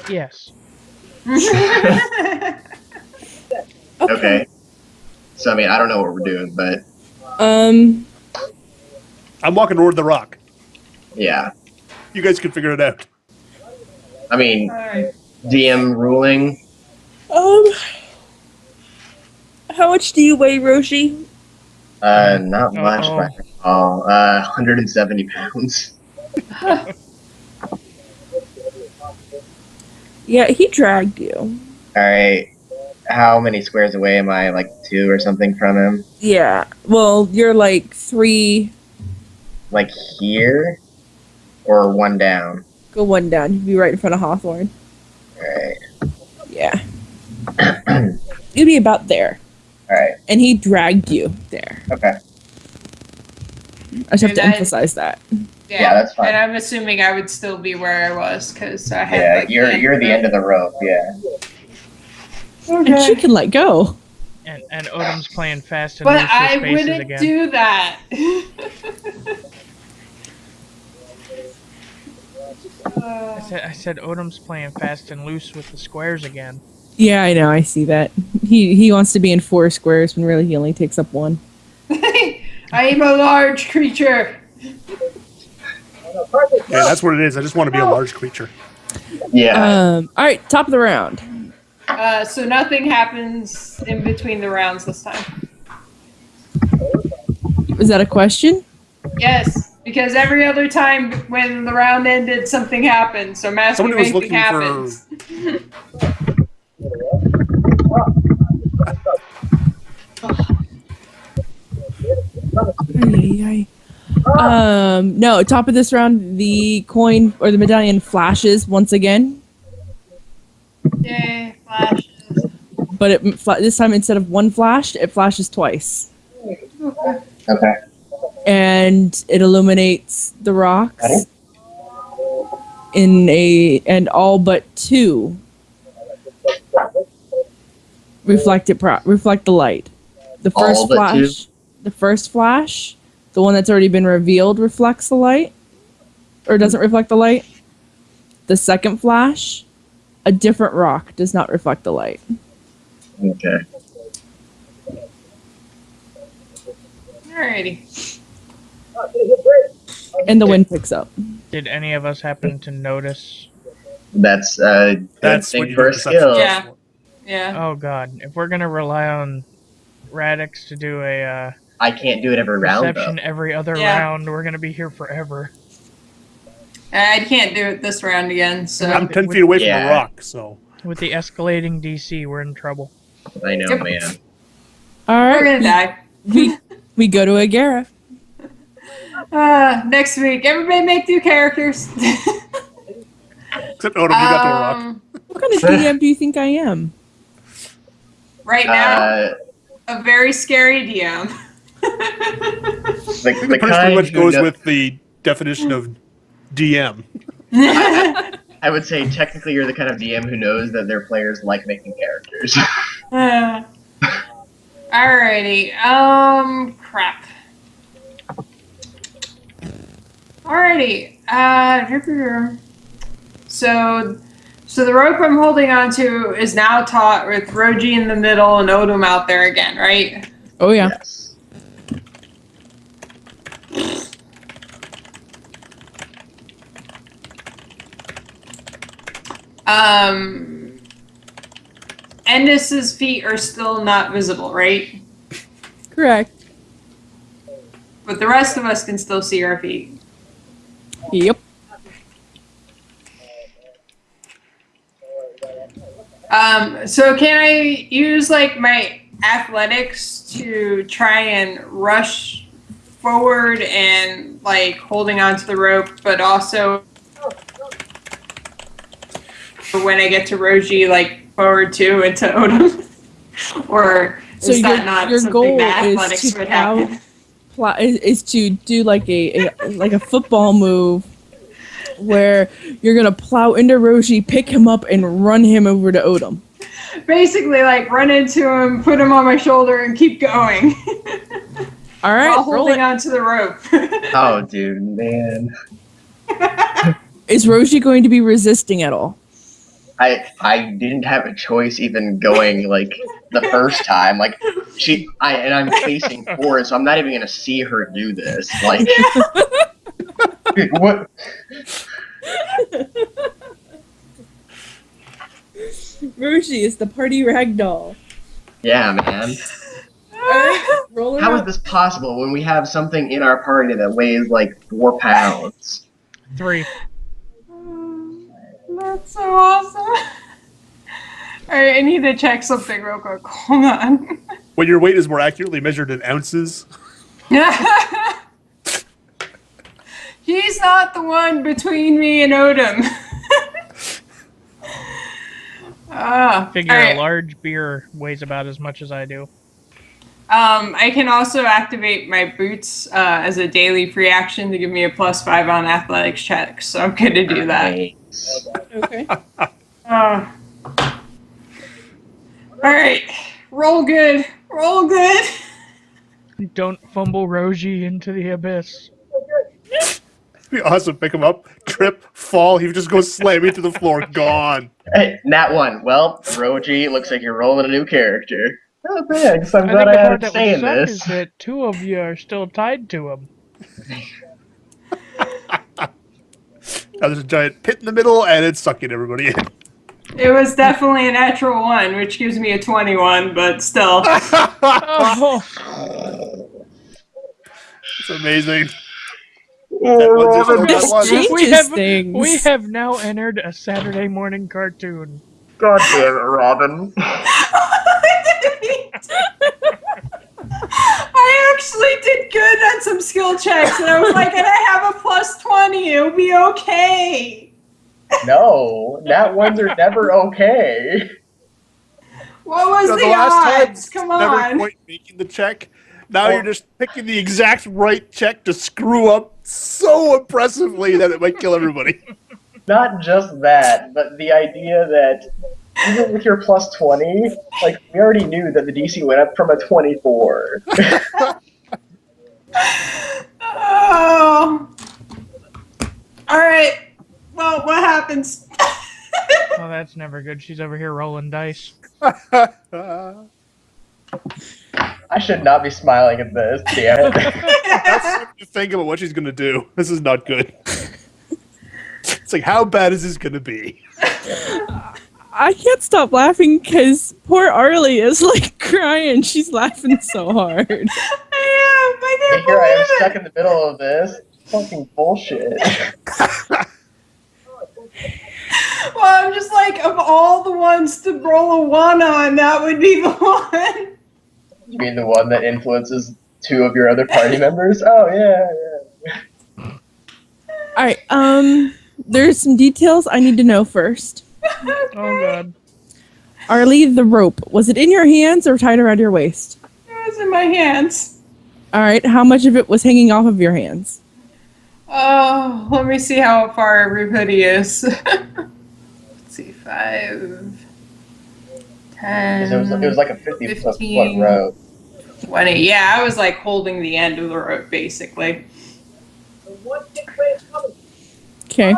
Yes. Okay. So I mean, I don't know what we're doing, but Um, I'm walking toward the rock. yeah. You guys can figure it out. I mean, Alright. DM ruling. how much do you weigh, Roshi? Not much. Uh-oh. But, 170 pounds. Yeah, he dragged you. All right. How many squares away am I? Like 2 or something from him? Yeah, well, you're like 3, Like here, or 1 down? go 1 down. You'd be right in front of Hawthorne. All right. Yeah. You'd be about there. All right. And he dragged you there. Okay. I just have to And I- emphasize that. Yeah, that's fine. And I'm assuming I would still be where I was because I had. Yeah, like, you're the end of the rope. Yeah. And she can let go. And Odom's playing fast and But loose I with spaces wouldn't again. do that. I said Odom's playing fast and loose with the squares again. Yeah, I know. I see that. He wants to be in 4 squares when really he only takes up 1. I am a large creature. Yeah, that's what it is. I just want to be a large creature. Yeah. All right, top of the round. So nothing happens in between the rounds this time. Is that a question? Yes, because every other time when the round ended, something happened. So mass Somebody was anything looking for- happens. No, top of this round, the coin or the medallion flashes once again, Yay, flashes. but this time instead of 1 flash, it flashes twice, Okay. and it illuminates the rocks Got and all but 2 reflect the light. The first All but flash, the first flash, the one that's already been revealed reflects the light, or doesn't reflect the light. The second flash, a different rock does not reflect the light. Okay. Alrighty. And the wind picks up. Did any of us happen to notice? That's That's thing what you for do a perception skill. Yeah. for. Yeah. Oh god, if we're gonna rely on Radix to do a I can't do it every round perception though. every other Yeah. round, we're gonna be here forever. I can't do it this round again, so. I'm 10 feet away from Yeah. the rock, so With the escalating DC, we're in trouble. I know, Yep. All We're gonna right, die. we go to Agara. Next week, everybody make 2 characters. Except Odom, you got to rock. What kind of DM do you think I am? Right now, a very scary DM. The Pretty kind much who goes with the definition of DM. I would say technically you're the kind of DM who knows that their players like making characters. Alrighty. Crap. Alrighty. So the rope I'm holding onto is now taut with Roji in the middle and Odom out there again, right? Oh yeah. Yes. Endis's feet are still not visible, right? Correct. But the rest of us can still see our feet. Yep. So can I use like my athletics to try and rush forward and like holding onto the rope, but also when I get to Roji, like forward too into Odom? Or is that not your something goal that is athletics to would happen? is to do like a football move where you're gonna plow into Roshi, pick him up, and run him over to Odom. Basically, like run into him, put him on my shoulder, and keep going. All right, while holding onto the rope. Oh, dude, man. Is Roshi going to be resisting at all? I didn't have a choice even going like the first time. Like I'm facing forward, so I'm not even gonna see her do this. Like what? Roshi is the party ragdoll. Yeah, man. Roll How is this possible when we have something in our party that weighs like 4 pounds? 3. That's so awesome. Alright, I need to check something real quick. Hold on. When your weight is more accurately measured in ounces. He's not the one between me and Odom. Figure alright. a large beer weighs about as much as I do. I can also activate my boots as a daily free action to give me a +5 on athletics checks, so I'm going to do that. Okay. Alright, roll good. Roll good. Don't fumble Roji into the abyss. It'd be awesome. Pick him up, trip, fall. He would just go slamming to the floor. Gone. Hey, Nat 1. Well, Roji, looks like you're rolling a new character. Oh, thanks. I'm I glad think I the had part to that say would suck this. is that 2 of you are still tied to him. Now there's a giant pit in the middle, and it's sucking everybody in. It was definitely a natural 1, which gives me a 21, but still. Oh, It's amazing. That one's just This one. changes things. we have now entered a Saturday morning cartoon. God damn it, Robin. I actually did good on some skill checks, and I was like, and I have a +20, it'll be okay. No, Nat 1s are never okay. What was So the last odds? time, Come never on. quite making the check. Now you're just picking the exact right check to screw up so impressively that it might kill everybody. Not just that, but the idea that even with your +20, like, we already knew that the DC went up from a 24. Oh. Alright. Well, what happens? Oh, that's never good. She's over here rolling dice. I should not be smiling at this, damn it. That's something to think about what she's going to do. This is not good. It's like, how bad is this going to be? I can't stop laughing because poor Arlie is like crying. She's laughing so hard. I can't And here I am believe stuck it. in the middle of this. Fucking bullshit. Well, I'm just like, of all the ones to roll a 1 on, that would be the one. You mean the one that influences 2 of your other party members? Oh, yeah, yeah. All right. There's some details I need to know first. Oh god. Arlie, the rope, was it in your hands or tied around your waist? It was in my hands. All right. How much of it was hanging off of your hands? Oh, let me see how far everybody is. Let's see, 5, 10. It was like a 50 foot 15. rope. 20. Yeah, I was like holding the end of the rope basically. Okay.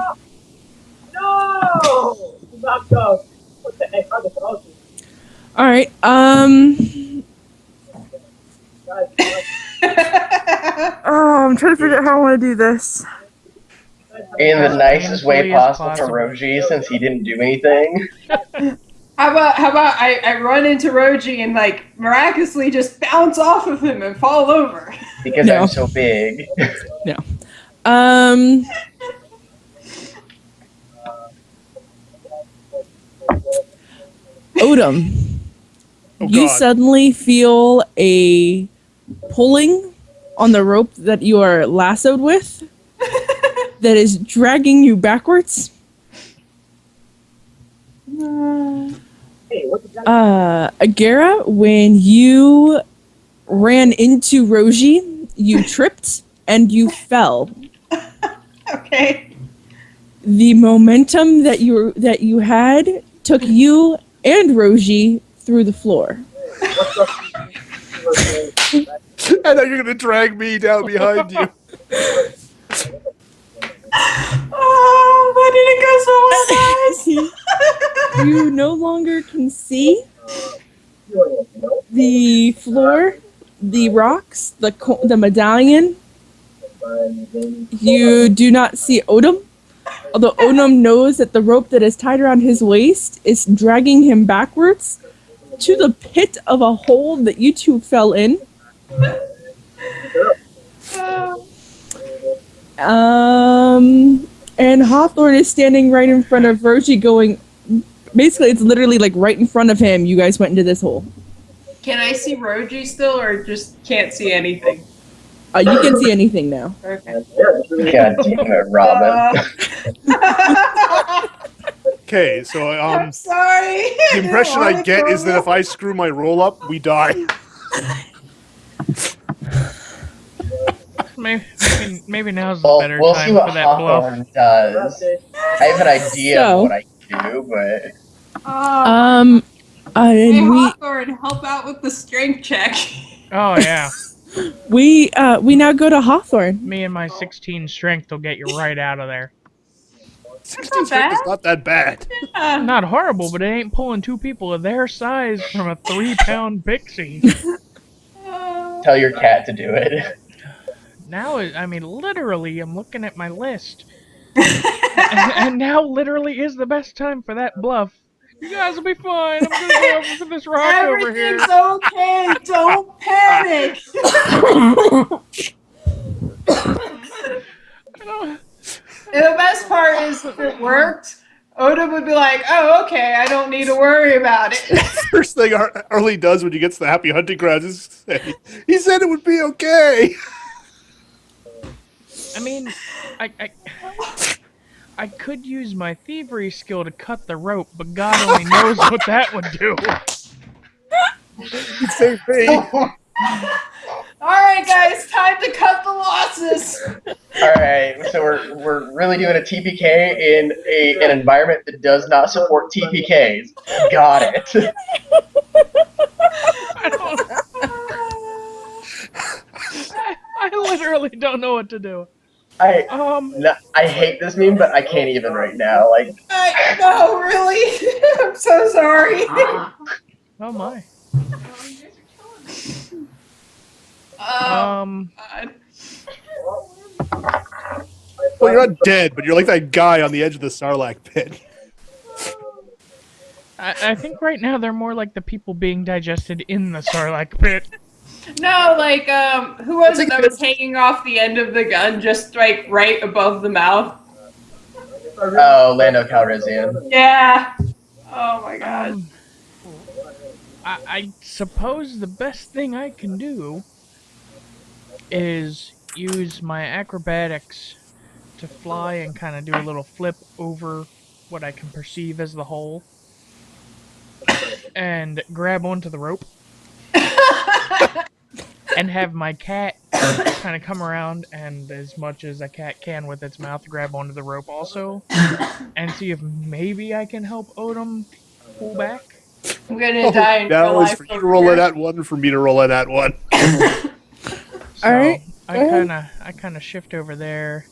No! Do not go. What the heck are the problems? All right. Oh, I'm trying to figure out how I want to do this. In the nicest way painfully as possible for possible. Roji, since he didn't do anything. How about I run into Roji and like miraculously just bounce off of him and fall over? Because No. I'm so big. No. Um. Odom, Oh you God. suddenly feel a pulling on the rope that you are lassoed with that is dragging you backwards. Agera, when you ran into Roji, you tripped and you fell. Okay. The momentum that you had took you and Roji through the floor. I know you're gonna drag me down behind you. Oh, why did it go so fast? You no longer can see the floor, the rocks, the medallion. You do not see Odom, although Odom knows that the rope that is tied around his waist is dragging him backwards to the pit of a hole that you two fell in. And Hawthorne is standing right in front of Roji going, basically it's literally like right in front of him. You guys went into this hole. Can I see Roji still, or just can't see anything? You can see anything now. Okay. God damn it, Robin. Okay, so I'm sorry. the impression I get is that if I screw my roll up, we die. Maybe now's a Well, better we'll see time what for that bluff. Hawthorne does. I have an idea So- of what I can do, but And Hey, we Hawthorne, help out with the strength check. Oh yeah, we now go to Hawthorne. me and my 16 strength will get you right out of there. 16 not strength is bad. not that bad. Not horrible, but it ain't pulling two people of their size from a 3-pound pixie. tell your cat to do it. Now, literally, I'm looking at my list. and now literally is the best time for that bluff. You guys will be fine. I'm gonna go over for this rock over here. Everything's okay. Don't panic. I don't- And the best part is, if it worked, Oda would be like, "Oh, okay, I don't need to worry about it." First thing Arlie does when he gets to the happy hunting grounds is say, he said it would be okay. I mean, I could use my thievery skill to cut the rope, but God only knows what that would do. Same thing. All right, guys, time to cut the losses. All right, so we're really doing a TPK in an environment that does not support TPKs. Got it. I literally don't know what to do. I hate this meme, but I can't even right now. Like, No, really. I'm so sorry. Oh my. God. Well, you're not dead, but you're like that guy on the edge of the Sarlacc pit. I think right now they're more like the people being digested in the Sarlacc pit. No, like, who was it that was hanging off the end of the gun, just like right above the mouth? oh, Lando Calrissian. Yeah. Oh my god. I suppose the best thing I can do is use my acrobatics to fly and kind of do a little flip over what I can perceive as the hole and grab onto the rope and have my cat kind of come around and, as much as a cat can with its mouth, grab onto the rope also and see if maybe I can help Odom pull back. I'm gonna die in real Now it's life for you to over roll here. in that one, and for me to roll in that one. So Alright, I go ahead. kind of shift over there.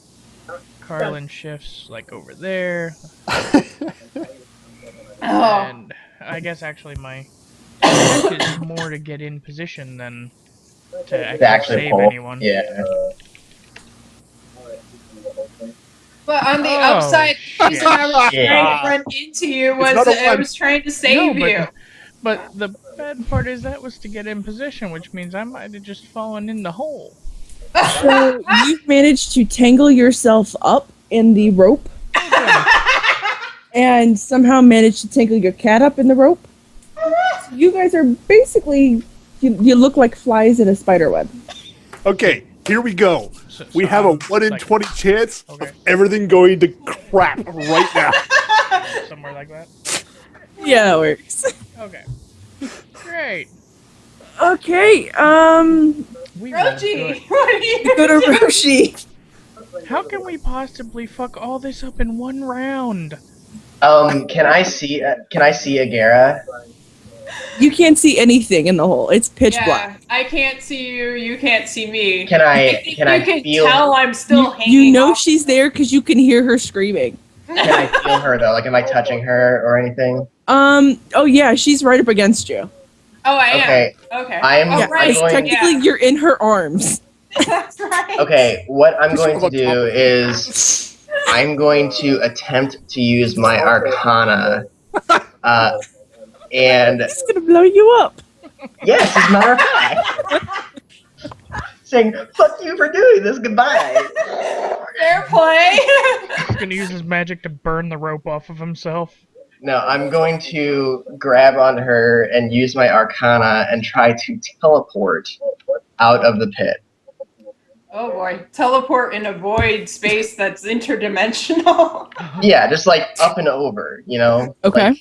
Carlin shifts like over there, Oh, and I guess actually my objective is more to get in position than to To actually actually save pull. anyone. Yeah. but on the Oh, upside, the reason I was shit. trying to run into you was not a that I one. was trying to save No, you. but the bad part is that was to get in position, which means I might have just fallen in the hole. So you've managed to tangle yourself up in the rope and somehow managed to tangle your cat up in the rope. So you guys are basically, you look like flies in a spider web. Okay, here we go. So We have a I'm 1 in like 20 chance Okay. of everything going to crap right now. somewhere like that. Yeah, that works. Okay. Great. Okay, We rolled Roji, good. what are you go to doing? Roshi. How can we possibly fuck all this up in one round? Can I see Agara? You can't see anything in the hole. It's pitch black. Yeah, I can't see you. You can't see me. Can I think can you I can feel tell I'm still hanging. You know off. she's there because you can hear her screaming. can I feel her though? Like am I touching her or anything? Oh yeah, she's right up against you. Oh, I am. Okay. Okay. I'm- oh, Yeah, right. I'm going- technically yeah. you're in her arms. That's right. Okay, what I'm going to on top do of it. is I'm going to attempt to use my Arcana. And It's gonna blow you up. yes, as a matter of fact. Saying, fuck you for doing this, goodbye. Fair play. He's gonna use his magic to burn the rope off of himself. No, I'm going to grab on her and use my Arcana and try to teleport out of the pit. Oh boy, teleport in a void space that's interdimensional. Yeah, just like up and over, you know? Okay.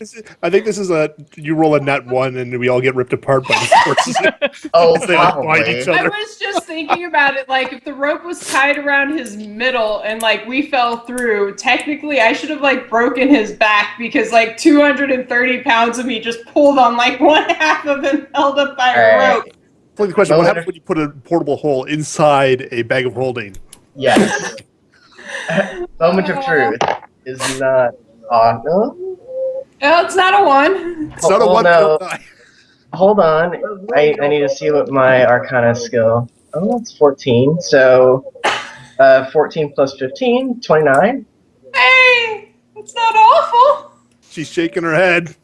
I think this is you roll a nat 1 and we all get ripped apart by the forces. Oh, As they like probably. bind each I other. was just thinking about it, like if the rope was tied around his middle and like we fell through, technically I should have like broken his back because like 230 pounds of me just pulled on like one half of him held up by a Alright. rope. Play the question: What Moment happens when you put a portable hole inside a bag of holding? Yes. Moment of truth is not on. Oh, Oh, it's not a one. It's not a Oh, one. no. Don't die. hold on. I need to see what my Arcana skill. Oh, it's 14. So 14 plus 15, 29. Hey, it's not awful. She's shaking her head.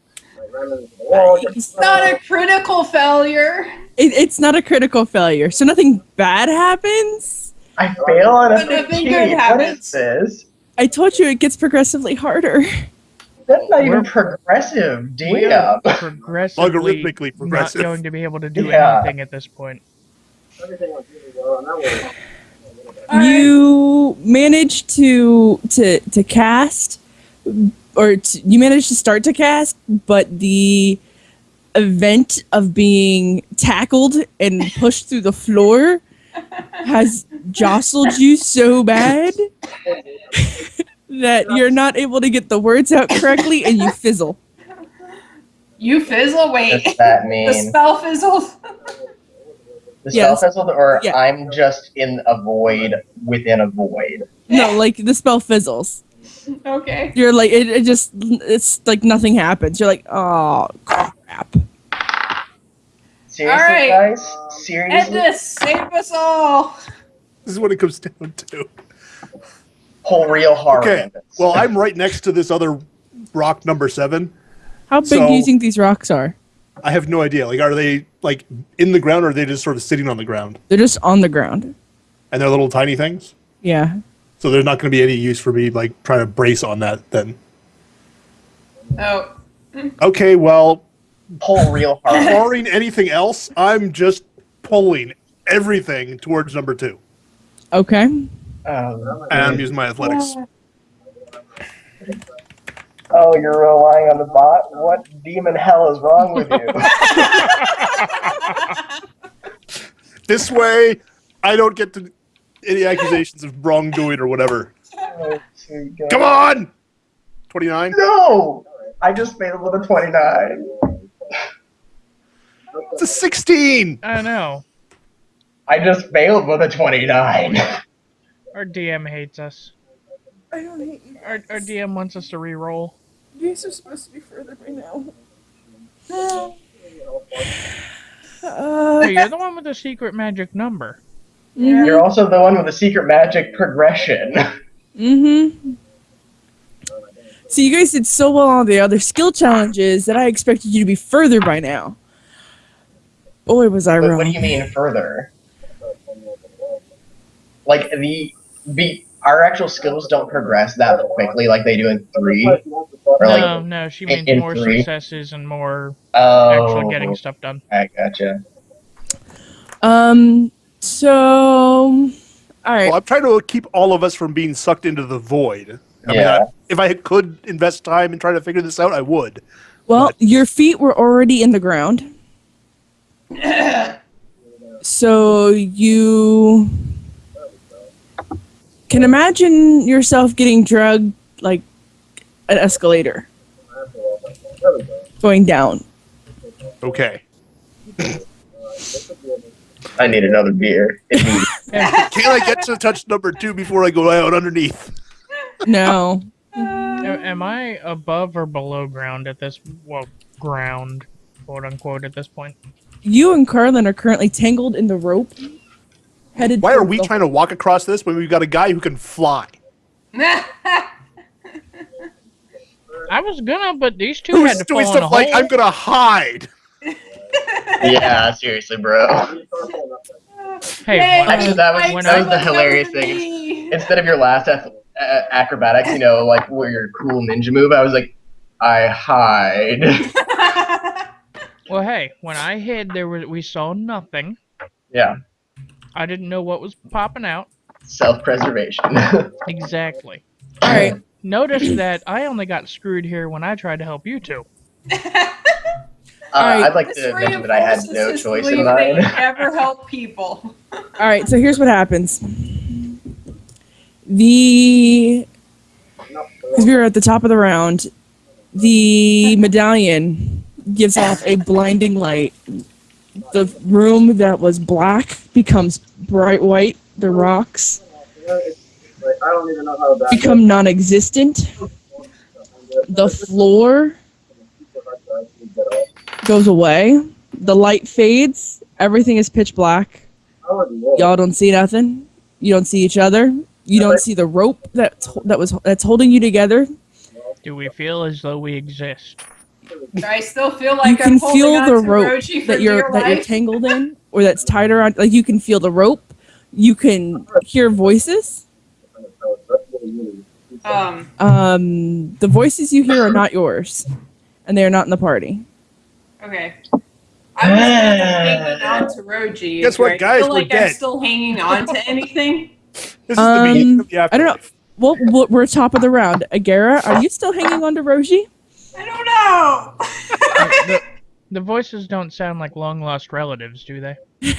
It's not a critical failure. It's not a critical failure, so nothing bad happens. I fail on a But nothing 15. good What happens. is this? I told you it gets progressively harder. That's not even We're- progressive. We Damn. are progressively Logarithmically progressive. not going to be able to do Yeah. anything at this point. Everything was really well, and I was. You manage to cast, you manage to start to cast, but the event of being tackled and pushed through the floor has jostled you so bad that you're not able to get the words out correctly and you fizzle. You fizzle? Wait. What's that The mean? spell fizzles? The Yes. spell fizzled, or Yeah. I'm just in a void within a void? No, like the spell fizzles. Okay. You're like it's like nothing happens. You're like, oh crap. Seriously, Alright. guys? End Seriously? this. Save us all. This is what it comes down to. Whole real horror. Okay. in this. Well, I'm right next to this other rock number 7. How big So- do you think these rocks are? I have no idea. Like, are they like in the ground, or are they just sort of sitting on the ground? They're just on the ground. And they're little tiny things. Yeah. So there's not going to be any use for me like trying to brace on that. Then Oh. okay. Well, Whole real horror. barring anything else, I'm just pulling everything towards number 2. Okay. Oh, And I'm using my athletics. oh, you're relying on the bot? What demon hell is wrong with you? This way, I don't get to any accusations of wrongdoing or whatever. Oh, sweet God. Come on! 29? No! I just failed with a 29. It's a 16! I know. I just failed with a 29. Our DM hates us. I don't hate you. Our DM wants us to re-roll. You guys are supposed to be further by now. Hey, you're the one with the secret magic number. You're also the one with the secret magic progression. Mm-hmm. So you guys did so well on the other skill challenges that I expected you to be further by now. Boy, was I wrong. What do you mean further? Like our actual skills don't progress that quickly like they do in 3. Or like No, she means in more 3. successes and more Oh, actual getting stuff done. I gotcha. So, all right. Well, I'm trying to keep all of us from being sucked into the void. I Yeah. mean, if I could invest time in trying to figure this out, I would. Well, but- your feet were already in the ground. So you can imagine yourself getting drugged like an escalator. Going down. Okay. I need another beer. Can I get to touch number 2 before I go out underneath? No. Am I above or below ground at this, ground, quote unquote, at this point? You and Carlin are currently tangled in the rope. Headed Why are towards we the- trying to walk across this when we've got a guy who can fly? I was gonna, but these two Who's had to doing fall in a stuff like, hole. I'm gonna hide? Yeah, seriously, bro. Hey, Yay, Actually, that was when that was I- the hilarious thing. Instead of your last acrobatics, like where your cool ninja move, I was like, I hide. well, hey, when I hid, we saw nothing. Yeah, I didn't know what was popping out. self-preservation. Exactly. All right. Notice that I only got screwed here when I tried to help you two. Alright. I'd like to mention that I had no choice in mine. They never help people. All right, so here's what happens. Because we were at the top of the round, the medallion gives off a blinding light. The room that was black becomes bright white. The rocks I don't even know how that become non-existent. The floor goes away. The light fades. Everything is pitch black. Y'all don't see nothing. You don't see each other. You don't see the rope that's holding you together. Do we feel as though we exist? I still feel You like I'm can holding feel on the to rope Roji for that you're dear life. tangled in, or that's tied around. Like you can feel the rope. You can hear voices. The voices you hear are not yours, and they are not in the party. Okay. I'm just hanging on to Roji. Guess what, I guys? feel We're like dead. I'm still hanging on to anything. This is the beginning of the I don't know. afterlife. Well, we're top of the round. Agara, are you still hanging on to Roji? I don't know. The voices don't sound like long lost relatives, do they?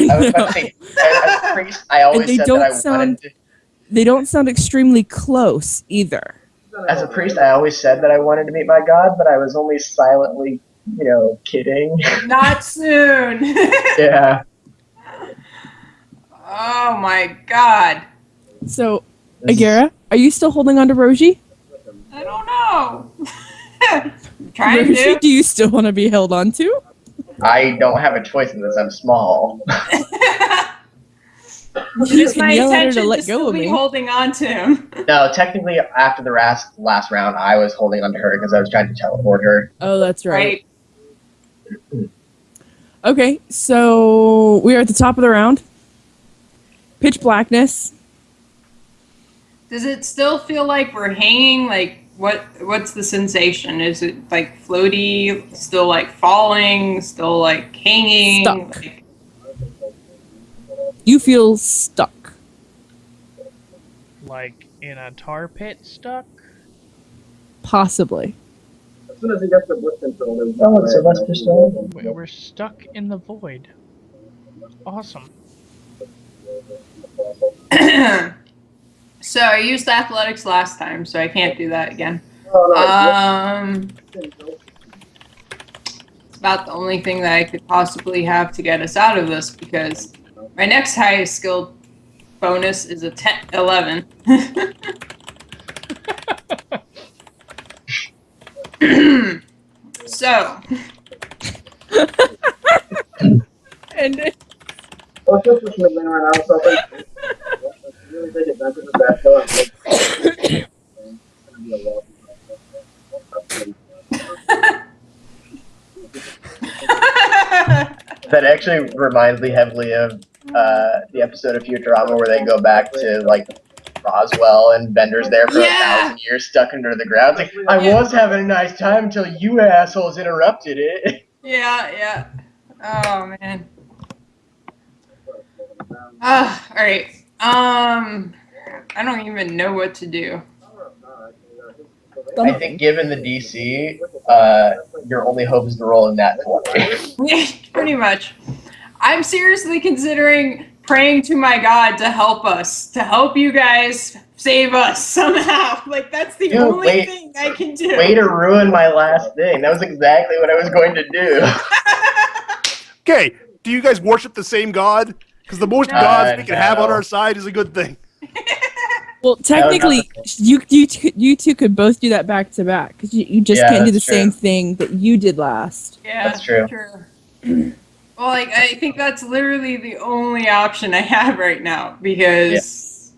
I was about to say, as a priest, I always they said don't that I sound- wanted to. They don't sound extremely close either. As a priest, I always said that I wanted to meet my god, but I was only silently, kidding. Not soon. Yeah. Oh my god. So, Agara, are you still holding on to Roji? I don't know. I'm trying Roji, to. do you still want to be held on to? I don't have a choice in this. I'm small. It is can my yell at her intention to let to go still of be me. holding on to him. No, technically, after the last round, I was holding onto her because I was trying to teleport her. Oh, that's right. Right. Okay, so we are at the top of the round. Pitch blackness. Does it still feel like we're hanging? Like, what's the sensation? Is it like floaty, still like falling, still like hanging? Stuck. Like, You feel stuck. like in a tar pit stuck? Possibly. As soon as he gets the bliss control, then Oh, it's Sylvester Stallone. We're stuck in the void. Awesome. So I used athletics last time, so I can't do that again. Oh, It's about the only thing that I could possibly have to get us out of this, because my next highest skill bonus is a 11. So. And Well, just with Midland right now, so I think really take advantage of that. So it's gonna be a lot. That actually reminds me heavily of the episode of Futurama where they go back to like Roswell and Bender's there for 1,000 years stuck under the ground. It's like, I was having a nice time until you assholes interrupted it. Yeah. Oh man. All right. I don't even know what to do. I think given the DC, your only hope is to roll in that 20. Pretty much. I'm seriously considering praying to my God to help us, to help you guys save us somehow. Like, that's the only thing I can do. Way to ruin my last thing. That was exactly what I was going to do. Okay, do you guys worship the same god? Because the most gods we can have on our side is a good thing. well, technically, you two could both do that back to back because you just can't do the same thing that you did last. Yeah, that's true. Well, like, I think that's literally the only option I have right now because,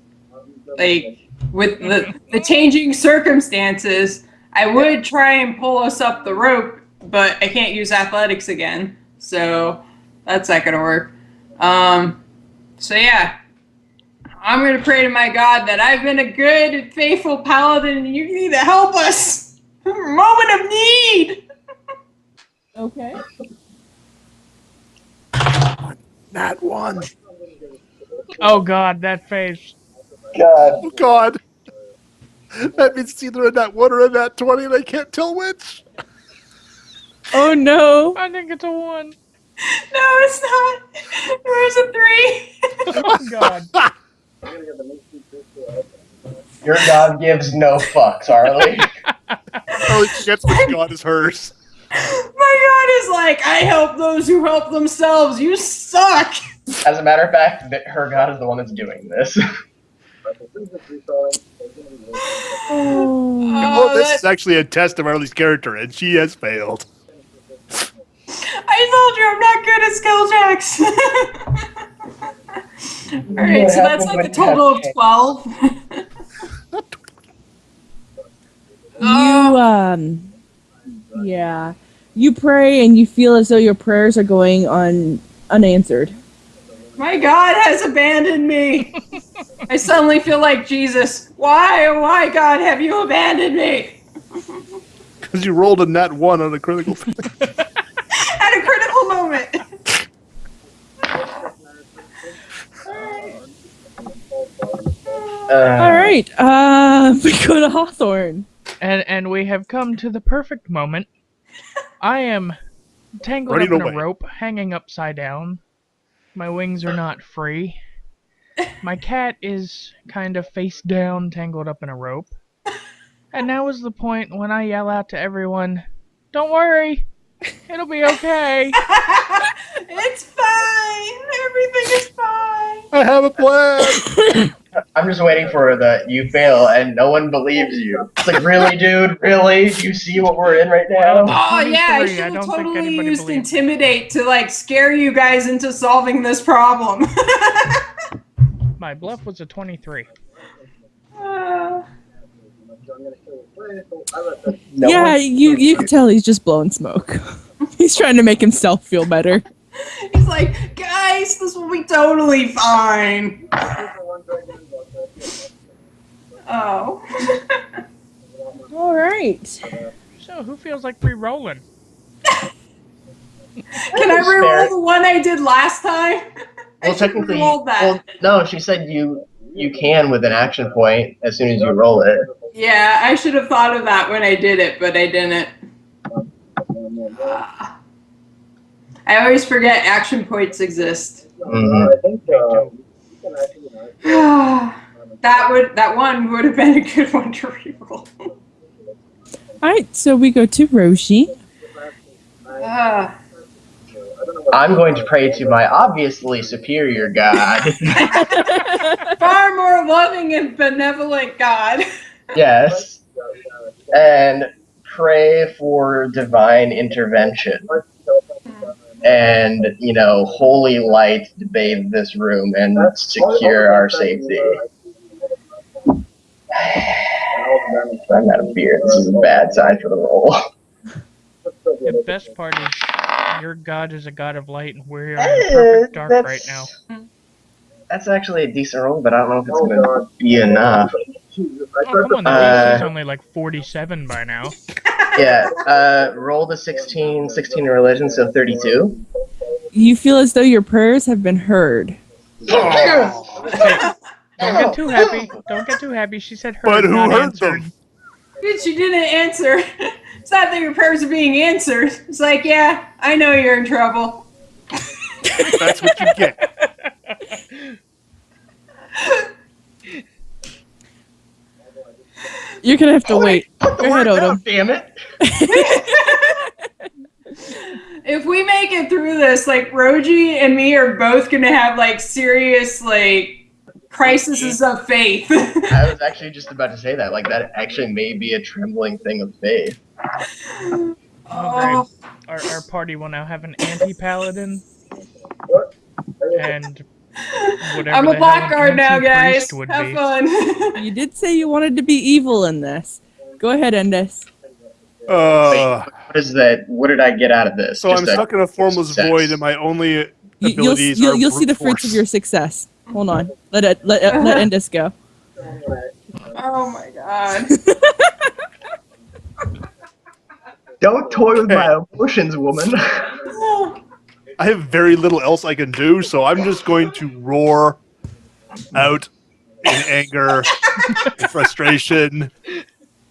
like, with the changing circumstances, I would try and pull us up the rope, but I can't use athletics again, so that's not gonna work. So yeah, I'm gonna pray to my God that I've been a good, faithful paladin, and you need to help us. Moment of need. Okay. That one. Oh god, that face. God. Oh god. That means it's either in that 1 or in that 20, and I can't tell which. Oh no. I think it's a 1. No, it's not. There's a 3. Oh god. Your God gives no fucks, Harley. Harley gets which god is hers. My God is like, I help those who help themselves. You suck. As a matter of fact, her God is the one that's doing this. Oh, this is actually a test of Harley's character, and she has failed. I told you I'm not good at skill checks. Alright, so that's like a total of 12. Yeah. You pray and you feel as though your prayers are going unanswered. My God has abandoned me. I suddenly feel like Jesus. Why, oh why, God, have you abandoned me? Because you rolled a nat 1 on a critical thing. At a critical moment. Alright, we go to Hawthorne. And we have come to the perfect moment. I am tangled up in a rope, hanging upside down. My wings are not free. My cat is kind of face down, tangled up in a rope. And now is the point when I yell out to everyone, "Don't worry, it'll be okay." It's fine. Everything is fine. I have a plan. I'm just waiting for you fail and no one believes you. It's like, really, dude? Really? Do you see what we're in right now? Oh yeah, I should have totally used Intimidate to like scare you guys into solving this problem. My bluff was a 23. Yeah, you can tell he's just blowing smoke. He's trying to make himself feel better. He's like, guys, this will be totally fine. Oh. All right. So, who feels like re-rolling? Can I re-roll the one I did last time? Well, technically, that. well, no, she said you you can with an action point as soon as you roll it. Yeah, I should have thought of that when I did it, but I didn't. I always forget action points exist. Mhm. That one would have been a good one to reroll. Alright, so we go to Roshi. I'm going to pray to my obviously superior god. Far more loving and benevolent God. Yes. And pray for divine intervention. And, holy light to bathe this room and secure our safety. I'm out of beer. This is a bad sign for the roll. The best part is your god is a god of light, and we're in perfect dark right now. That's actually a decent roll, but I don't know if it's going to be enough. Oh, come on, the DC's only like 47 by now. Yeah, roll the 16 in religion, so 32. You feel as though your prayers have been heard. Okay, don't get too happy. Don't get too happy. She said heard, But who not heard answered. them? Dude, she didn't answer. It's not that your prayers are being answered. It's like, yeah, I know you're in trouble. That's what you get. You're gonna have to wait. Put the Go ahead, word Odom. out, damn it. If we make it through this, like, Roji and me are both gonna have, like, serious, like, crises of faith. I was actually just about to say that. Like, that actually may be a trembling thing of faith. Oh, great. Our party will now have an anti-paladin. And whatever I'm the a hell blackguard an now, guys. anti-priest would Have be. fun. You did say you wanted to be evil in this. Go ahead, Endis. What is that? What did I get out of this? So I'm stuck in a formless success. void, and my only You'll abilities are see the brute fruits of force. your success. Hold on. Let Endis go. Oh my god. Don't toy with my emotions, woman. I have very little else I can do, so I'm just going to roar out in anger and frustration,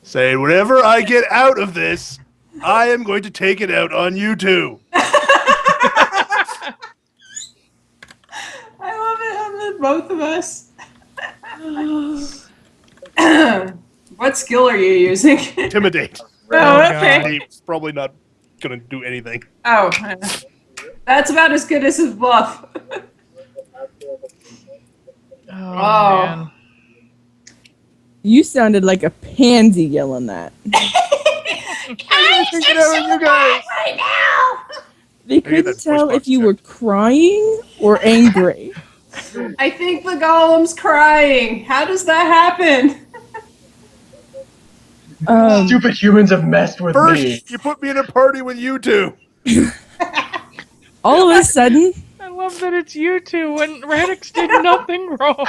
say, whatever I get out of this, I am going to take it out on you two. I love it. I love both of us. What skill are you using? Intimidate. Oh, okay. It's probably not going to do anything. Oh, that's about as good as his bluff. Oh, man. You sounded like a pansy yelling that. Take it out on you guys. Right now. They get couldn't that voice tell box if you were crying or angry. I think the golem's crying. How does that happen? Stupid humans have messed with me. First, you put me in a party with you two. All of a sudden, I love that it's you two when Radix did nothing wrong.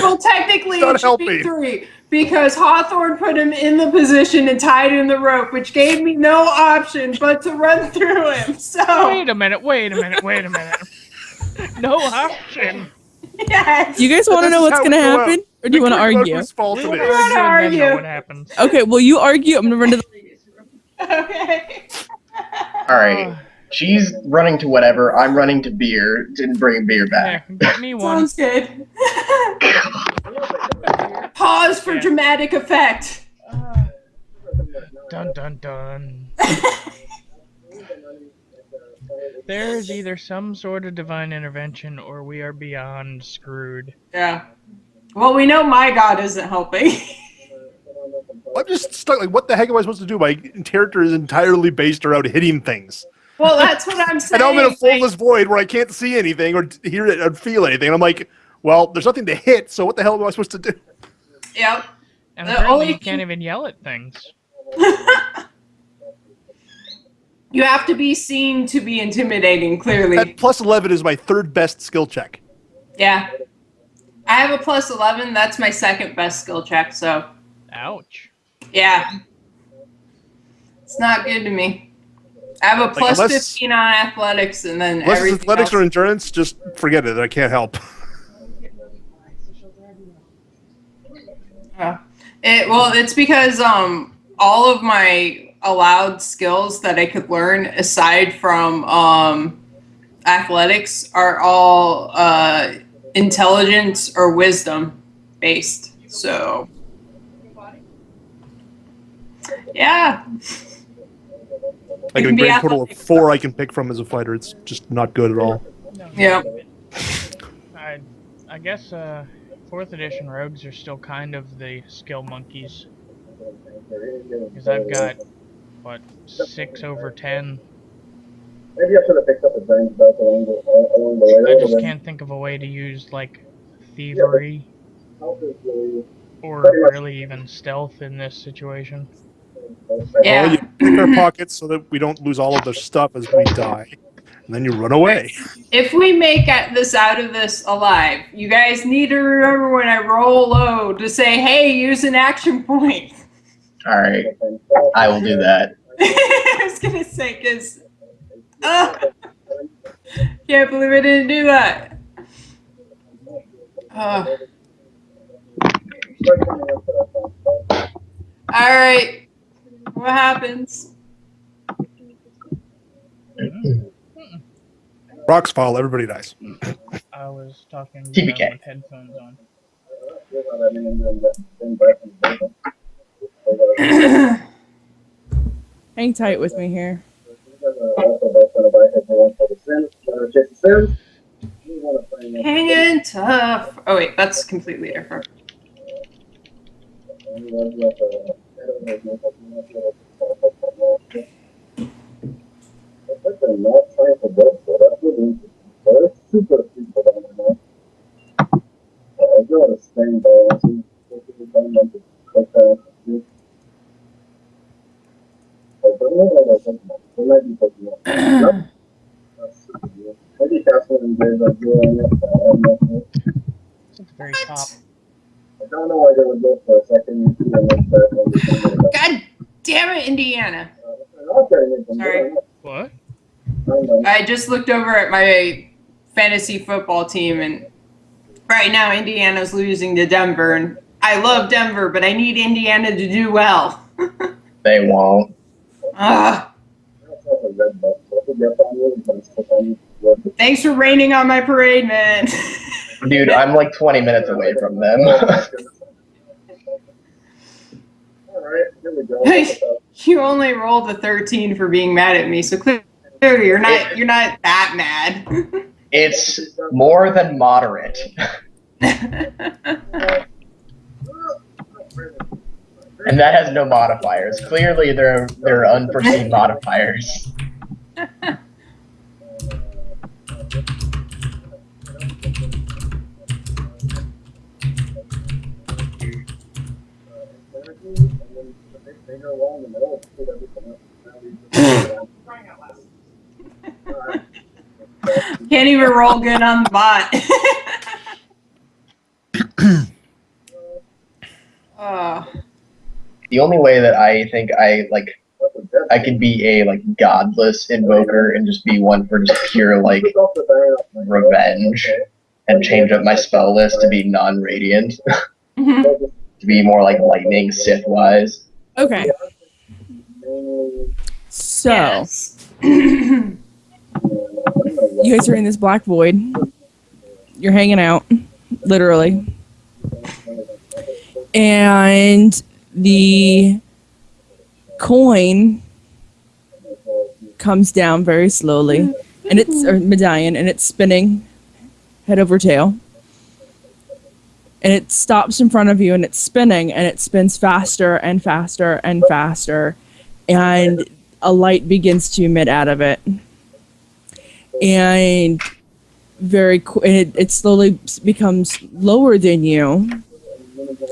Well, technically Not it should be helping. 3 because Hawthorne put him in the position and tied in the rope, which gave me no option but to run through him. So Wait a minute. No option. yes. do you guys want to This know is what's how going to we go happen? out. Or do you want to Figure out argue? whose fault it We'll is. We're gonna argue and then know argue. what happens. Okay, well, you argue. I'm going to run to the... Okay. All right. She's running to whatever. I'm running to beer. Didn't bring beer Yeah, back. get me one. Sounds good. Pause for dramatic effect. Dun dun dun. There is either some sort of divine intervention or we are beyond screwed. Yeah. Well, we know my god isn't helping. I'm just stuck. Like, what the heck am I supposed to do? My character is entirely based around hitting things. Well, that's what I'm saying. And now I'm in a like- formless void where I can't see anything or hear it or feel anything. And I'm like, well, there's nothing to hit, so what the hell am I supposed to do? Yep. And The apparently only you can't even yell at things. You have to be seen to be intimidating, clearly. That plus 11 is my third best skill check. Yeah. I have a plus 11. That's my second best skill check, so Ouch. yeah. It's not good to me. I have a plus unless- 15 on athletics, and then Unless it's everything athletics else. or endurance, just forget it. I can't help. It's because all of my allowed skills that I could learn aside from athletics are all intelligence or wisdom based. So yeah. I get a grand total of 4 I can pick from as a fighter. It's just not good at all. No, Yeah. I guess 4th edition rogues are still kind of the skill monkeys. Because I've got, what, 6 over 10. Maybe I should have picked up a giant belt along the way. I just can't think of a way to use, like, thievery or really even stealth in this situation. Yeah. Well, you pick our pockets so that we don't lose all of the stuff as we die, and then you run away. If we make this out of this alive, you guys need to remember when I roll low to say, "Hey, use an action point." All right, I will do that. I was gonna say, cause can't believe I didn't do that. All right, what happens? Rocks fall, everybody dies. I was talking TPK. with headphones on. Hang tight with me here. Hanging tough. Oh wait, that's completely different. It's at the very top. I don't know why they would go for a second. God damn it, Indiana. Sorry. What? I just looked over at my fantasy football team, and right now Indiana's losing to Denver, and I love Denver, but I need Indiana to do well. They won't. Thanks for raining on my parade, man. Dude, I'm like 20 minutes away from them. You only rolled a 13 for being mad at me, so clearly you're not that mad. It's more than moderate. And that has no modifiers. Clearly, there are unforeseen modifiers. Can't even roll good on the bot. The only way that I think I could be a godless invoker and just be one for just pure revenge and change up my spell list to be non-radiant. To be more like lightning Sith wise. Okay. So Yes. you guys are in this black void. You're hanging out, literally. And the coin comes down very slowly, and it's a medallion, and it's spinning head over tail. And it stops in front of you, and it's spinning, and it spins faster and faster and faster, and a light begins to emit out of it. And it slowly becomes lower than you,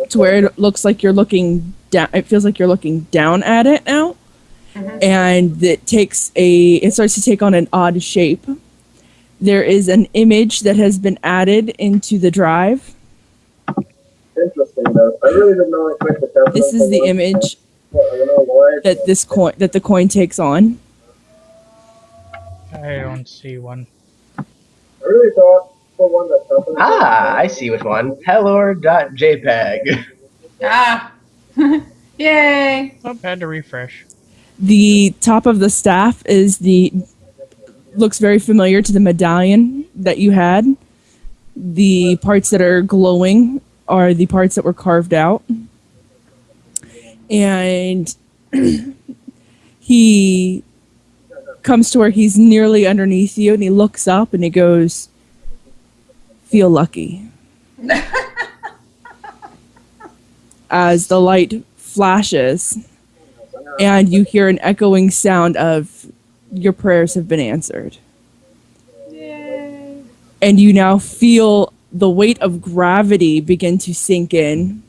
to where it looks like you're looking down. It feels like you're looking down at it now, and it starts to take on an odd shape. There is an image that has been added into the drive. Interesting, though. I really did not expect the capital. This is the image I don't know why. that the coin takes on. I don't see one. I really thought for one that happened. I see which one. Hello.jpg. Ah. Yay. Oh, had to refresh. The top of the staff looks very familiar to the medallion that you had. The parts that are glowing are the parts that were carved out. And he comes to where he's nearly underneath you, and he looks up and he goes, "Feel lucky." As the light flashes, and you hear an echoing sound of your prayers have been answered. Yay. And you now feel the weight of gravity begin to sink in,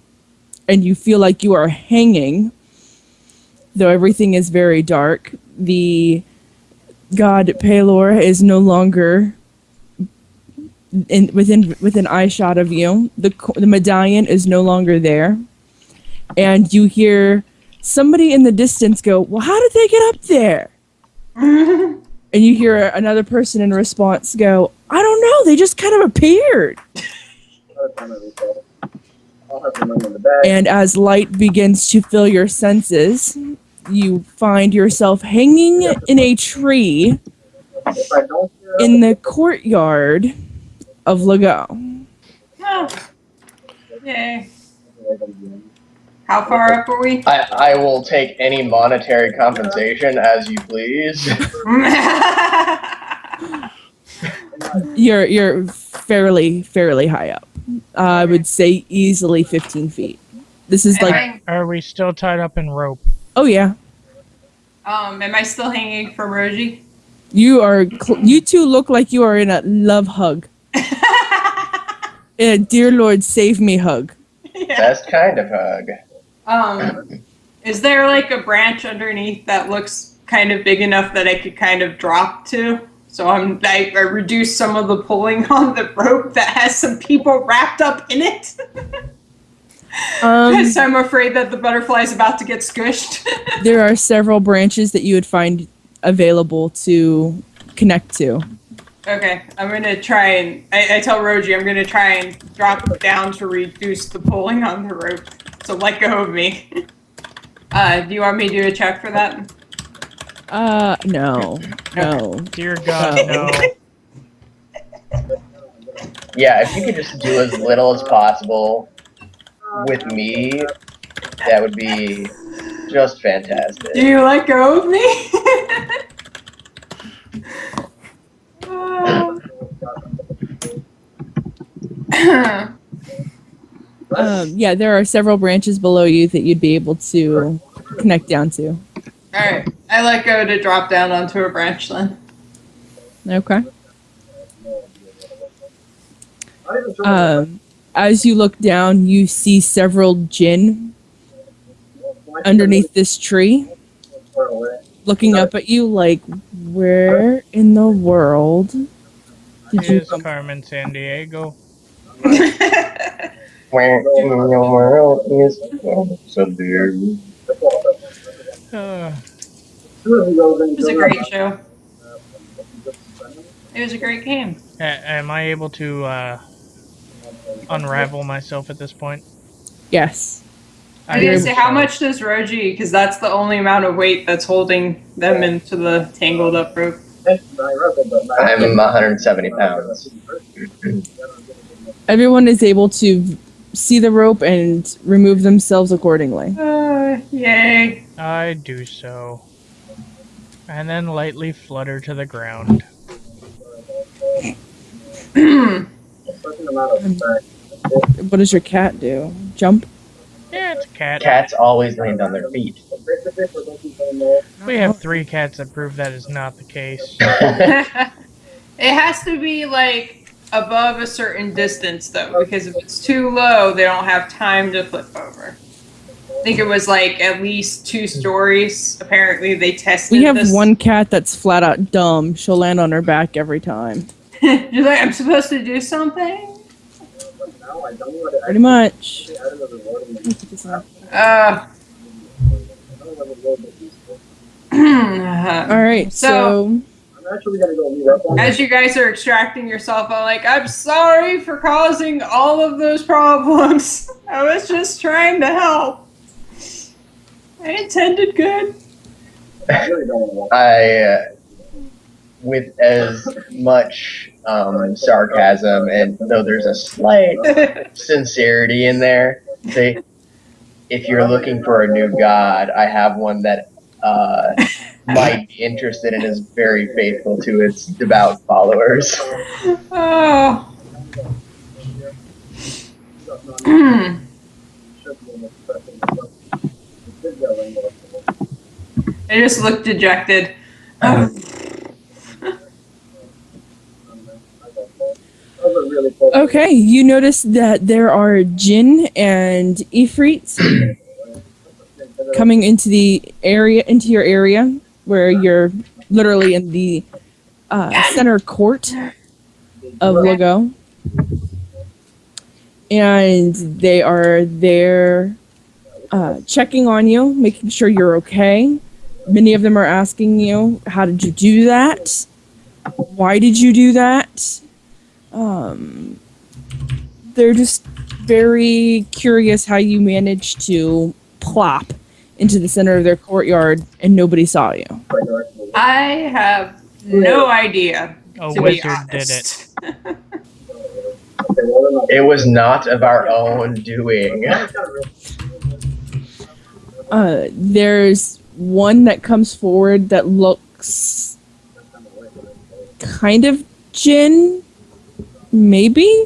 and you feel like you are hanging, though everything is very dark. The god Pelor is no longer within eye shot of you. The medallion is no longer there, and you hear somebody in the distance go, "Well, how did they get up there?" And you hear another person in response go, "I don't know, they just kind of appeared." I'll have the money in the bag. And as light begins to fill your senses, you find yourself hanging in a tree If I don't hear in the courtyard of Lago. Oh. Yay. How far up are we? I will take any monetary compensation as you please. You're fairly high up. I would say easily 15 feet. This is like, Are we still tied up in rope? oh yeah, am I still hanging from Roji? you two look like you are in a love hug. In a dear Lord save me hug. Yeah. Best kind of hug. Is there like a branch underneath that looks kind of big enough that I could kind of drop to? So I reduce some of the pulling on the rope that has some people wrapped up in it. Because I'm afraid that the butterfly is about to get squished. There are several branches that you would find available to connect to. Okay, I'm gonna try and I tell Roji I'm gonna try and drop it down to reduce the pulling on the rope. So let go of me. Do you want me to do a check for that? No. Dear God, no. Yeah, if you could just do as little as possible with me, that would be just fantastic. Do you let go of me? Yeah, there are several branches below you that you'd be able to connect down to. Alright, I let go to drop down onto a branch then. Okay. As you look down, you see several jinn underneath this tree, looking up at you like, where in the world did you Is come from? Carmen San Diego? Where in the world is San Diego? It was a great show. It was a great game. Am I able to unravel myself at this point? Yes. I was gonna say, how much does Roji, because that's the only amount of weight that's holding them into the tangled up rope. I'm 170 pounds. Everyone is able to see the rope and remove themselves accordingly. Yay. I do so. And then lightly flutter to the ground. What does your cat do? Jump? Yeah, it's a cat. Cats always land on their feet. We have 3 cats that prove that is not the case. It has to be like above a certain distance though, because if it's too low, they don't have time to flip over. I think it was like at least 2 stories. Apparently they tested We have this. one cat that's flat out dumb. She'll land on her back every time. You're like, I'm supposed to do something? Pretty much. Alright, so as you guys are extracting yourself, I'm like, I'm sorry for causing all of those problems. I was just trying to help. I intended good. I really don't want With as much sarcasm and though there's a slight sincerity in there, say, if you're looking for a new god, I have one that might be interested and is very faithful to its devout followers. Oh. I just looked dejected. Okay, you notice that there are jinn and ifrits coming into your area, where you're literally in the center court of Lago, and they are there checking on you, making sure you're okay. Many of them are asking you, "How did you do that? Why did you do that?" They're just very curious how you managed to plop into the center of their courtyard and nobody saw you. I have no idea. A To be wizard did it. honest. It was not of our own doing. There's one that comes forward that looks kind of jinn, maybe,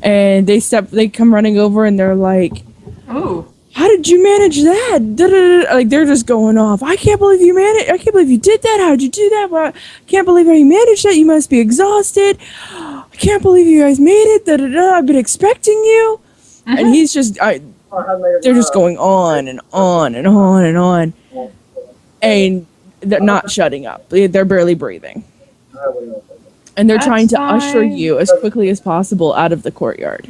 and they come running over and they're like, Ooh. "How did you manage that?" Da-da-da-da. Like they're just going off. I can't believe you did that. How'd you do that? Well, I can't believe how you managed that. You must be exhausted. I can't believe you guys made it. Da-da-da. I've been expecting you. And he's just, they're just going on and on and on and on. And they're not shutting up. They're barely breathing. And they're That's trying to usher fine. you as quickly as possible out of the courtyard.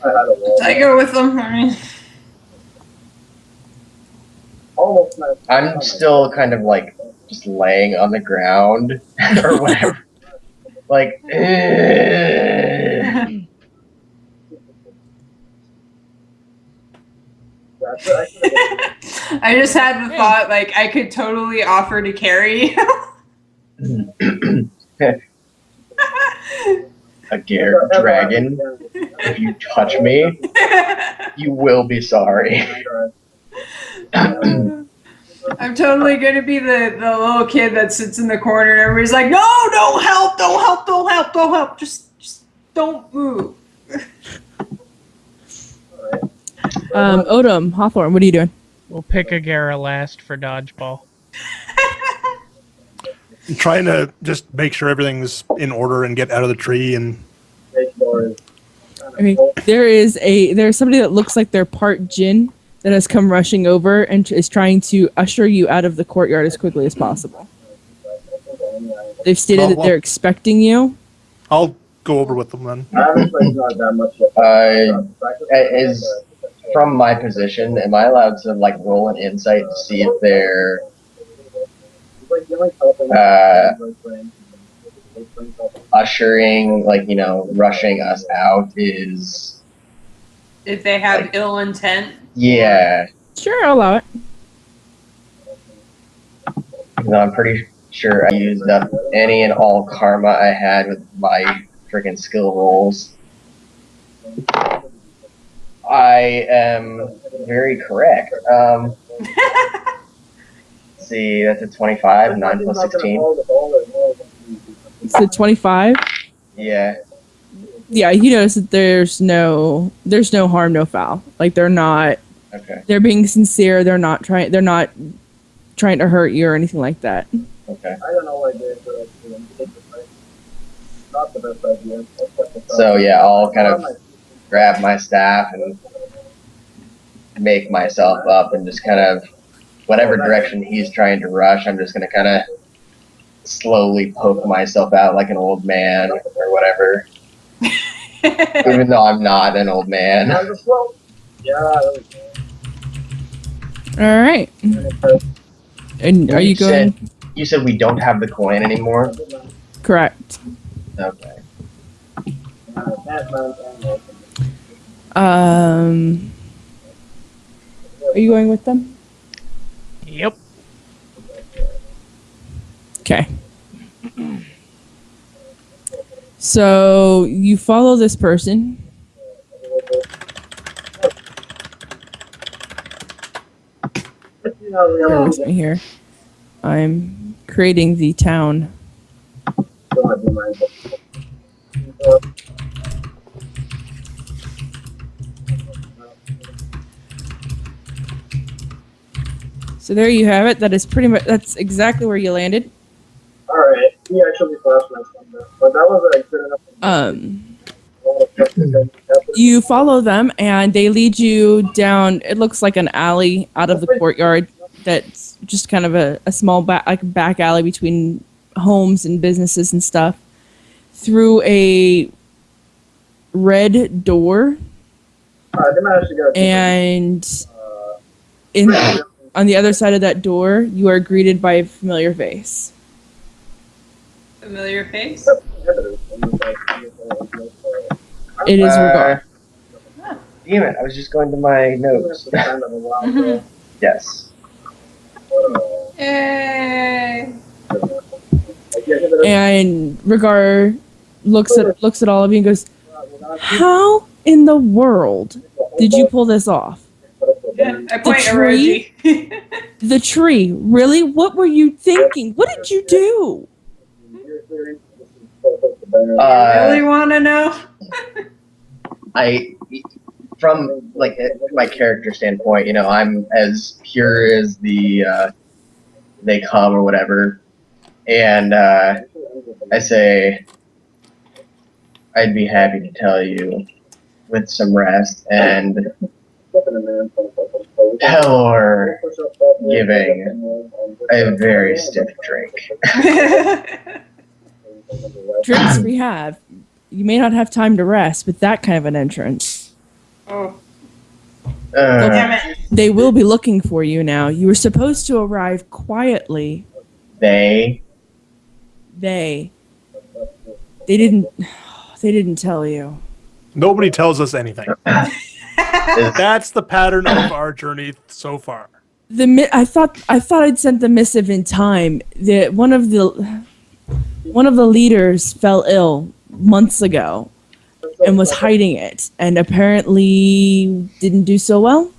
I go with them. I mean, I'm still kind of like just laying on the ground or whatever. Like, I just had the thought, like, I could totally offer to carry you. a Garrett dragon. If you touch me, you will be sorry. I'm totally gonna be the little kid that sits in the corner and everybody's like, no, don't help, just don't move. Odom, Hawthorne, what are you doing? We'll pick a Gara last for dodgeball. I'm trying to just make sure everything's in order and get out of the tree and Okay, there's somebody that looks like they're part jinn that has come rushing over and is trying to usher you out of the courtyard as quickly as possible. They've stated that they're expecting you. I'll go over with them then. Is from my position, am I allowed to like roll an insight to see if they're ushering, like, you know, rushing us out is... If they have ill intent. Yeah. Sure, I'll allow it. No, I'm pretty sure I used up any and all karma I had with my freaking skill rolls. I am very correct. Let's see, that's a 25, 9 plus 16. It's a 25. Yeah. Yeah, you notice that there's no harm, no foul. Like they're Okay. being sincere. They're not trying to hurt you or anything like that. Okay. I don't know what it is. Not the best idea. So yeah, I'll kind of grab my staff and make myself up and just kind of whatever direction he's trying to rush, I'm just gonna kind of slowly poke myself out like an old man or whatever. Even though I'm not an old man. All right. And are you going? You said we don't have the coin anymore? Correct. Okay. Are you going with them? Yep. Okay. So you follow this person. Bear with me here. I'm creating the town. So there you have it. That's exactly where you landed. Alright, he actually flashed my thunder, but that was like good enough. You follow them, and they lead you down. It looks like an alley out of the courtyard. That's just kind of a small back alley between homes and businesses and stuff. Through a red door, They managed to get and on the other side of that door, you are greeted by a familiar face. Familiar face? It is Regard. Damn it, I was just going to my notes. Yes. Yay! And Regard looks at all of you and goes, "How in the world did you pull this off? Yeah, I point at tree? Roji. The tree, really? What were you thinking? What did you do?" Really want to know? From like my character standpoint, you know, I'm as pure as they come or whatever, and I say I'd be happy to tell you with some rest and Pelor giving a very stiff drink. Drinks we have. You may not have time to rest with that kind of an entrance. Oh. Damn it. They will be looking for you now. You were supposed to arrive quietly. They They didn't tell you. Nobody tells us anything. That's the pattern of our journey so far. I thought I'd sent the missive in time. One of the leaders fell ill months ago and was hiding it, and apparently didn't do so well,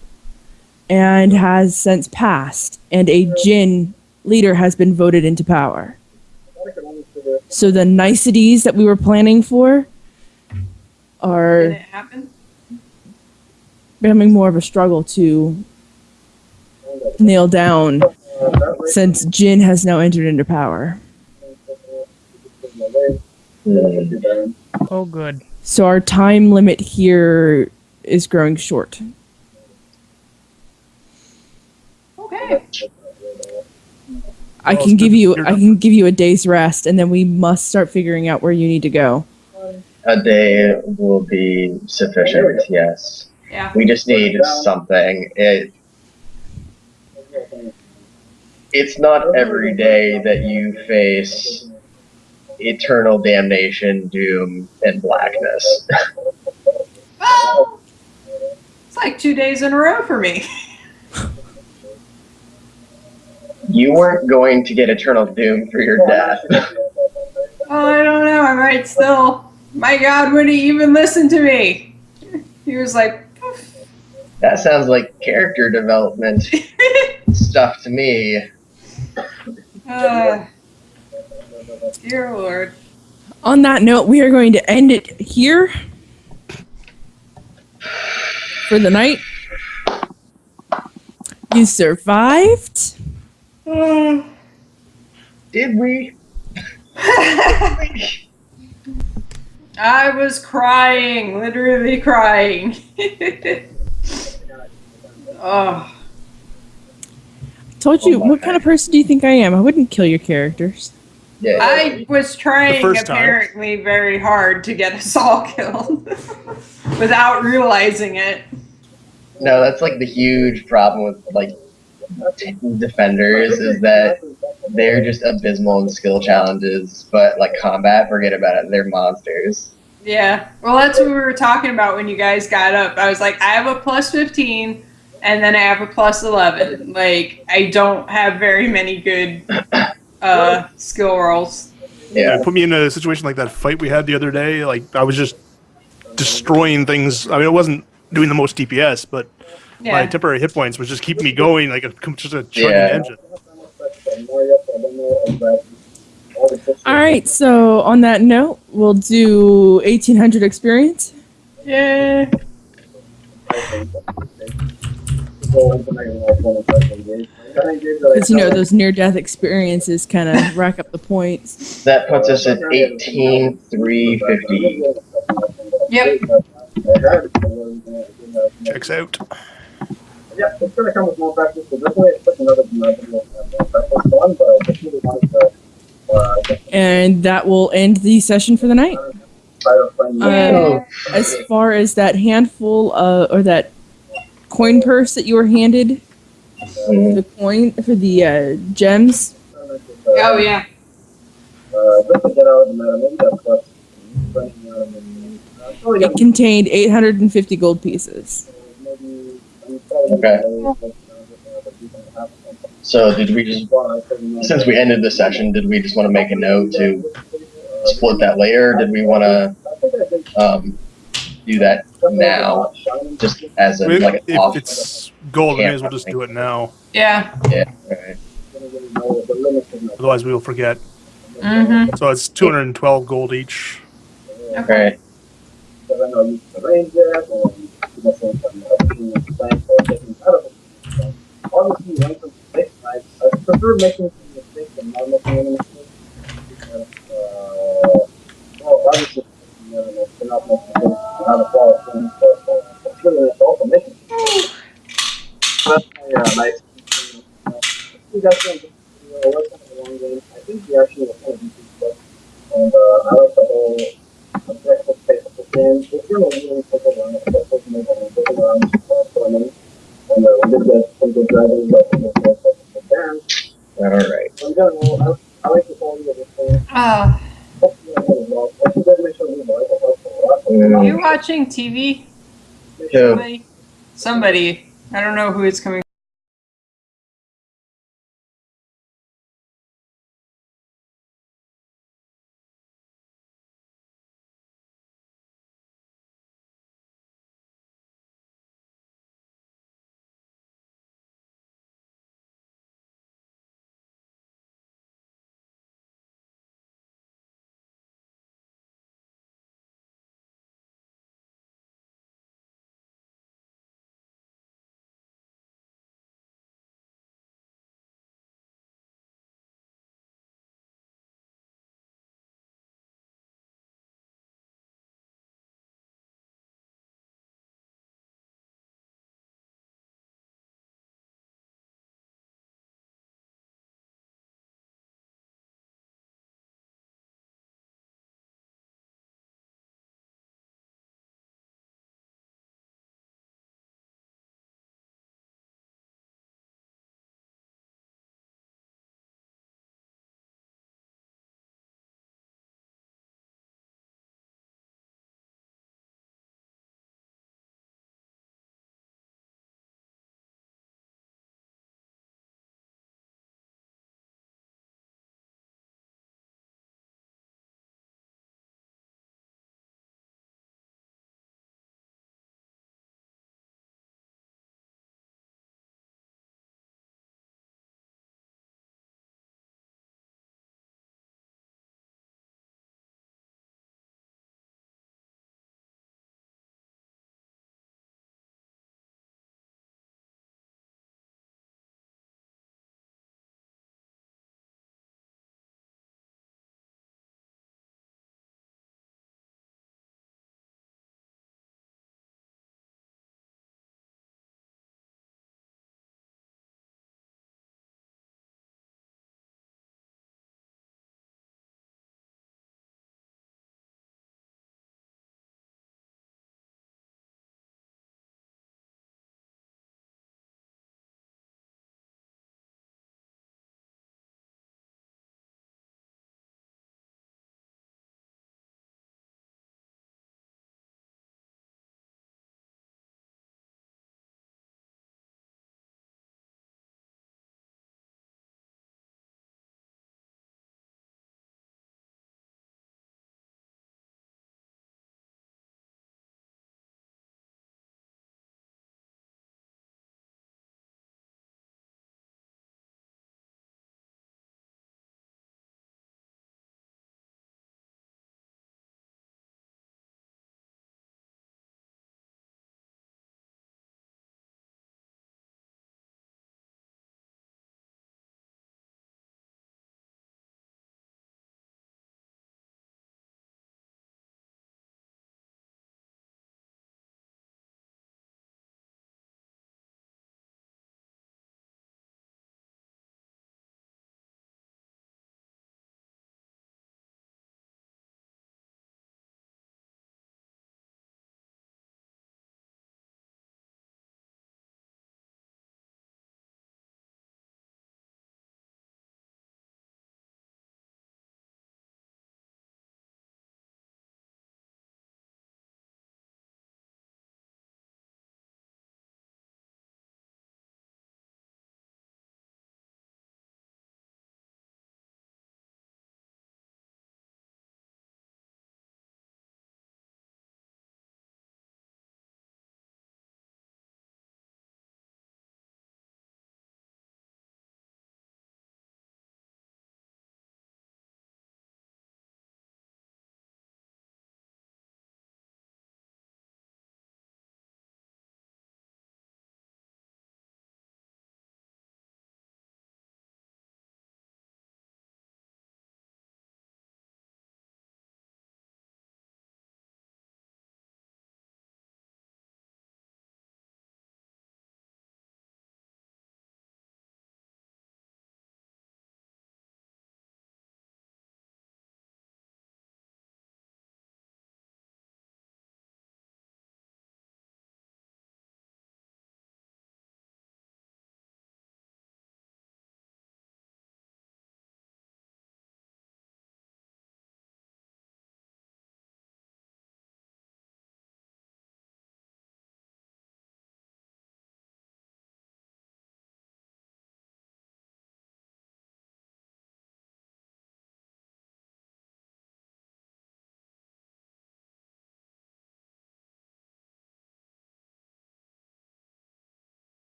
and has since passed. And a Jinn leader has been voted into power. So the niceties that we were planning for Did are it happen? becoming more of a struggle to nail down, since Jin has now entered into power. Oh, good. So our time limit here is growing short. Okay. I can give you a day's rest, and then we must start figuring out where you need to go. A day will be sufficient, yes. Yeah. We just need something. It's not every day that you face eternal damnation, doom, and blackness. Well, it's like 2 days in a row for me. You weren't going to get eternal doom for your death. Well, I don't know. I might still. My God, would he even listen to me? He was like, poof. That sounds like character development stuff to me. Dear Lord. On that note, we are going to end it here for the night. You survived. Did we? I was crying, literally crying. Oh. Told you, what kind of person do you think I am? I wouldn't kill your characters. Yeah. I was trying first time. apparently very hard to get us all killed without realizing it. No, that's like the huge problem with like defenders is that they're just abysmal in skill challenges, but like combat, forget about it. They're monsters. Yeah. Well, that's what we were talking about when you guys got up. I was like, I have a plus 15, and then I have a plus 11. Like, I don't have very many good skill rolls. Yeah, Yeah. put me in a situation like that fight we had the other day. Like I was just destroying things. I mean, it wasn't doing the most DPS, but my Yeah. temporary hit points was just keeping me going like just a chugging Yeah. engine. All right, so on that note, we'll do 1800 experience. Yay. Because, those near-death experiences kind of rack up the points. That puts us at 18,350. Yep. Checks out. Yeah, it's gonna come with more practice, so definitely expect another practice one, but I just really wanted to And that will end the session for the night. try to find As far as that handful, or that coin purse that you were handed, the coin for the gems, Oh, yeah. just to get out of the matter, maybe that's what's running it contained 850 gold pieces. Okay. So did we just, since we ended the session, did we just want to make a note to split that later? Did we want to do that now, just as a like an off? If it's gold, we may as well just do it now. Yeah. Yeah. Right. Otherwise, we will forget. Mm-hmm. So it's 212 gold each. Okay. Obviously, when it comes to mistakes, I prefer making some mistakes than not making any mistakes. Because, well, obviously, they're not making mistakes, not a fall of things, but feeling it's also making mistakes. That's my experience. You guys can just, work on the long game. I think we actually will kind of do stuff. And, I like the whole objective space of the game. It's really, really simple around it. That's what makes it around for me. And we did get some good driving, but Alright. in general, I like the quality of this thing. Hopefully, I get it well. I think that makes sure we like it helps a lot. Are you watching TV? Who? Somebody. I don't know who it's coming